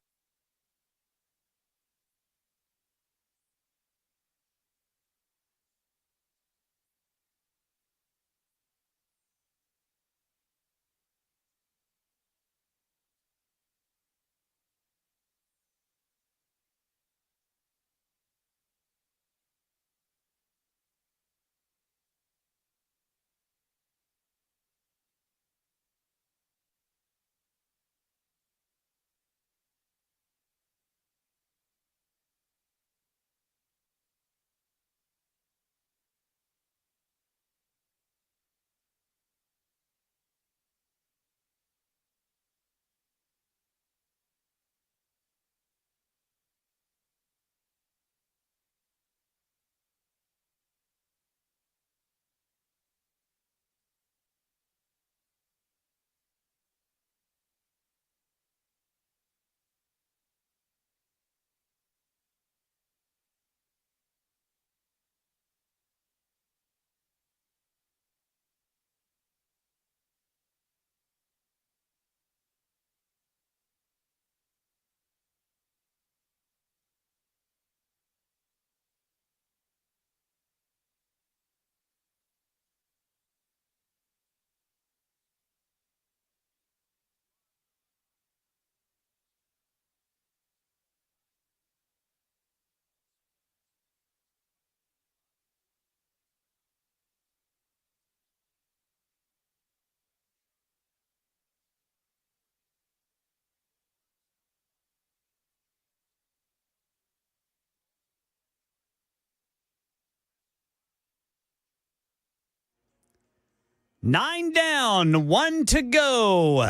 9 down, 1 to go.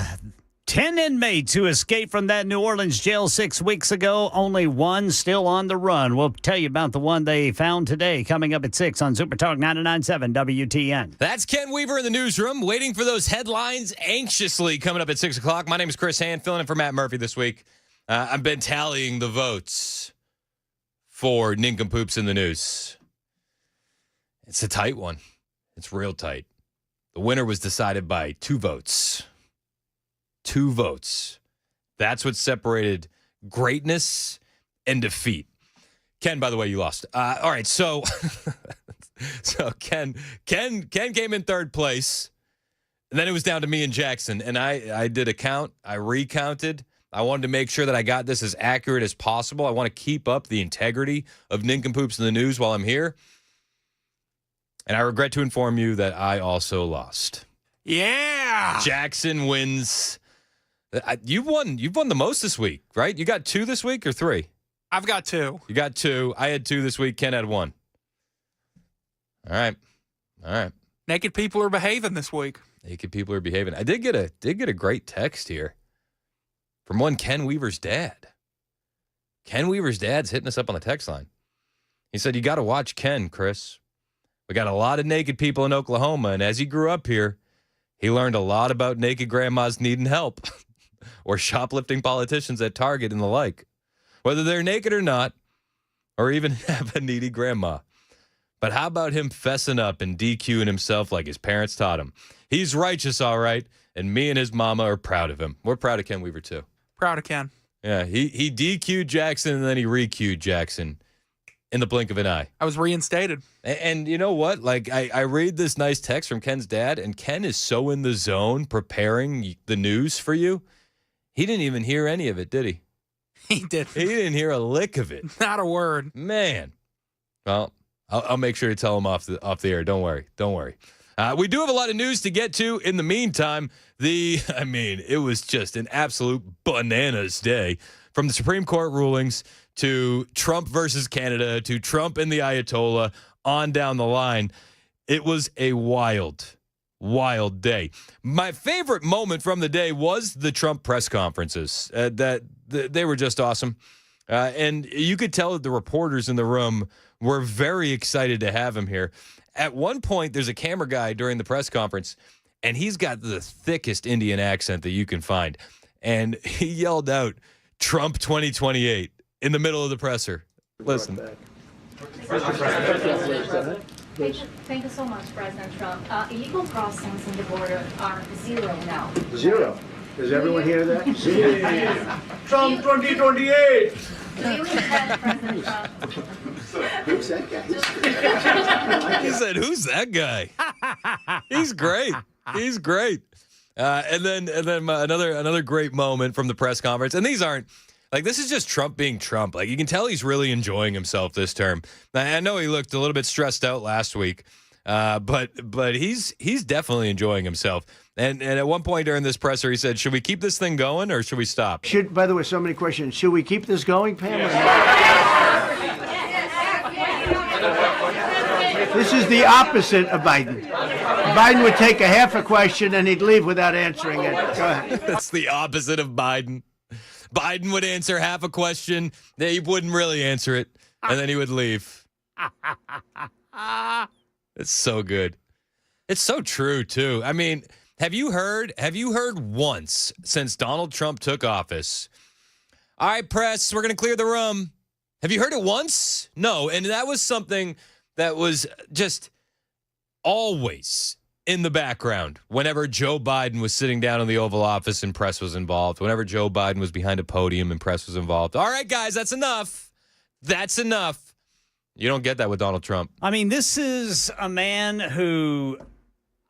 10 inmates who escaped from that New Orleans jail 6 weeks ago. Only one still on the run. We'll tell you about the one they found today coming up at 6 on Super Talk 99.7 WTN. That's Ken Weaver in the newsroom, waiting for those headlines anxiously coming up at 6 o'clock. My name is Chris Hand, filling in for Matt Murphy this week. I've been tallying the votes for nincompoops in the news. It's a tight one. It's real tight. The winner was decided by 2 votes. 2 votes. That's what separated greatness and defeat. Ken, by the way, you lost. All right, so Ken came in 3rd place. And then it was down to me and Jackson. And I did a count. I recounted. I wanted to make sure that I got this as accurate as possible. I want to keep up the integrity of nincompoops in the news while I'm here. And I regret to inform you that I also lost. Yeah. Jackson wins. You've won the most this week, right? You got 2 this week or 3? I've got 2. You got 2. I had 2 this week. Ken had 1. All right. Naked people are behaving this week. Naked people are behaving. I did get a great text here from one Ken Weaver's dad. Ken Weaver's dad's hitting us up on the text line. He said, "You got to watch Ken, Chris. We got a lot of naked people in Oklahoma, and as he grew up here, he learned a lot about naked grandmas needing help or shoplifting politicians at Target and the like, whether they're naked or not, or even have a needy grandma. But how about him fessing up and DQing himself like his parents taught him? He's righteous, all right, and me and his mama are proud of him." We're proud of Ken Weaver, too. Proud of Ken. Yeah, he DQ'd Jackson, and then he re-Q'd Jackson in the blink of an eye. I was reinstated. And you know what? Like, I read this nice text from Ken's dad, and Ken is so in the zone preparing the news for you. He didn't even hear any of it, did he? He didn't. He didn't hear a lick of it. Not a word. Man. Well, I'll make sure to tell him off the air. Don't worry. We do have a lot of news to get to. In the meantime, it was just an absolute bananas day. From the Supreme Court rulings to Trump versus Canada to Trump and the Ayatollah on down the line. It was a wild day. My favorite moment from the day was the Trump press conferences. They were just awesome. And you could tell that the reporters in the room were very excited to have him here. At one point, there's a camera guy during the press conference, and he's got the thickest Indian accent that you can find. And he yelled out, "Trump 2028." in the middle of the presser. Listen. Thank you so much, President Trump. Illegal crossings in the border are 0 now. 0. Does everyone hear that? 0. Trump 2028. Do you expect President Trump? Who's that guy? He said, "Who's that guy?" He's great. And then another great moment from the press conference. And these aren't like, this is just Trump being Trump. Like, you can tell he's really enjoying himself this term. I know he looked a little bit stressed out last week, but he's definitely enjoying himself. And at one point during this presser, he said, "Should we keep this thing going or should we stop?" By the way, so many questions. Should we keep this going, Pam? This is the opposite of Biden. Biden would take a half a question and he'd leave without answering it. Go ahead. That's the opposite of Biden. Biden would answer half a question. He wouldn't really answer it, and then he would leave. It's so good. It's so true, too. I mean, have you heard once since Donald Trump took office, "All right, press, we're going to clear the room"? Have you heard it once? No, and that was something that was just always in the background whenever Joe Biden was sitting down in the Oval Office and press was involved, whenever Joe Biden was behind a podium and press was involved. "All right, guys, that's enough. That's enough." You don't get that with Donald Trump. I mean, this is a man who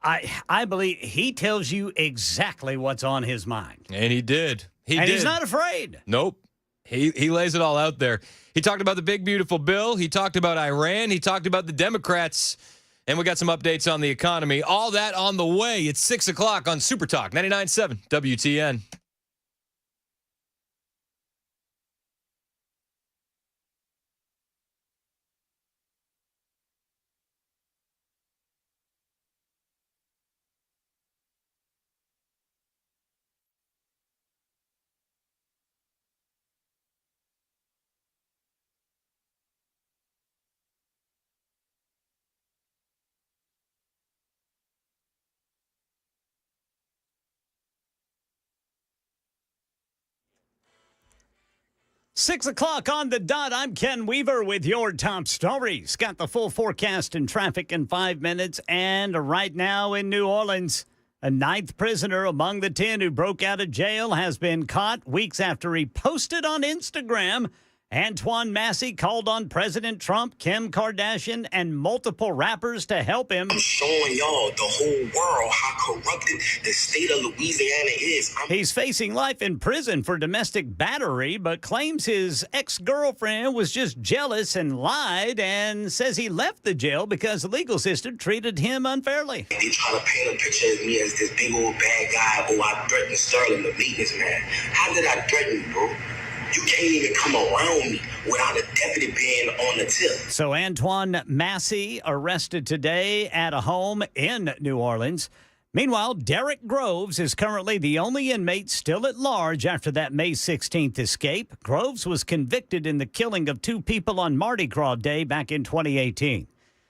I believe he tells you exactly what's on his mind. And he did. He's not afraid. Nope. He lays it all out there. He talked about the big, beautiful bill. He talked about Iran. He talked about the Democrats. And we got some updates on the economy. All that on the way. It's 6 o'clock on Super Talk 99.7 WTN. 6 o'clock on the dot. I'm Ken Weaver with your top stories. Got the full forecast and traffic in 5 minutes. And right now in New Orleans, a ninth prisoner among the 10 who broke out of jail has been caught weeks after he posted on Instagram. Antoine Massey called on President Trump, Kim Kardashian, and multiple rappers to help him. I'm showing y'all, the whole world, how corrupted the state of Louisiana is. He's facing life in prison for domestic battery, but claims his ex-girlfriend was just jealous and lied, and says he left the jail because the legal system treated him unfairly. They try to paint a picture of me as this big old bad guy. Oh, I threatened Sterling, the maintenance man. How did I threaten you, bro? You can't even come around me without a deputy being on the tip. So Antoine Massey arrested today at a home in New Orleans. Meanwhile, Derek Groves is currently the only inmate still at large after that May 16th escape. Groves was convicted in the killing of 2 people on Mardi Gras Day back in 2018.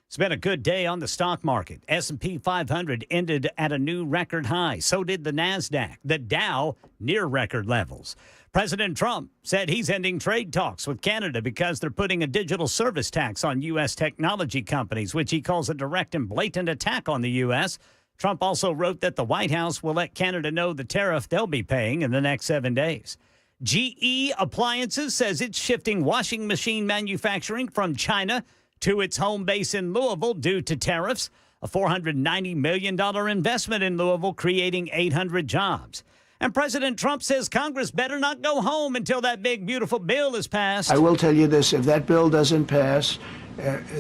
It's been a good day on the stock market. S&P 500 ended at a new record high. So did the NASDAQ. The Dow near record levels. President Trump said he's ending trade talks with Canada because they're putting a digital service tax on U.S. technology companies, which he calls a direct and blatant attack on the U.S. Trump also wrote that the White House will let Canada know the tariff they'll be paying in the next 7 days. GE Appliances says it's shifting washing machine manufacturing from China to its home base in Louisville due to tariffs. A $490 million investment in Louisville, creating 800 jobs. And President Trump says Congress better not go home until that big, beautiful bill is passed. I will tell you this, if that bill doesn't pass,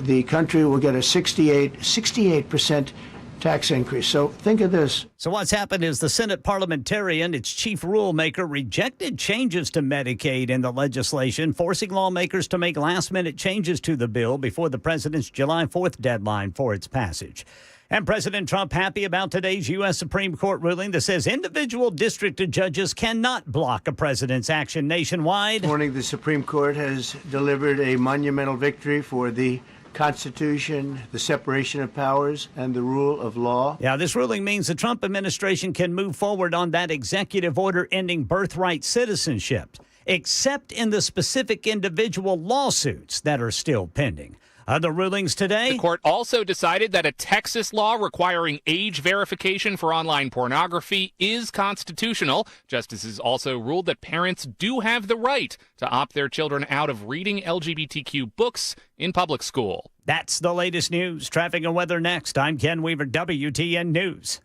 the country will get a 68% tax increase. So think of this. So what's happened is the Senate parliamentarian, its chief rulemaker, rejected changes to Medicaid in the legislation, forcing lawmakers to make last-minute changes to the bill before the president's July 4th deadline for its passage. And President Trump happy about today's U.S. Supreme Court ruling that says individual district judges cannot block a president's action nationwide. This morning, the Supreme Court has delivered a monumental victory for the Constitution, the separation of powers, and the rule of law. Yeah, this ruling means the Trump administration can move forward on that executive order ending birthright citizenship, except in the specific individual lawsuits that are still pending. Other rulings today. The court also decided that a Texas law requiring age verification for online pornography is constitutional. Justices also ruled that parents do have the right to opt their children out of reading LGBTQ books in public school. That's the latest news. Traffic and weather next. I'm Ken Weaver, WTN News.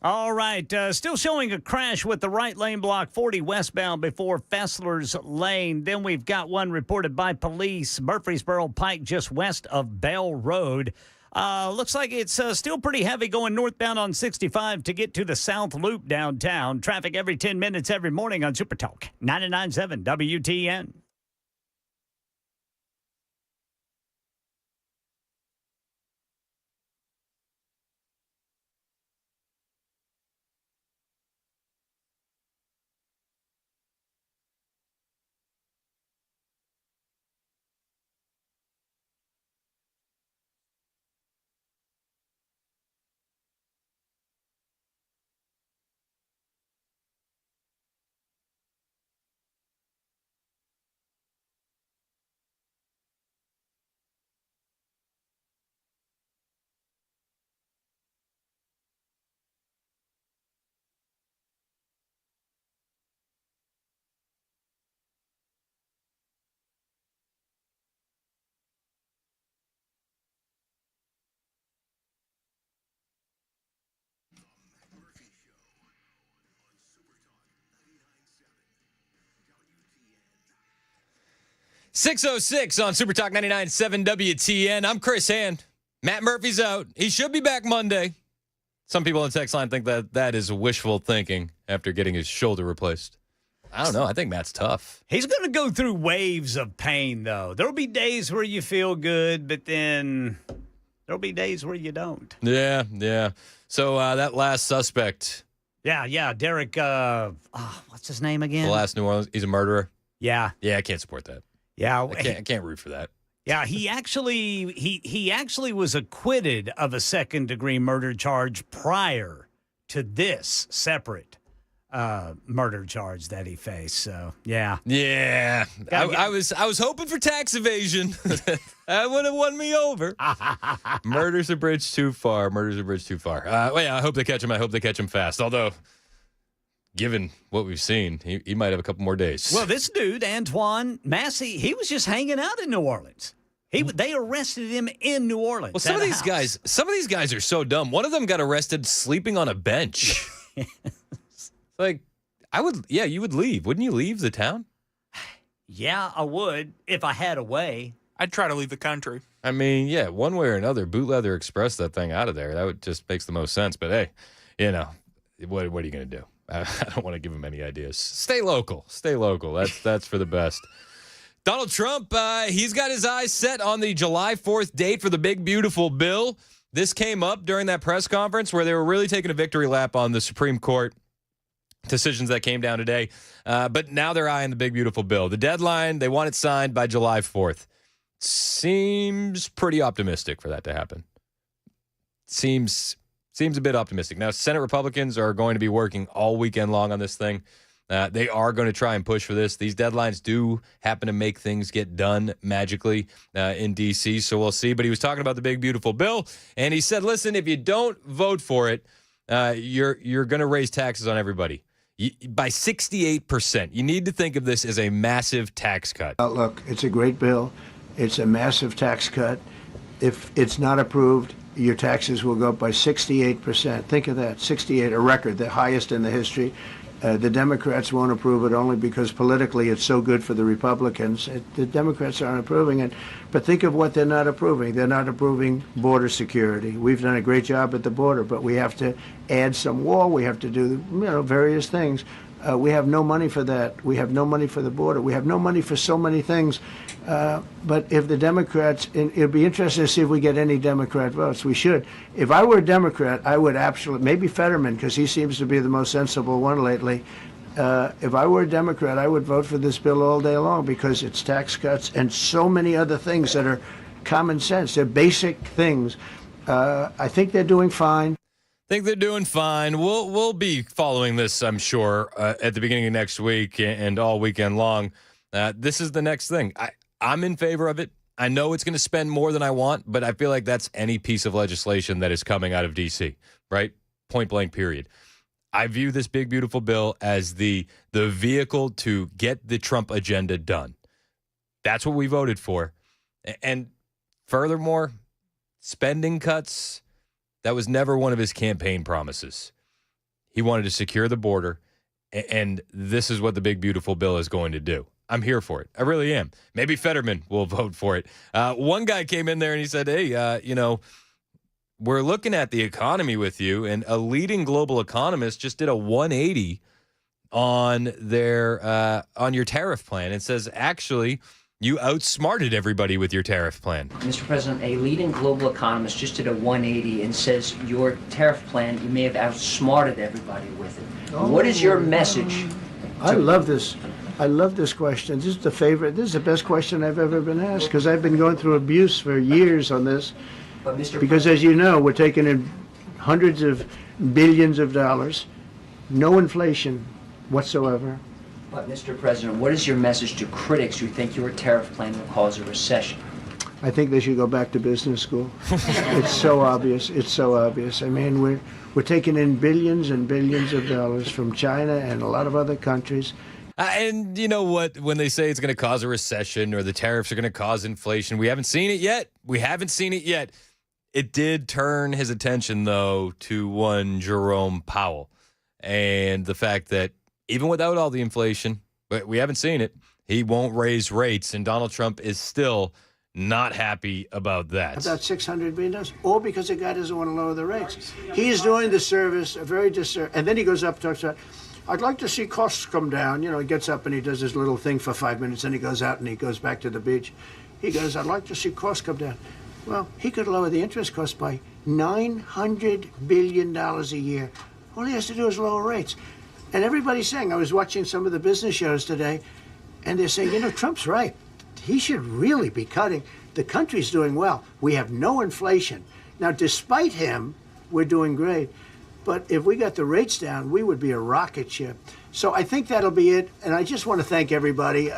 All right, still showing a crash with the right lane block 40 westbound before Fessler's Lane. Then we've got one reported by police, Murfreesboro Pike, just west of Bell Road. Looks like it's still pretty heavy going northbound on 65 to get to the South Loop downtown. Traffic every 10 minutes every morning on Super Talk 99.7 WTN. .606 on Super Talk 99.7 WTN. I'm Chris Hand. Matt Murphy's out. He should be back Monday. Some people on the text line think that is wishful thinking after getting his shoulder replaced. I don't know. I think Matt's tough. He's going to go through waves of pain, though. There'll be days where you feel good, but then there'll be days where you don't. Yeah. So that last suspect. Yeah. Derek, what's his name again? The last New Orleans. He's a murderer. Yeah. Yeah, I can't support that. Yeah. I can't root for that. Yeah, he actually was acquitted of a second-degree murder charge prior to this separate murder charge that he faced. So, yeah. Yeah. I was hoping for tax evasion. That would have won me over. Murder's a bridge too far. Well, yeah, I hope they catch him. I hope they catch him fast. Although, given what we've seen, he might have a couple more days. Well, this dude, Antoine Massey, he was just hanging out in New Orleans. They arrested him in New Orleans. Well, some of these guys are so dumb. One of them got arrested sleeping on a bench. Like, you would leave. Wouldn't you leave the town? Yeah, I would if I had a way. I'd try to leave the country. I mean, yeah, one way or another, Boot Leather Express that thing out of there. That would just makes the most sense. But hey, what are you going to do? I don't want to give him any ideas. Stay local. That's for the best. Donald Trump, he's got his eyes set on the July 4th date for the big, beautiful bill. This came up during that press conference where they were really taking a victory lap on the Supreme Court decisions that came down today. But now they're eyeing the big, beautiful bill. The deadline, they want it signed by July 4th. Seems pretty optimistic for that to happen. Seems a bit optimistic. Now, Senate Republicans are going to be working all weekend long on this thing. They are going to try and push for this. These deadlines do happen to make things get done magically in D.C., so we'll see. But he was talking about the big, beautiful bill, and he said, listen, if you don't vote for it, you're going to raise taxes on everybody by 68%. You need to think of this as a massive tax cut. Look, it's a great bill. It's a massive tax cut. If it's not approved, your taxes will go up by 68%. Think of that, 68, a record, the highest in the history. The Democrats won't approve it only because politically it's so good for the Republicans. The Democrats aren't approving it. But think of what they're not approving. They're not approving border security. We've done a great job at the border, but we have to add some wall. We have to do various things. We have no money for that. We have no money for the border. We have no money for so many things. But if the Democrats, it'd be interesting to see if we get any Democrat votes. We should. If I were a Democrat, I would absolutely, maybe Fetterman, because he seems to be the most sensible one lately. If I were a Democrat, I would vote for this bill all day long because it's tax cuts and so many other things that are common sense. They're basic things. I think they're doing fine. We'll be following this, I'm sure, at the beginning of next week and all weekend long. This is the next thing. I'm in favor of it. I know it's going to spend more than I want, but I feel like that's any piece of legislation that is coming out of D.C., right? Point blank, period. I view this big, beautiful bill as the vehicle to get the Trump agenda done. That's what we voted for. And furthermore, spending cuts, that was never one of his campaign promises. He wanted to secure the border, and this is what the big, beautiful bill is going to do. I'm here for it. I really am. Maybe Fetterman will vote for it. One guy came in there and he said, hey, we're looking at the economy with you, and a leading global economist just did a 180 on your tariff plan. It says, actually, you outsmarted everybody with your tariff plan. Mr. President, a leading global economist just did a 180 and says your tariff plan, you may have outsmarted everybody with it. What is your message? I love this. I love this question. This is the favorite. This is the best question I've ever been asked, because I've been going through abuse for years on this. Because as you know, we're taking in hundreds of billions of dollars, no inflation whatsoever. But Mr. President, what is your message to critics who think your tariff plan will cause a recession? I think they should go back to business school. It's so obvious. It's so obvious. I mean, we're taking in billions and billions of dollars from China and a lot of other countries. And you know what? When they say it's going to cause a recession or the tariffs are going to cause inflation, we haven't seen it yet. It did turn his attention, though, to one Jerome Powell and the fact that even without all the inflation, but we haven't seen it, he won't raise rates. And Donald Trump is still not happy about that. About $600 billion, all because the guy doesn't want to lower the rates. He's doing the service, a very disservice. And then he goes up and talks about, I'd like to see costs come down. You know, he gets up and he does his little thing for 5 minutes, and he goes out and he goes back to the beach. He goes, I'd like to see costs come down. Well, he could lower the interest cost by $900 billion a year. All he has to do is lower rates. And everybody's saying, I was watching some of the business shows today, and they're saying, Trump's right. He should really be cutting. The country's doing well. We have no inflation. Now, despite him, we're doing great. But if we got the rates down, we would be a rocket ship. So I think that'll be it. And I just want to thank everybody.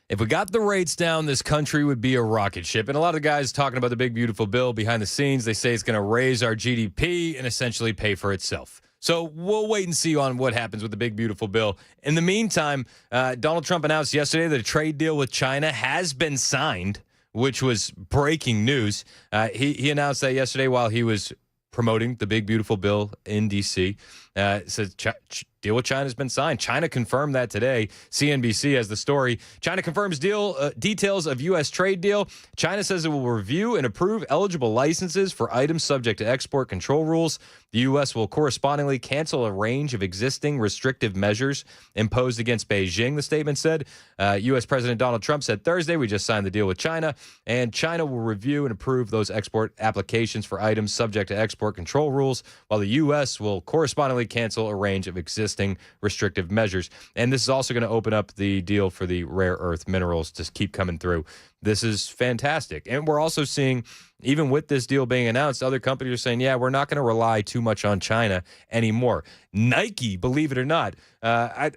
If we got the rates down, this country would be a rocket ship. And a lot of guys talking about the big, beautiful bill behind the scenes, they say it's going to raise our GDP and essentially pay for itself. So we'll wait and see on what happens with the big, beautiful bill. In the meantime, Donald Trump announced yesterday that a trade deal with China has been signed, which was breaking news. He announced that yesterday while he was promoting the big, beautiful bill in D.C. Says deal with China has been signed. China confirmed that today. CNBC has the story. China confirms details of U.S. trade deal. China says it will review and approve eligible licenses for items subject to export control rules. The U.S. will correspondingly cancel a range of existing restrictive measures imposed against Beijing, the statement said. U.S. President Donald Trump said Thursday, we just signed the deal with China, and China will review and approve those export applications for items subject to export control rules, while the U.S. will correspondingly cancel a range of existing restrictive measures. And this is also going to open up the deal for the rare earth minerals to keep coming through. This is fantastic. And we're also seeing, even with this deal being announced, other companies are saying, yeah, we're not going to rely too much on China anymore. Nike, believe it or not, I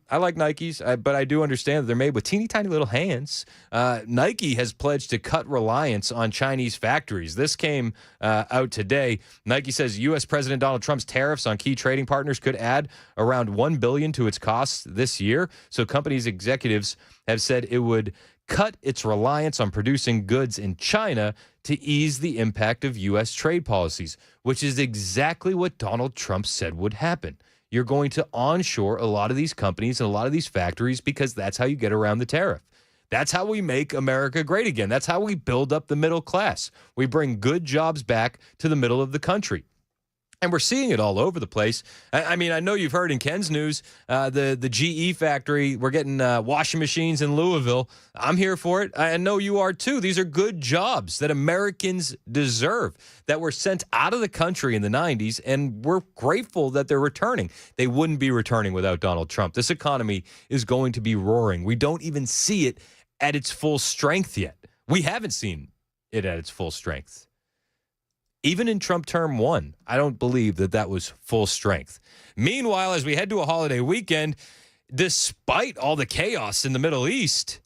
like Nikes, but I do understand that they're made with teeny tiny little hands. Nike has pledged to cut reliance on Chinese factories. This came out today. Nike says U.S. President Donald Trump's tariffs on key trading partners could add around $1 billion to its costs this year. So companies' executives have said it would cut its reliance on producing goods in China to ease the impact of U.S. trade policies, which is exactly what Donald Trump said would happen. You're going to onshore a lot of these companies and a lot of these factories because that's how you get around the tariff. That's how we make America great again. That's how we build up the middle class. We bring good jobs back to the middle of the country. And we're seeing it all over the place. I mean, I know you've heard in Ken's news, the GE factory, we're getting washing machines in Louisville. I'm here for it. I know you are too. These are good jobs that Americans deserve, that were sent out of the country in the 90s, and we're grateful that they're returning. They wouldn't be returning without Donald Trump. This economy is going to be roaring. We don't even see it at its full strength yet. We haven't seen it at its full strength. Even in Trump term 1, I don't believe that was full strength. Meanwhile, as we head to a holiday weekend, despite all the chaos in the Middle East,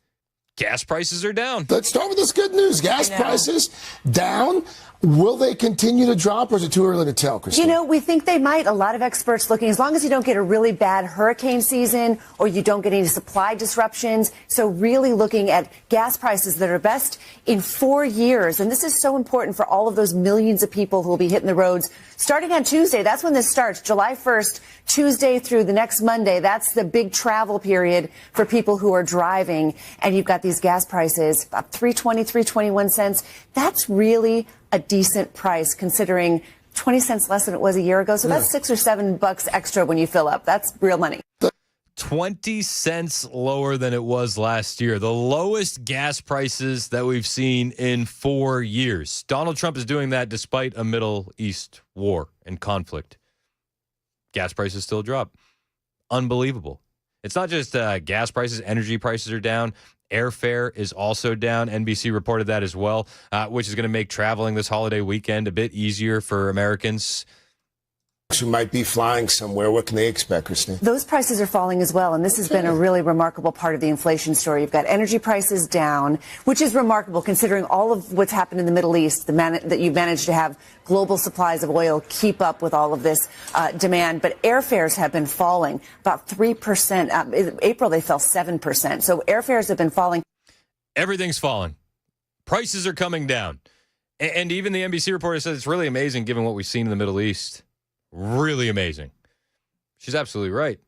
gas prices are down. Let's start with this good news. Gas prices down. Will they continue to drop, or is it too early to tell, Christine? You know, we think they might. A lot of experts looking, as long as you don't get a really bad hurricane season or you don't get any supply disruptions. So really looking at gas prices that are best in 4 years. And this is so important for all of those millions of people who will be hitting the roads starting on Tuesday. That's when this starts, July 1st, Tuesday through the next Monday. That's the big travel period for people who are driving. And you've got these gas prices, about 3.20, 3.21 cents. That's really a decent price considering 20 cents less than it was a year ago. So that's $6 or $7 extra when you fill up. That's real money. 20 cents lower than it was last year. The lowest gas prices that we've seen in 4 years. Donald Trump is doing that despite a Middle East war and conflict. Gas prices still drop. Unbelievable. It's not just gas prices. Energy prices are down. Airfare is also down. NBC reported that as well, which is going to make traveling this holiday weekend a bit easier for Americans who might be flying somewhere. What can they expect, Christine? Those prices are falling as well, and this has been a really remarkable part of the inflation story. You've got energy prices down, which is remarkable considering all of what's happened in the Middle East, that you've managed to have global supplies of oil keep up with all of this demand. But airfares have been falling about 3%. In April, they fell 7%. So airfares have been falling. Everything's falling. Prices are coming down. And even the NBC reporter says it's really amazing given what we've seen in the Middle East. Really amazing. She's absolutely right.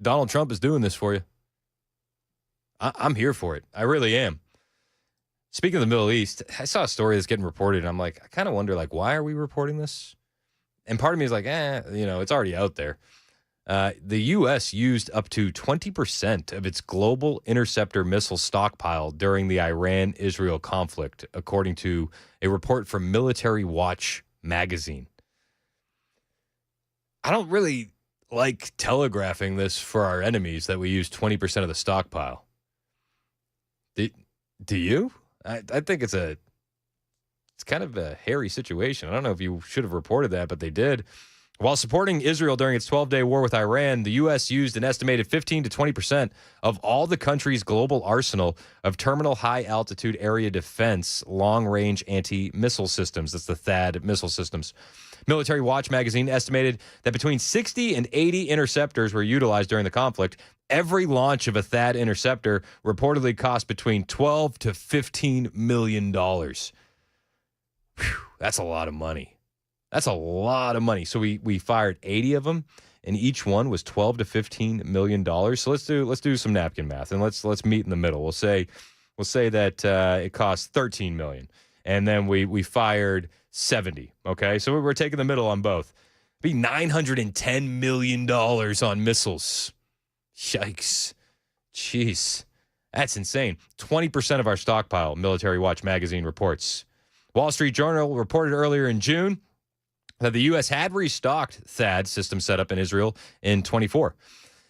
Donald Trump is doing this for you. I'm here for it. I really am. Speaking of the Middle East, I saw a story that's getting reported, and I'm like, I kind of wonder, like, why are we reporting this? And part of me is like, it's already out there. The U.S. used up to 20% of its global interceptor missile stockpile during the Iran-Israel conflict, according to a report from Military Watch magazine. I don't really like telegraphing this for our enemies that we use 20% of the stockpile. Do you? I think it's kind of a hairy situation. I don't know if you should have reported that, but they did. While supporting Israel during its 12-day war with Iran, the U.S. used an estimated 15 to 20% of all the country's global arsenal of terminal high-altitude area defense long-range anti-missile systems. That's the THAAD missile systems. Military Watch magazine estimated that between 60 and 80 interceptors were utilized during the conflict. Every launch of a THAAD interceptor reportedly cost between $12 to $15 million. Whew, that's a lot of money. That's a lot of money. So we fired 80 of them, and each one was $12 to $15 million. So let's do some napkin math, and let's meet in the middle. We'll say that it cost $13 million, and then we fired 70. Okay, so we're taking the middle on both. It'd be $910 million on missiles. Yikes. Jeez. That's insane. 20% of our stockpile, Military Watch magazine reports. Wall Street Journal reported earlier in June that the U.S. had restocked THAAD system setup in Israel in 24.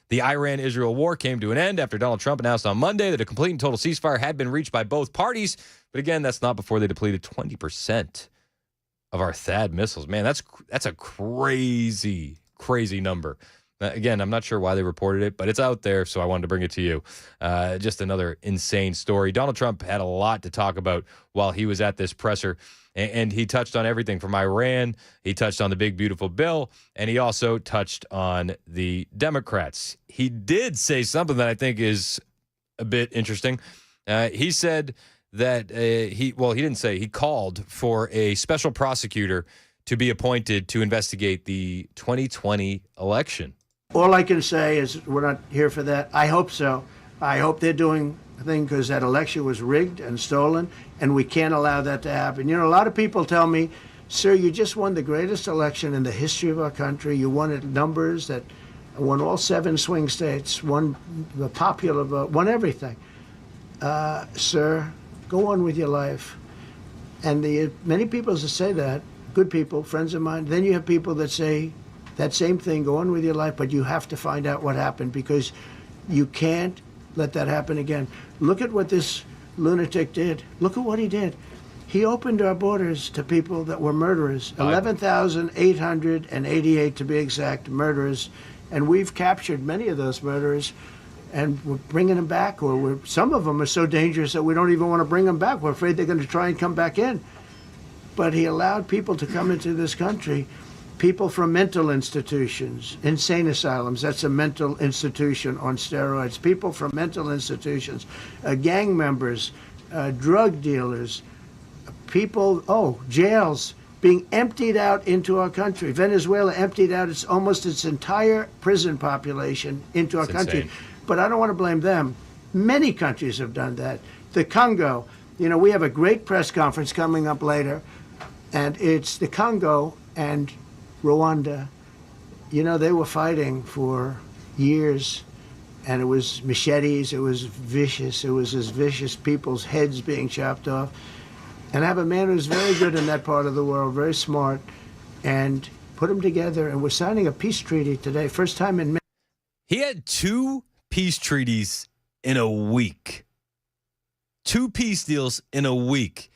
The Iran-Israel war came to an end after Donald Trump announced on Monday that a complete and total ceasefire had been reached by both parties. But again, that's not before they depleted 20% of our THAAD missiles. Man, that's a crazy, crazy number. Again, I'm not sure why they reported it, but it's out there, so I wanted to bring it to you. Just another insane story. Donald Trump had a lot to talk about while he was at this presser, and he touched on everything from Iran. He touched on the big, beautiful bill, and he also touched on the Democrats. He did say something that I think is a bit interesting. He said that he didn't say, he called for a special prosecutor to be appointed to investigate the 2020 election. All I can say is we're not here for that. I hope so. I hope they're doing a thing because that election was rigged and stolen, and we can't allow that to happen. You know, a lot of people tell me, sir, you just won the greatest election in the history of our country. You won at numbers that won all 7 swing states, won the popular vote, won everything. Sir, go on with your life. And many people that say that, good people, friends of mine, then you have people that say that same thing, go on with your life, but you have to find out what happened because you can't let that happen again. Look at what this lunatic did. Look at what he did. He opened our borders to people that were murderers, 11,888 to be exact, murderers, and we've captured many of those murderers. and we're bringing them back, or some of them are so dangerous that we don't even want to bring them back. We're afraid they're going to try and come back in. But he allowed people to come into this country, people from mental institutions, insane asylums, that's a mental institution on steroids, people from mental institutions, gang members, drug dealers, people, jails being emptied out into our country. Venezuela emptied out almost its entire prison population into our country. Insane. But I don't want to blame them. Many countries have done that. The Congo, we have a great press conference coming up later, and it's the Congo and Rwanda. They were fighting for years, and it was machetes, it was vicious, it was as vicious, people's heads being chopped off. And I have a man who's very good in that part of the world, very smart, and put them together. And we're signing a peace treaty today, first time in. He had 2 peace treaties in a week. 2 peace deals in a week.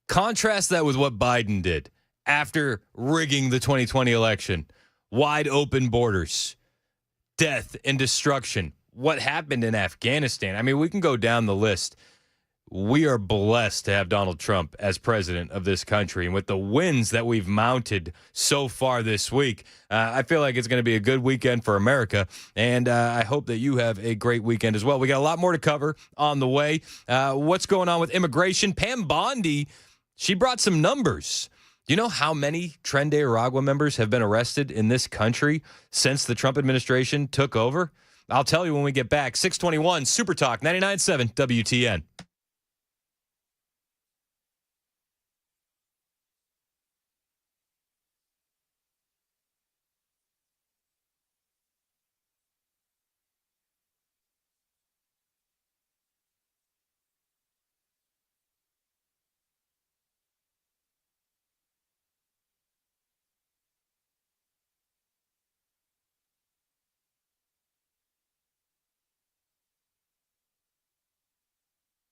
Contrast that with what Biden did after rigging the 2020 election. Wide open borders, death and destruction. What happened in Afghanistan? I mean, we can go down the list. We are blessed to have Donald Trump as president of this country. And with the wins that we've mounted so far this week, I feel like it's going to be a good weekend for America. And I hope that you have a great weekend as well. We got a lot more to cover on the way. What's going on with immigration? Pam Bondi, she brought some numbers. Do you know how many Tren de Aragua members have been arrested in this country since the Trump administration took over? I'll tell you when we get back. 621 Super Talk 99.7 WTN.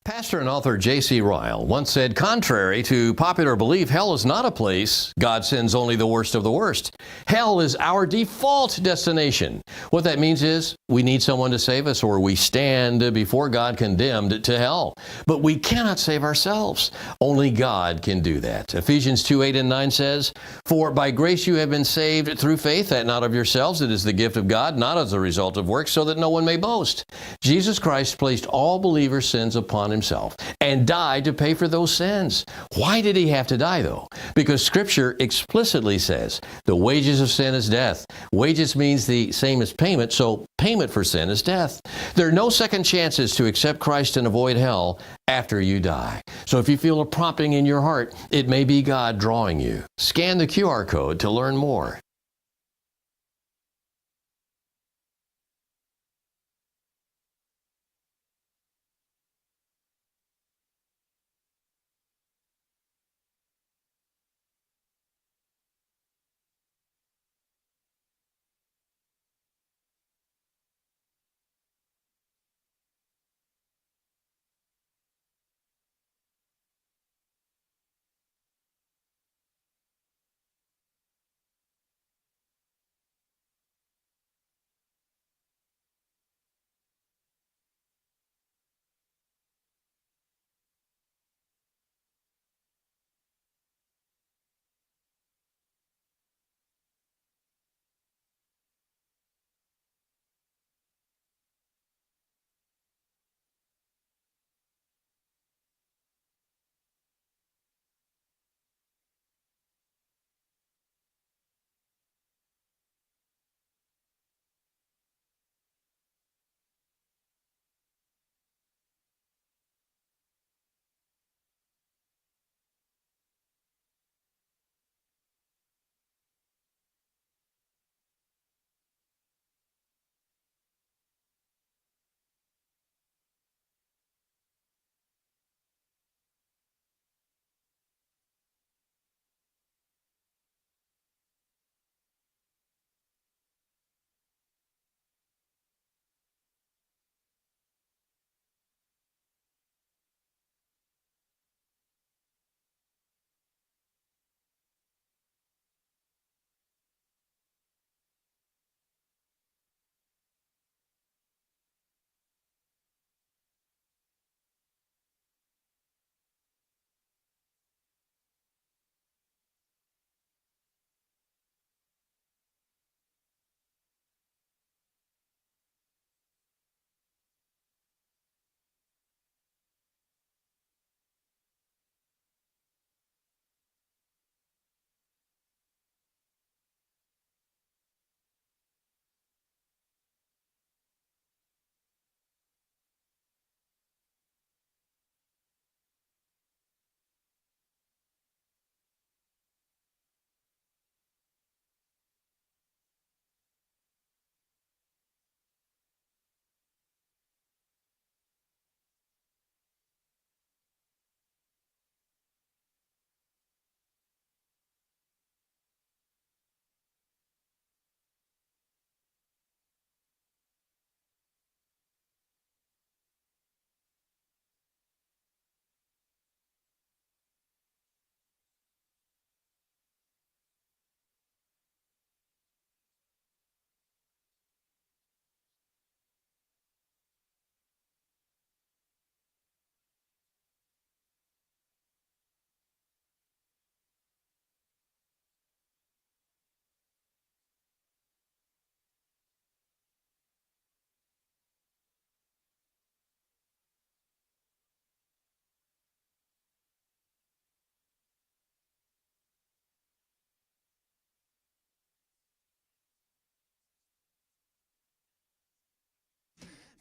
Pastor and author J.C. Ryle once said, contrary to popular belief, hell is not a place God sends only the worst of the worst. Hell is our default destination. What that means is we need someone to save us, or we stand before God condemned to hell. But we cannot save ourselves. Only God can do that. Ephesians 2:8-9 says, for by grace you have been saved through faith, that not of yourselves, it is the gift of God, not as a result of works, so that no one may boast. Jesus Christ placed all believers' sins upon himself and died to pay for those sins. Why did he have to die, though? Because Scripture explicitly says the wages of sin is death. Wages means the same as payment, so payment for sin is death. There are no second chances to accept Christ and avoid hell after you die. So if you feel a prompting in your heart, it may be God drawing you. Scan the QR code to learn more.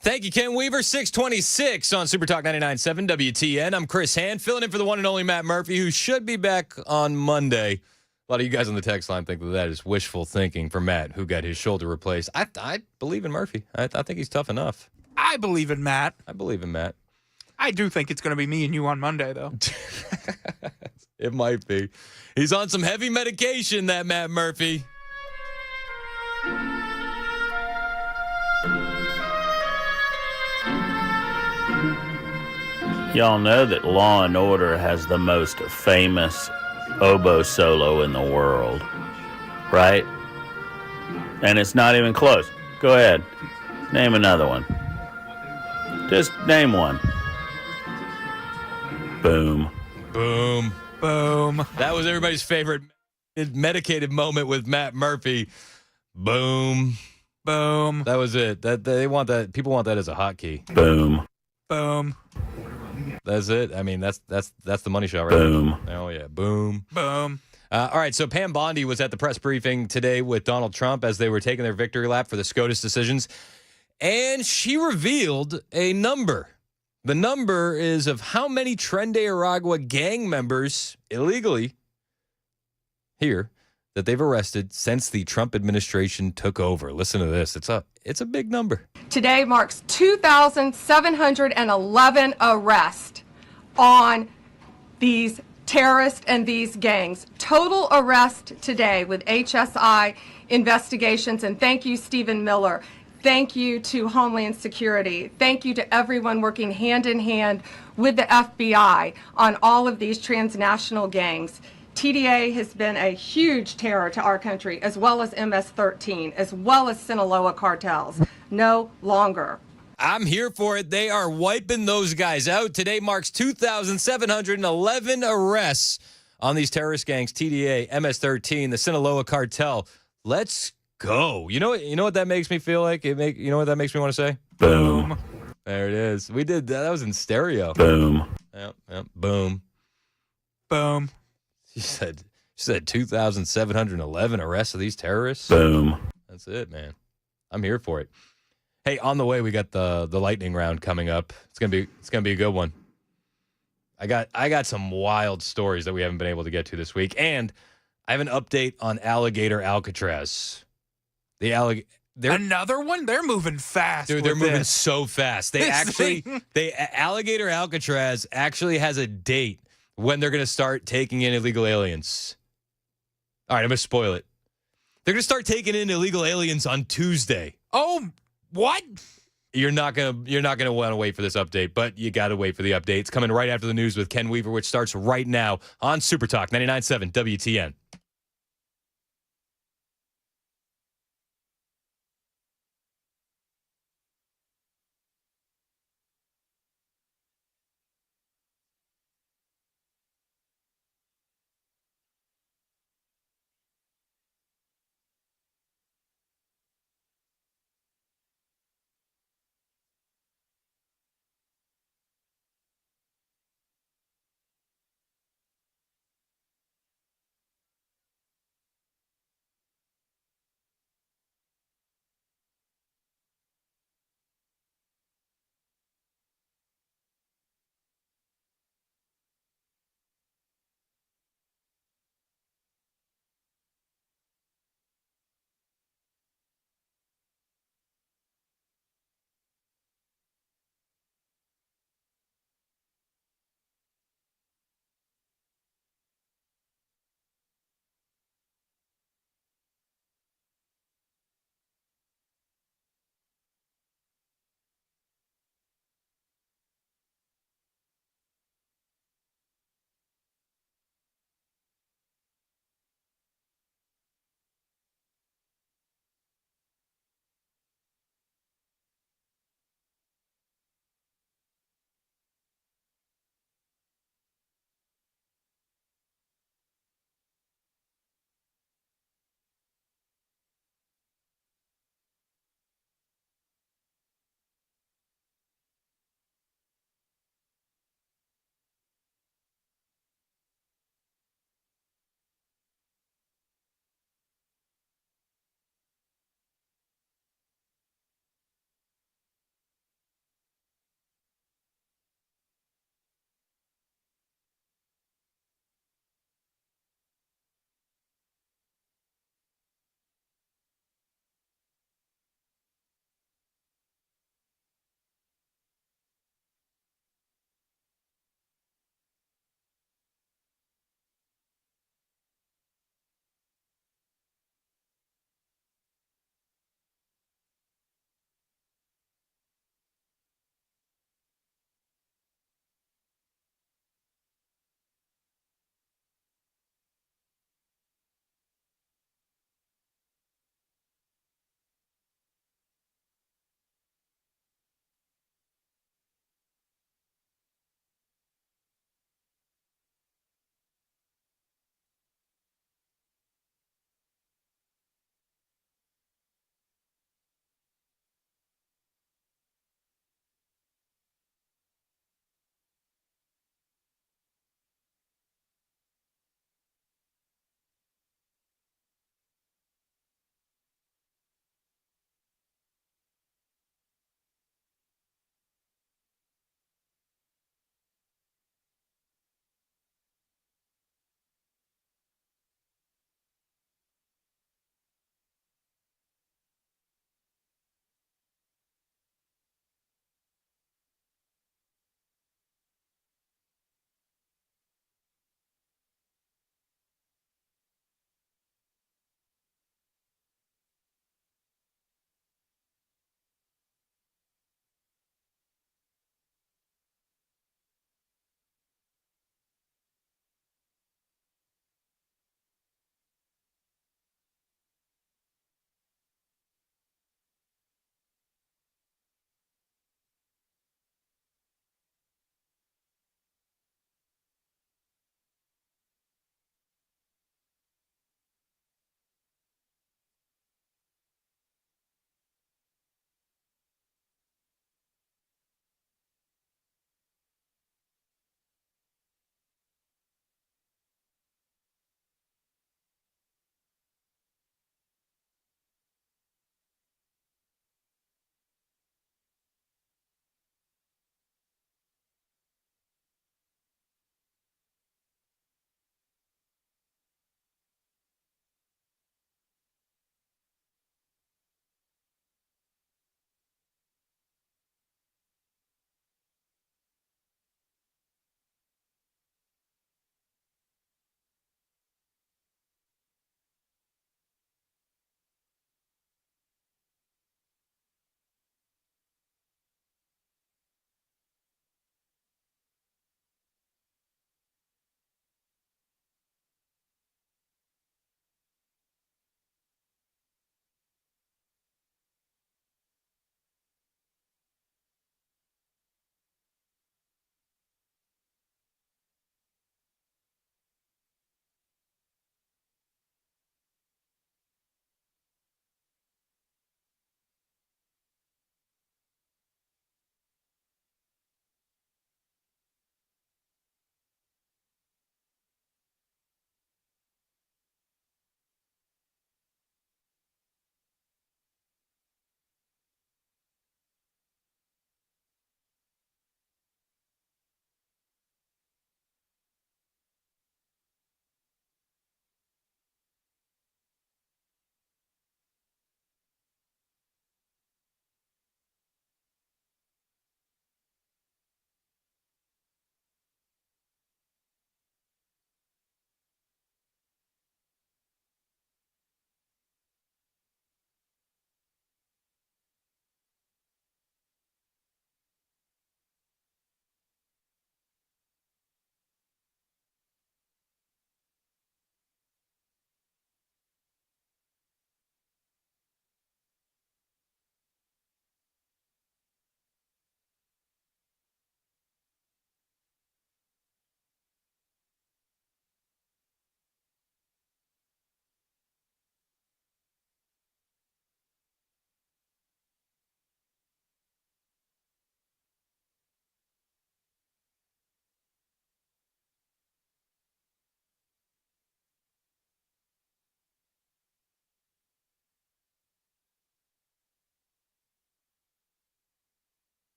Thank you, Ken Weaver. 626 on Super Talk 99.7 WTN. I'm Chris Hand, filling in for the one and only Matt Murphy, who should be back on Monday. A lot of you guys on the text line think that is wishful thinking for Matt, who got his shoulder replaced. I believe in Murphy. I think he's tough enough. I believe in Matt. I believe in Matt. I do think it's going to be me and you on Monday, though. It might be. He's on some heavy medication, that Matt Murphy. Y'all know that Law and Order has the most famous oboe solo in the world, right? And it's not even close. Go ahead. Name another one. Just name one. Boom. Boom. Boom. That was everybody's favorite medicated moment with Matt Murphy. Boom. Boom. That was it. They want that. People want that as a hotkey. Boom. Boom. That's it. I mean, that's the money shot right Boom. there. Oh, yeah. Boom. Boom. All right, so Pam Bondi was at the press briefing today with Donald Trump as they were taking their victory lap for the SCOTUS decisions, and she revealed a number. The number is of how many Tren de Aragua gang members illegally here that they've arrested since the Trump administration took over. Listen to this. It's a big number. Today marks 2,711 arrests on these terrorists and these gangs. Total arrest today with HSI investigations. And thank you, Stephen Miller. Thank you to Homeland Security. Thank you to everyone working hand in hand with the FBI on all of these transnational gangs. TDA has been a huge terror to our country, as well as MS-13, as well as Sinaloa cartels. No longer. I'm here for it. They are wiping those guys out. Today marks 2,711 arrests on these terrorist gangs, TDA, MS-13, the Sinaloa cartel. Let's go. You know what that makes me feel like? You know what that makes me want to say? Boom. There it is. We did that. That was in stereo. Boom. Yep. Boom. Boom. She said 2,711 arrests of these terrorists. Boom. That's it, man. I'm here for it. Hey, on the way, we got the lightning round coming up. It's gonna be a good one. I got some wild stories that we haven't been able to get to this week, and I have an update on Alligator Alcatraz. Another one? They're moving fast. Dude, they're moving so fast. Alligator Alcatraz actually has a date when they're going to start taking in illegal aliens. All right, I'm going to spoil it. They're going to start taking in illegal aliens on Tuesday. Oh, what? You're not going to want to wait for this update, but you got to wait for the update. It's coming right after the news with Ken Weaver, which starts right now on Super Talk 99.7 WTN.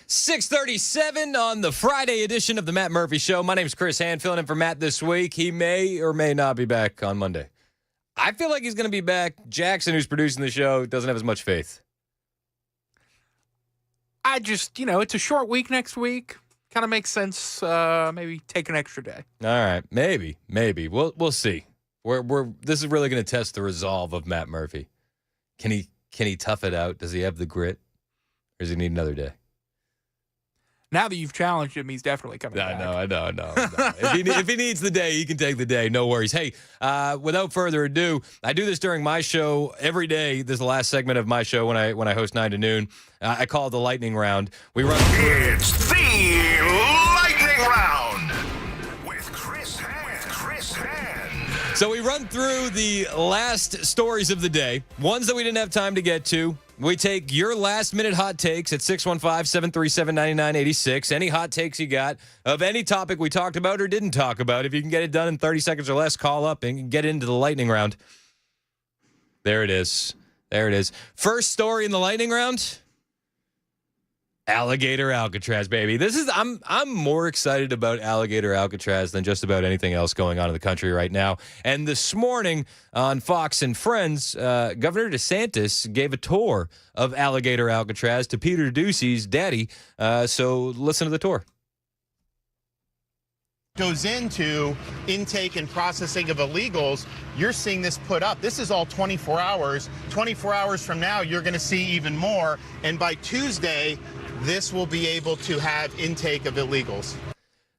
6:37 on the Friday edition of the Matt Murphy Show. My name's Chris Hand, filling in for Matt this week. He may or may not be back on Monday. I feel like he's going to be back. Jackson, who's producing the show, doesn't have as much faith. I just, it's a short week next week. Kind of makes sense. Maybe take an extra day. All right, maybe. We'll see. This is really going to test the resolve of Matt Murphy. Can he tough it out? Does he have the grit, or does he need another day? Now that you've challenged him, he's definitely coming back. I know. If he needs the day, he can take the day. No worries. Hey, without further ado, I do this during my show every day. This is the last segment of my show when I host 9 to noon. I call it the lightning round. We run through. It's the lightning round with Chris Hand. So we run through the last stories of the day, ones that we didn't have time to get to. We take your last-minute hot takes at 615-737-9986. Any hot takes you got of any topic we talked about or didn't talk about. If you can get it done in 30 seconds or less, call up and get into the lightning round. There it is. First story in the lightning round. Alligator Alcatraz, baby. I'm more excited about Alligator Alcatraz than just about anything else going on in the country right now. And this morning on Fox and Friends, Governor DeSantis gave a tour of Alligator Alcatraz to Peter Ducey's daddy. So listen to the tour. Goes into intake and processing of illegals, you're seeing this put up. This is all 24 hours. 24 hours from now, you're going to see even more. And by Tuesday, this will be able to have intake of illegals.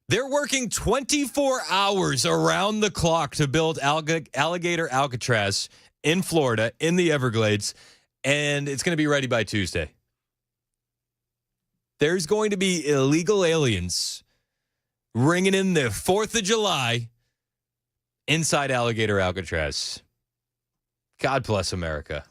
They're working 24 hours around the clock to build Alligator Alcatraz in Florida, in the Everglades, and it's going to be ready by Tuesday. There's going to be illegal aliens ringing in the 4th of July inside Alligator Alcatraz. God bless America.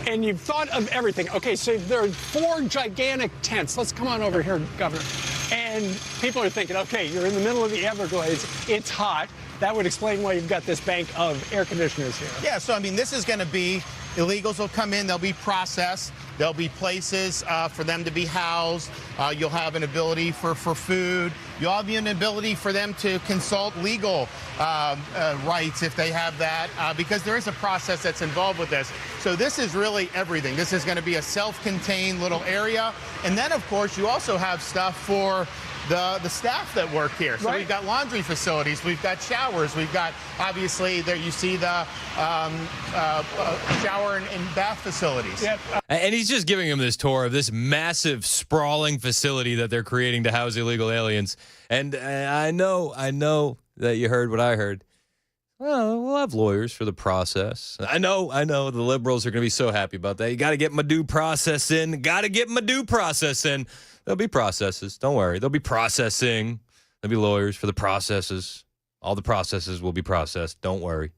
And you've thought of everything. Okay, so there are 4 gigantic tents. Let's come on over here, Governor. And people are thinking, okay, you're in the middle of the Everglades. It's hot. That would explain why you've got this bank of air conditioners here. Yeah, so, this is going to be, illegals will come in, they'll be processed. There'll be places for them to be housed. You'll have an ability for food. You'll have an ability for them to consult legal rights if they have that, because there is a process that's involved with this. So this is really everything. This is going to be a self-contained little area. And then, of course, you also have stuff for the staff that work here. So we've got laundry facilities, we've got showers, we've got, obviously, there you see the shower and bath facilities. Yep. And he's just giving him this tour of this massive, sprawling facility that they're creating to house illegal aliens. And I know that you heard what I heard. Well, we'll have lawyers for the process. I know the liberals are going to be so happy about that. You got to get my due process in. There'll be processes. Don't worry. There'll be processing. There'll be lawyers for the processes. All the processes will be processed. Don't worry.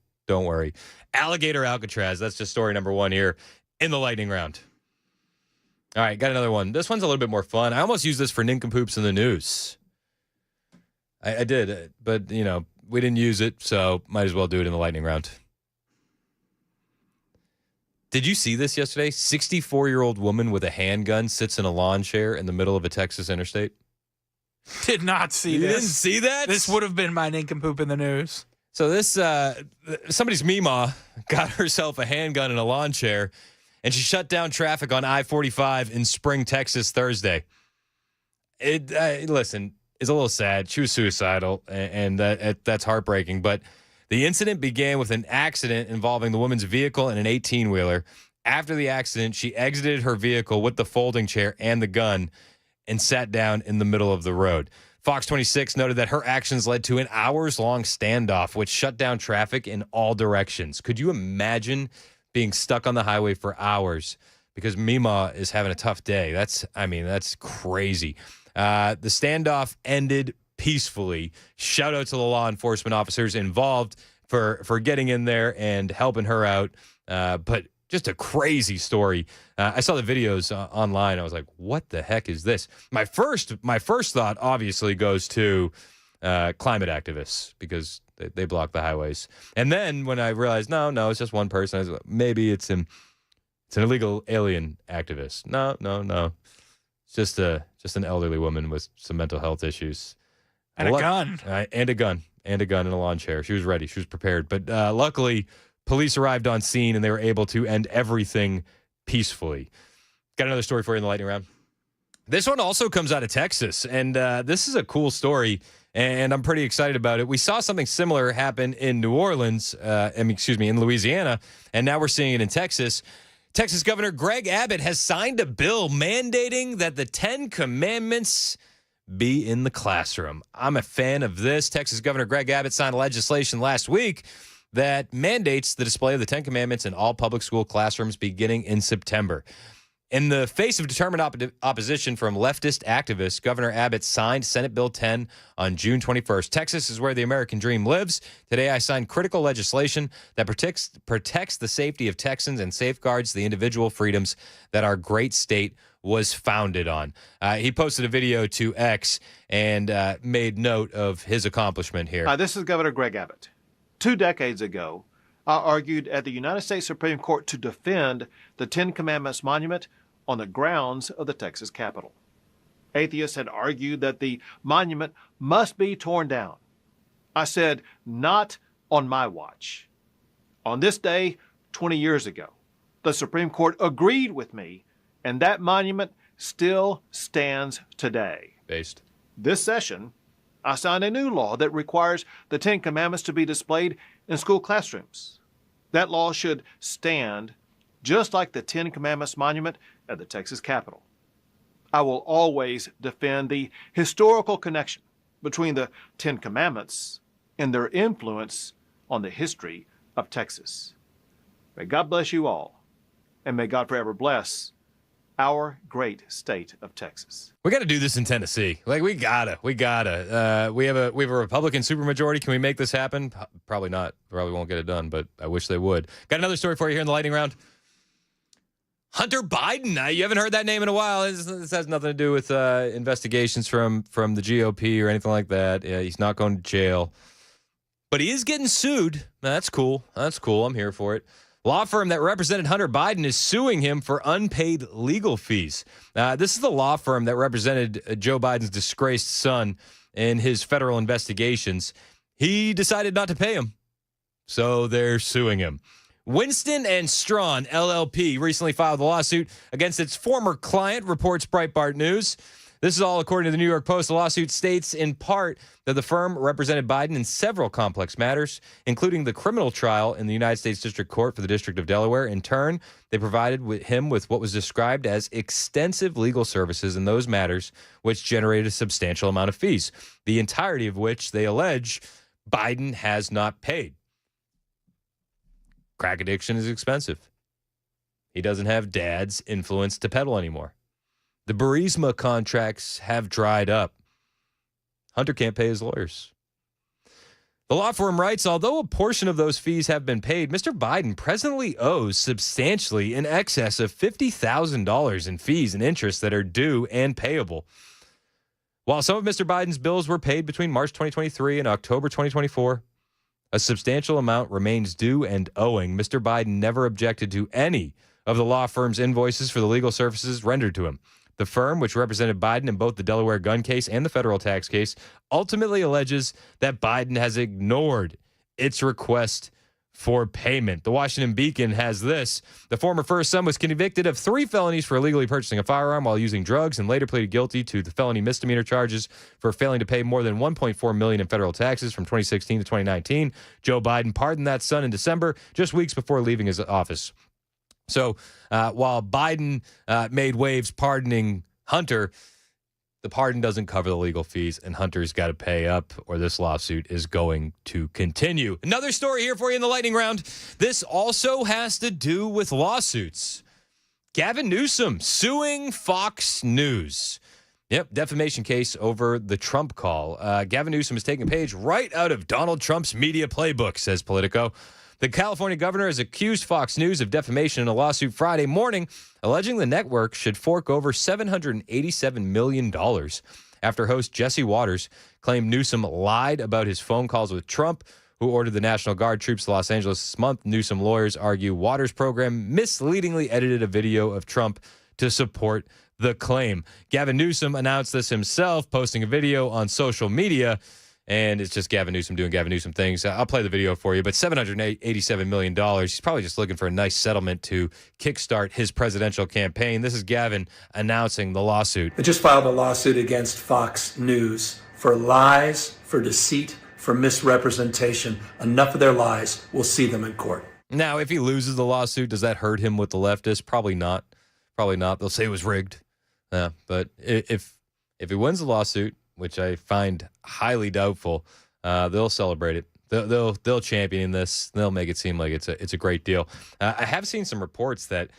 Alligator Alcatraz. That's just story number 1 here in the lightning round. All right, got another one. This one's a little bit more fun. I almost used this for nincompoops in the news. I did, but, we didn't use it, so might as well do it in the lightning round. Did you see this yesterday? 64-year-old woman with a handgun sits in a lawn chair in the middle of a Texas interstate. Did not see this. You didn't see that? This would have been my nincompoop in the news. So this, somebody's Meemaw got herself a handgun in a lawn chair, and she shut down traffic on I-45 in Spring, Texas, Thursday. Listen, it's a little sad. She was suicidal, and that's heartbreaking, but the incident began with an accident involving the woman's vehicle and an 18-wheeler. After the accident, she exited her vehicle with the folding chair and the gun and sat down in the middle of the road. Fox 26 noted that her actions led to an hours-long standoff, which shut down traffic in all directions. Could you imagine being stuck on the highway for hours because Meemaw is having a tough day? That's crazy. The standoff ended peacefully. Shout out to the law enforcement officers involved for getting in there and helping her out. But just a crazy story. I saw the videos online. I was like, what the heck is this? My first thought obviously goes to climate activists because they block the highways. And then when I realized, no, it's just one person, I was like, maybe it's an illegal alien activist. No. Just an elderly woman with some mental health issues. And a gun. And a gun. And a gun and a lawn chair. She was ready. She was prepared. But luckily, police arrived on scene and they were able to end everything peacefully. Got another story for you in the lightning round. This one also comes out of Texas. And this is a cool story. And I'm pretty excited about it. We saw something similar happen in New Orleans, in Louisiana. And now we're seeing it in Texas. Texas Governor Greg Abbott has signed a bill mandating that the 10 Commandments be in the classroom. I'm a fan of this. Texas Governor Greg Abbott signed legislation last week that mandates the display of the 10 Commandments in all public school classrooms beginning in September. In the face of determined opposition from leftist activists, Governor Abbott signed Senate Bill 10 on June 21st. Texas is where the American dream lives. Today, I signed critical legislation that protects the safety of Texans and safeguards the individual freedoms that our great state was founded on. He posted a video to X and made note of his accomplishment here. This is Governor Greg Abbott. 2 decades ago, I argued at the United States Supreme Court to defend the 10 Commandments monument on the grounds of the Texas Capitol. Atheists had argued that the monument must be torn down. I said, not on my watch. On this day, 20 years ago, the Supreme Court agreed with me, and that monument still stands today. Based. This session, I signed a new law that requires the 10 Commandments to be displayed in school classrooms. That law should stand just like the 10 Commandments monument at the Texas Capitol. I will always defend the historical connection between the 10 Commandments and their influence on the history of Texas. May God bless you all, and may God forever bless our great state of Texas. We got to do this in Tennessee. Like, we gotta. We have a Republican supermajority. Can we make this happen? Probably not. Probably won't get it done, but I wish they would. Got another story for you here in the lightning round. Hunter Biden. You haven't heard that name in a while. This has nothing to do with investigations from the GOP or anything like that. Yeah, he's not going to jail. But he is getting sued. That's cool. That's cool. I'm here for it. Law firm that represented Hunter Biden is suing him for unpaid legal fees. This is the law firm that represented Joe Biden's disgraced son in his federal investigations. He decided not to pay him, so they're suing him. Winston & Strawn, LLP, recently filed a lawsuit against its former client, reports Breitbart News. This is all according to the New York Post. The lawsuit states in part that the firm represented Biden in several complex matters, including the criminal trial in the United States District Court for the District of Delaware. In turn, they provided him with what was described as extensive legal services in those matters, which generated a substantial amount of fees, the entirety of which they allege Biden has not paid. Crack addiction is expensive. He doesn't have dad's influence to peddle anymore. The Burisma contracts have dried up. Hunter can't pay his lawyers. The law firm writes, although a portion of those fees have been paid, Mr. Biden presently owes substantially in excess of $50,000 in fees and interest that are due and payable. While some of Mr. Biden's bills were paid between March 2023 and October 2024, a substantial amount remains due and owing. Mr. Biden never objected to any of the law firm's invoices for the legal services rendered to him. The firm, which represented Biden in both the Delaware gun case and the federal tax case, ultimately alleges that Biden has ignored its request for payment. The Washington Beacon has this. The former first son was convicted of 3 felonies for illegally purchasing a firearm while using drugs and later pleaded guilty to the felony misdemeanor charges for failing to pay more than $1.4 million in federal taxes from 2016 to 2019. Joe Biden pardoned that son in December, just weeks before leaving his office. So while Biden made waves pardoning Hunter, the pardon doesn't cover the legal fees, and Hunter's got to pay up, or this lawsuit is going to continue. Another story here for you in the lightning round. This also has to do with lawsuits. Gavin Newsom suing Fox News. Yep, defamation case over the Trump call. Gavin Newsom is taking a page right out of Donald Trump's media playbook, says Politico. The California governor has accused Fox News of defamation in a lawsuit Friday morning, alleging the network should fork over $787 million after host Jesse Waters claimed Newsom lied about his phone calls with Trump, who ordered the National Guard troops to Los Angeles this month. Newsom lawyers argue Waters' program misleadingly edited a video of Trump to support the claim. Gavin Newsom announced this himself, posting a video on social media, and it's just Gavin Newsom doing Gavin Newsom things. I'll play the video for you, but $787 million. He's probably just looking for a nice settlement to kickstart his presidential campaign. This is Gavin announcing the lawsuit. I just filed a lawsuit against Fox News for lies, for deceit, for misrepresentation. Enough of their lies. We'll see them in court. Now, if he loses the lawsuit, does that hurt him with the leftists? Probably not. Probably not. They'll say it was rigged. But if he wins the lawsuit, which I find highly doubtful, they'll celebrate it. They'll champion this. They'll make it seem like it's a great deal. I have seen some reports that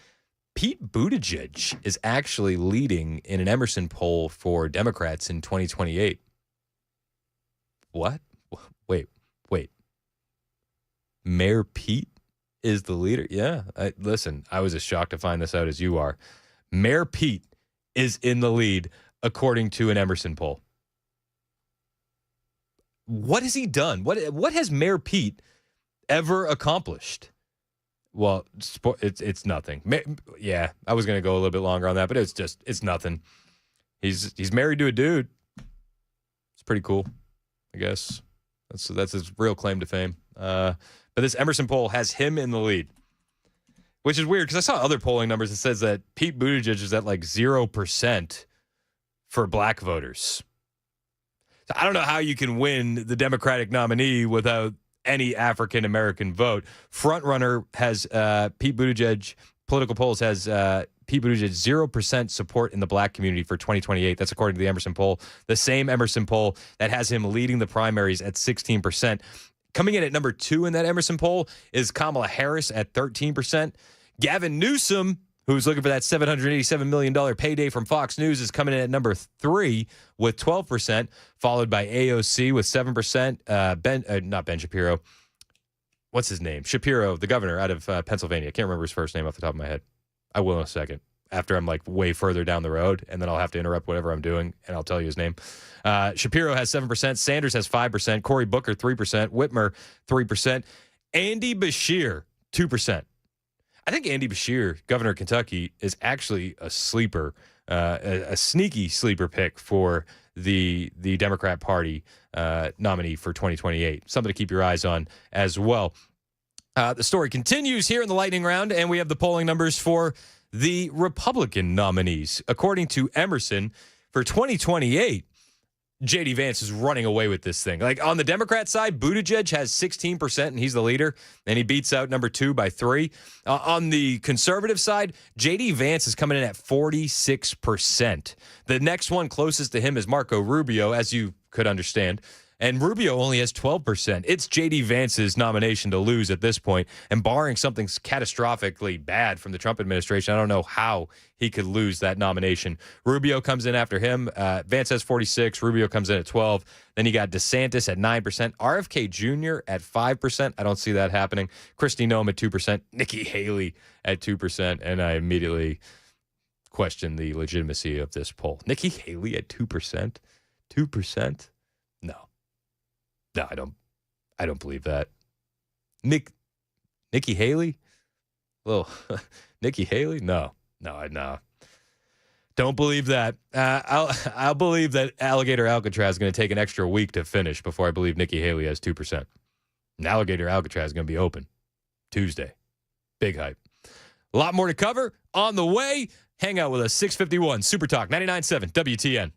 Pete Buttigieg is actually leading in an Emerson poll for Democrats in 2028. What? Wait. Mayor Pete is the leader? Yeah. Listen, I was as shocked to find this out as you are. Mayor Pete is in the lead, according to an Emerson poll. What has he done? What has Mayor Pete ever accomplished? Well, it's nothing. Yeah, I was going to go a little bit longer on that, but it's nothing. He's married to a dude. It's pretty cool, I guess. That's his real claim to fame. But this Emerson poll has him in the lead, which is weird because I saw other polling numbers that says that Pete Buttigieg is at like 0% for black voters. So I don't know how you can win the Democratic nominee without any African American vote. Frontrunner has Pete Buttigieg. Political polls has Pete Buttigieg 0% support in the black community for 2028. That's according to the Emerson poll. The same Emerson poll that has him leading the primaries at 16%. Coming in at number 2 in that Emerson poll is Kamala Harris at 13%. Gavin Newsom, who's looking for that $787 million payday from Fox News, is coming in at number 3 with 12%, followed by AOC with 7%. Not Ben Shapiro. What's his name? Shapiro, the governor out of Pennsylvania. I can't remember his first name off the top of my head. I will in a second, after I'm like way further down the road, and then I'll have to interrupt whatever I'm doing, and I'll tell you his name. Shapiro has 7%. Sanders has 5%. Cory Booker, 3%. Whitmer, 3%. Andy Beshear, 2%. I think Andy Beshear, governor of Kentucky, is actually a sleeper, a sneaky sleeper pick for the Democrat Party nominee for 2028. Something to keep your eyes on as well. The story continues here in the lightning round, and we have the polling numbers for the Republican nominees. According to Emerson, for 2028, J.D. Vance is running away with this thing. Like on the Democrat side, Buttigieg has 16%, and he's the leader, and he beats out number 2 by 3. On the conservative side, J.D. Vance is coming in at 46%. The next one closest to him is Marco Rubio, as you could understand. And Rubio only has 12%. It's J.D. Vance's nomination to lose at this point. And barring something catastrophically bad from the Trump administration, I don't know how he could lose that nomination. Rubio comes in after him. Vance has 46. Rubio comes in at 12. Then you got DeSantis at 9%. RFK Jr. at 5%. I don't see that happening. Kristi Noem at 2%. Nikki Haley at 2%. And I immediately question the legitimacy of this poll. Nikki Haley at 2%? 2%? No, I don't believe that. Nikki Haley? Well, Nikki Haley? No. Don't believe that. I'll believe that Alligator Alcatraz is going to take an extra week to finish before I believe Nikki Haley has 2%. And Alligator Alcatraz is going to be open Tuesday. Big hype. A lot more to cover on the way. Hang out with us. 651 Super Talk 99.7 WTN.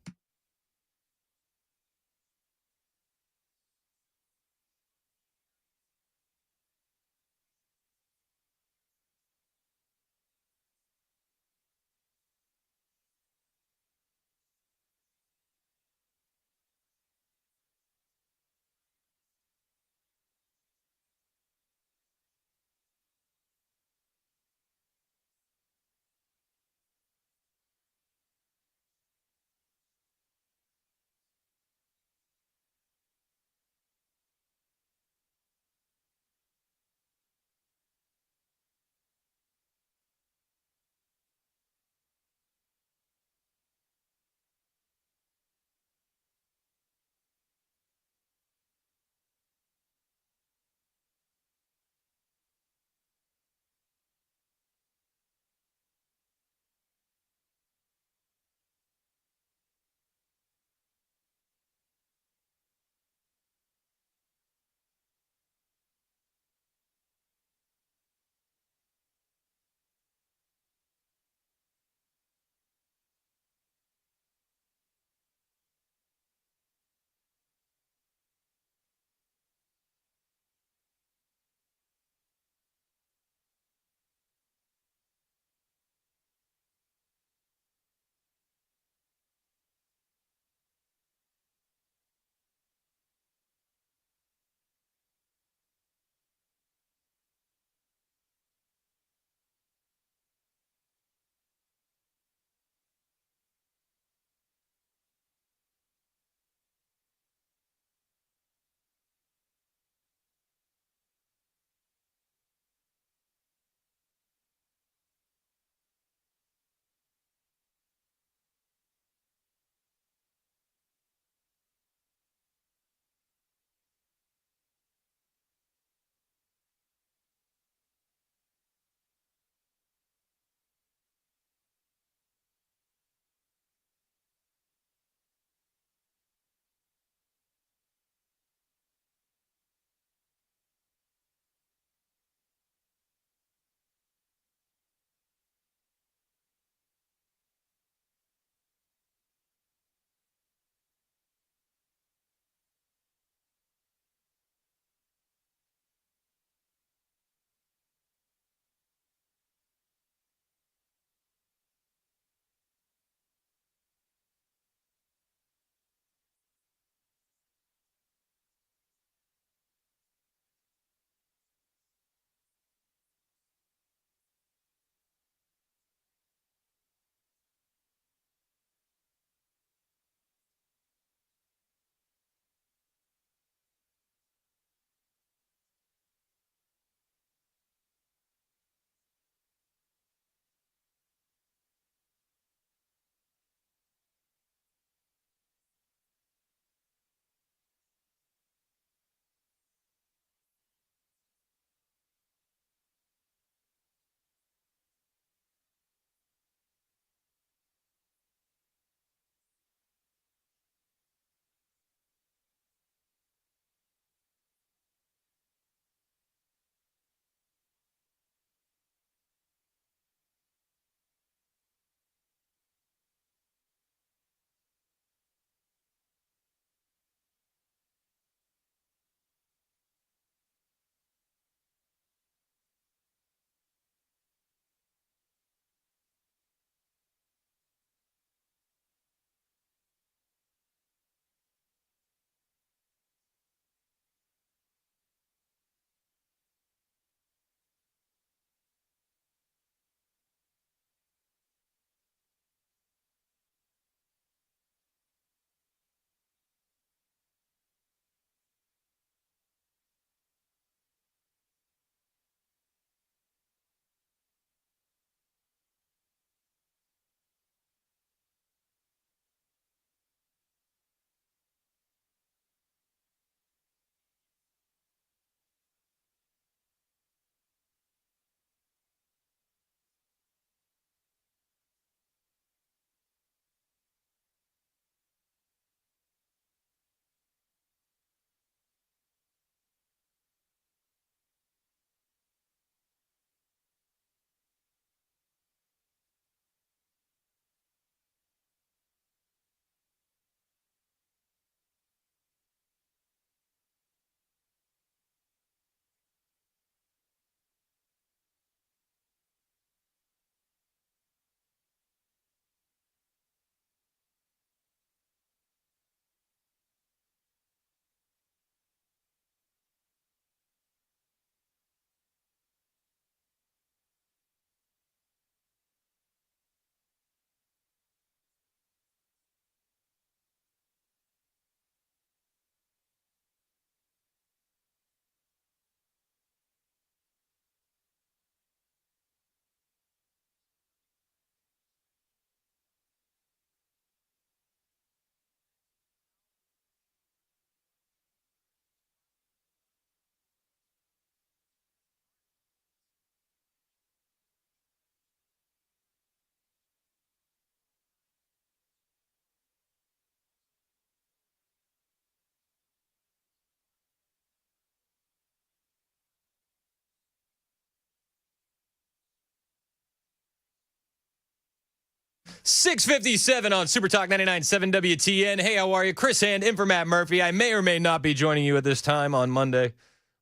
6:57 on Super Talk 99.7 WTN. Hey, how are you? Chris Hand in for Matt Murphy. I may or may not be joining you at this time on Monday.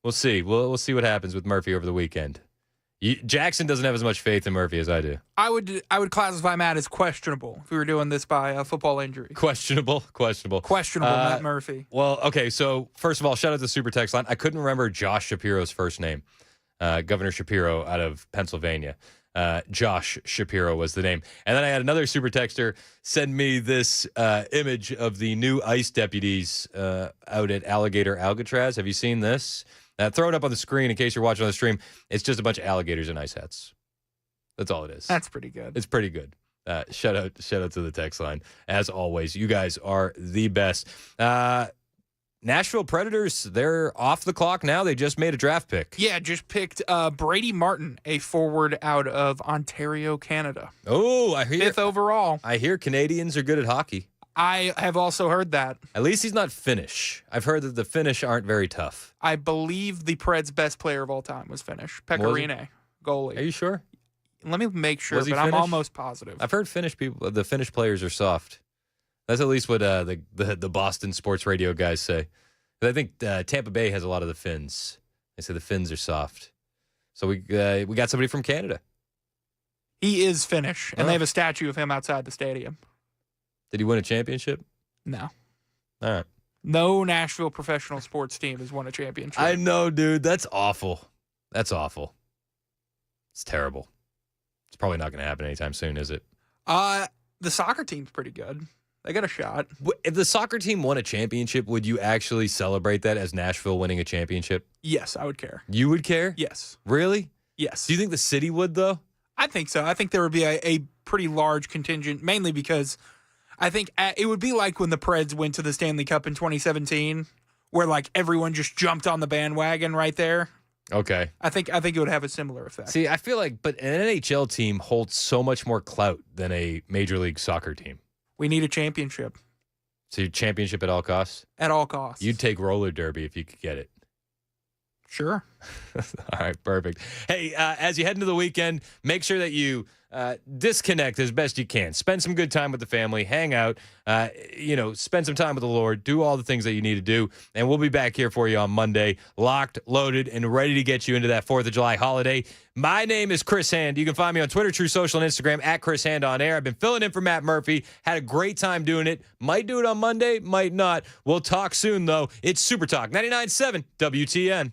We'll see. We'll see what happens with Murphy over the weekend. Jackson doesn't have as much faith in Murphy as I do. I would classify Matt as questionable if we were doing this by a football injury. Questionable. Matt Murphy. Well, okay, so first of all, shout out to the Super Text line. I couldn't remember Josh Shapiro's first name. Governor Shapiro out of Pennsylvania. Josh Shapiro was the name. And then I had another Super Texter send me this image of the new ICE deputies out at Alligator Alcatraz. Have you seen this? Throw it up on the screen in case you're watching on the stream. It's just a bunch of alligators in ice hats. That's all it is. That's pretty good. It's pretty good. Shout out to the text line. As always, you guys are the best. Nashville Predators, they're off the clock now. They just made a draft pick. Yeah, just picked Brady Martin, a forward out of Ontario, Canada. Oh, I hear 5th overall. I hear Canadians are good at hockey. I have also heard that. At least he's not Finnish. I've heard that the Finnish aren't very tough. I believe the Preds' best player of all time was Finnish. Pecorine, goalie. Are you sure? Let me make sure, Was he but I'm Finnish? almost positive. I've heard Finnish people. The Finnish players are soft. That's at least what the Boston sports radio guys say. But I think Tampa Bay has a lot of the Finns. They say the Finns are soft. So we got somebody from Canada. He is Finnish, and they have a statue of him outside the stadium. Did he win a championship? No. All right. No Nashville professional sports team has won a championship. I know, dude. That's awful. That's awful. It's terrible. It's probably not going to happen anytime soon, is it? The soccer team's pretty good. They got a shot. If the soccer team won a championship, would you actually celebrate that as Nashville winning a championship? Yes, I would care. You would care? Yes. Really? Yes. Do you think the city would, though? I think so. I think there would be a pretty large contingent, mainly because I think it would be like when the Preds went to the Stanley Cup in 2017, where like everyone just jumped on the bandwagon right there. Okay. I think it would have a similar effect. See, I feel like, but an NHL team holds so much more clout than a Major League Soccer team. We need a championship. So championship at all costs? At all costs. You'd take roller derby if you could get it. Sure. All right, perfect. Hey, as you head into the weekend, make sure that you disconnect as best you can. Spend some good time with the family, hang out, spend some time with the Lord, do all the things that you need to do, and we'll be back here for you on Monday, locked, loaded, and ready to get you into that 4th of July holiday. My name is Chris Hand. You can find me on Twitter, True Social, and Instagram at Chris Hand on Air. I've been filling in for Matt Murphy. Had a great time doing it. Might do it on Monday, might not. We'll talk soon, though. It's Super Talk 99.7 WTN.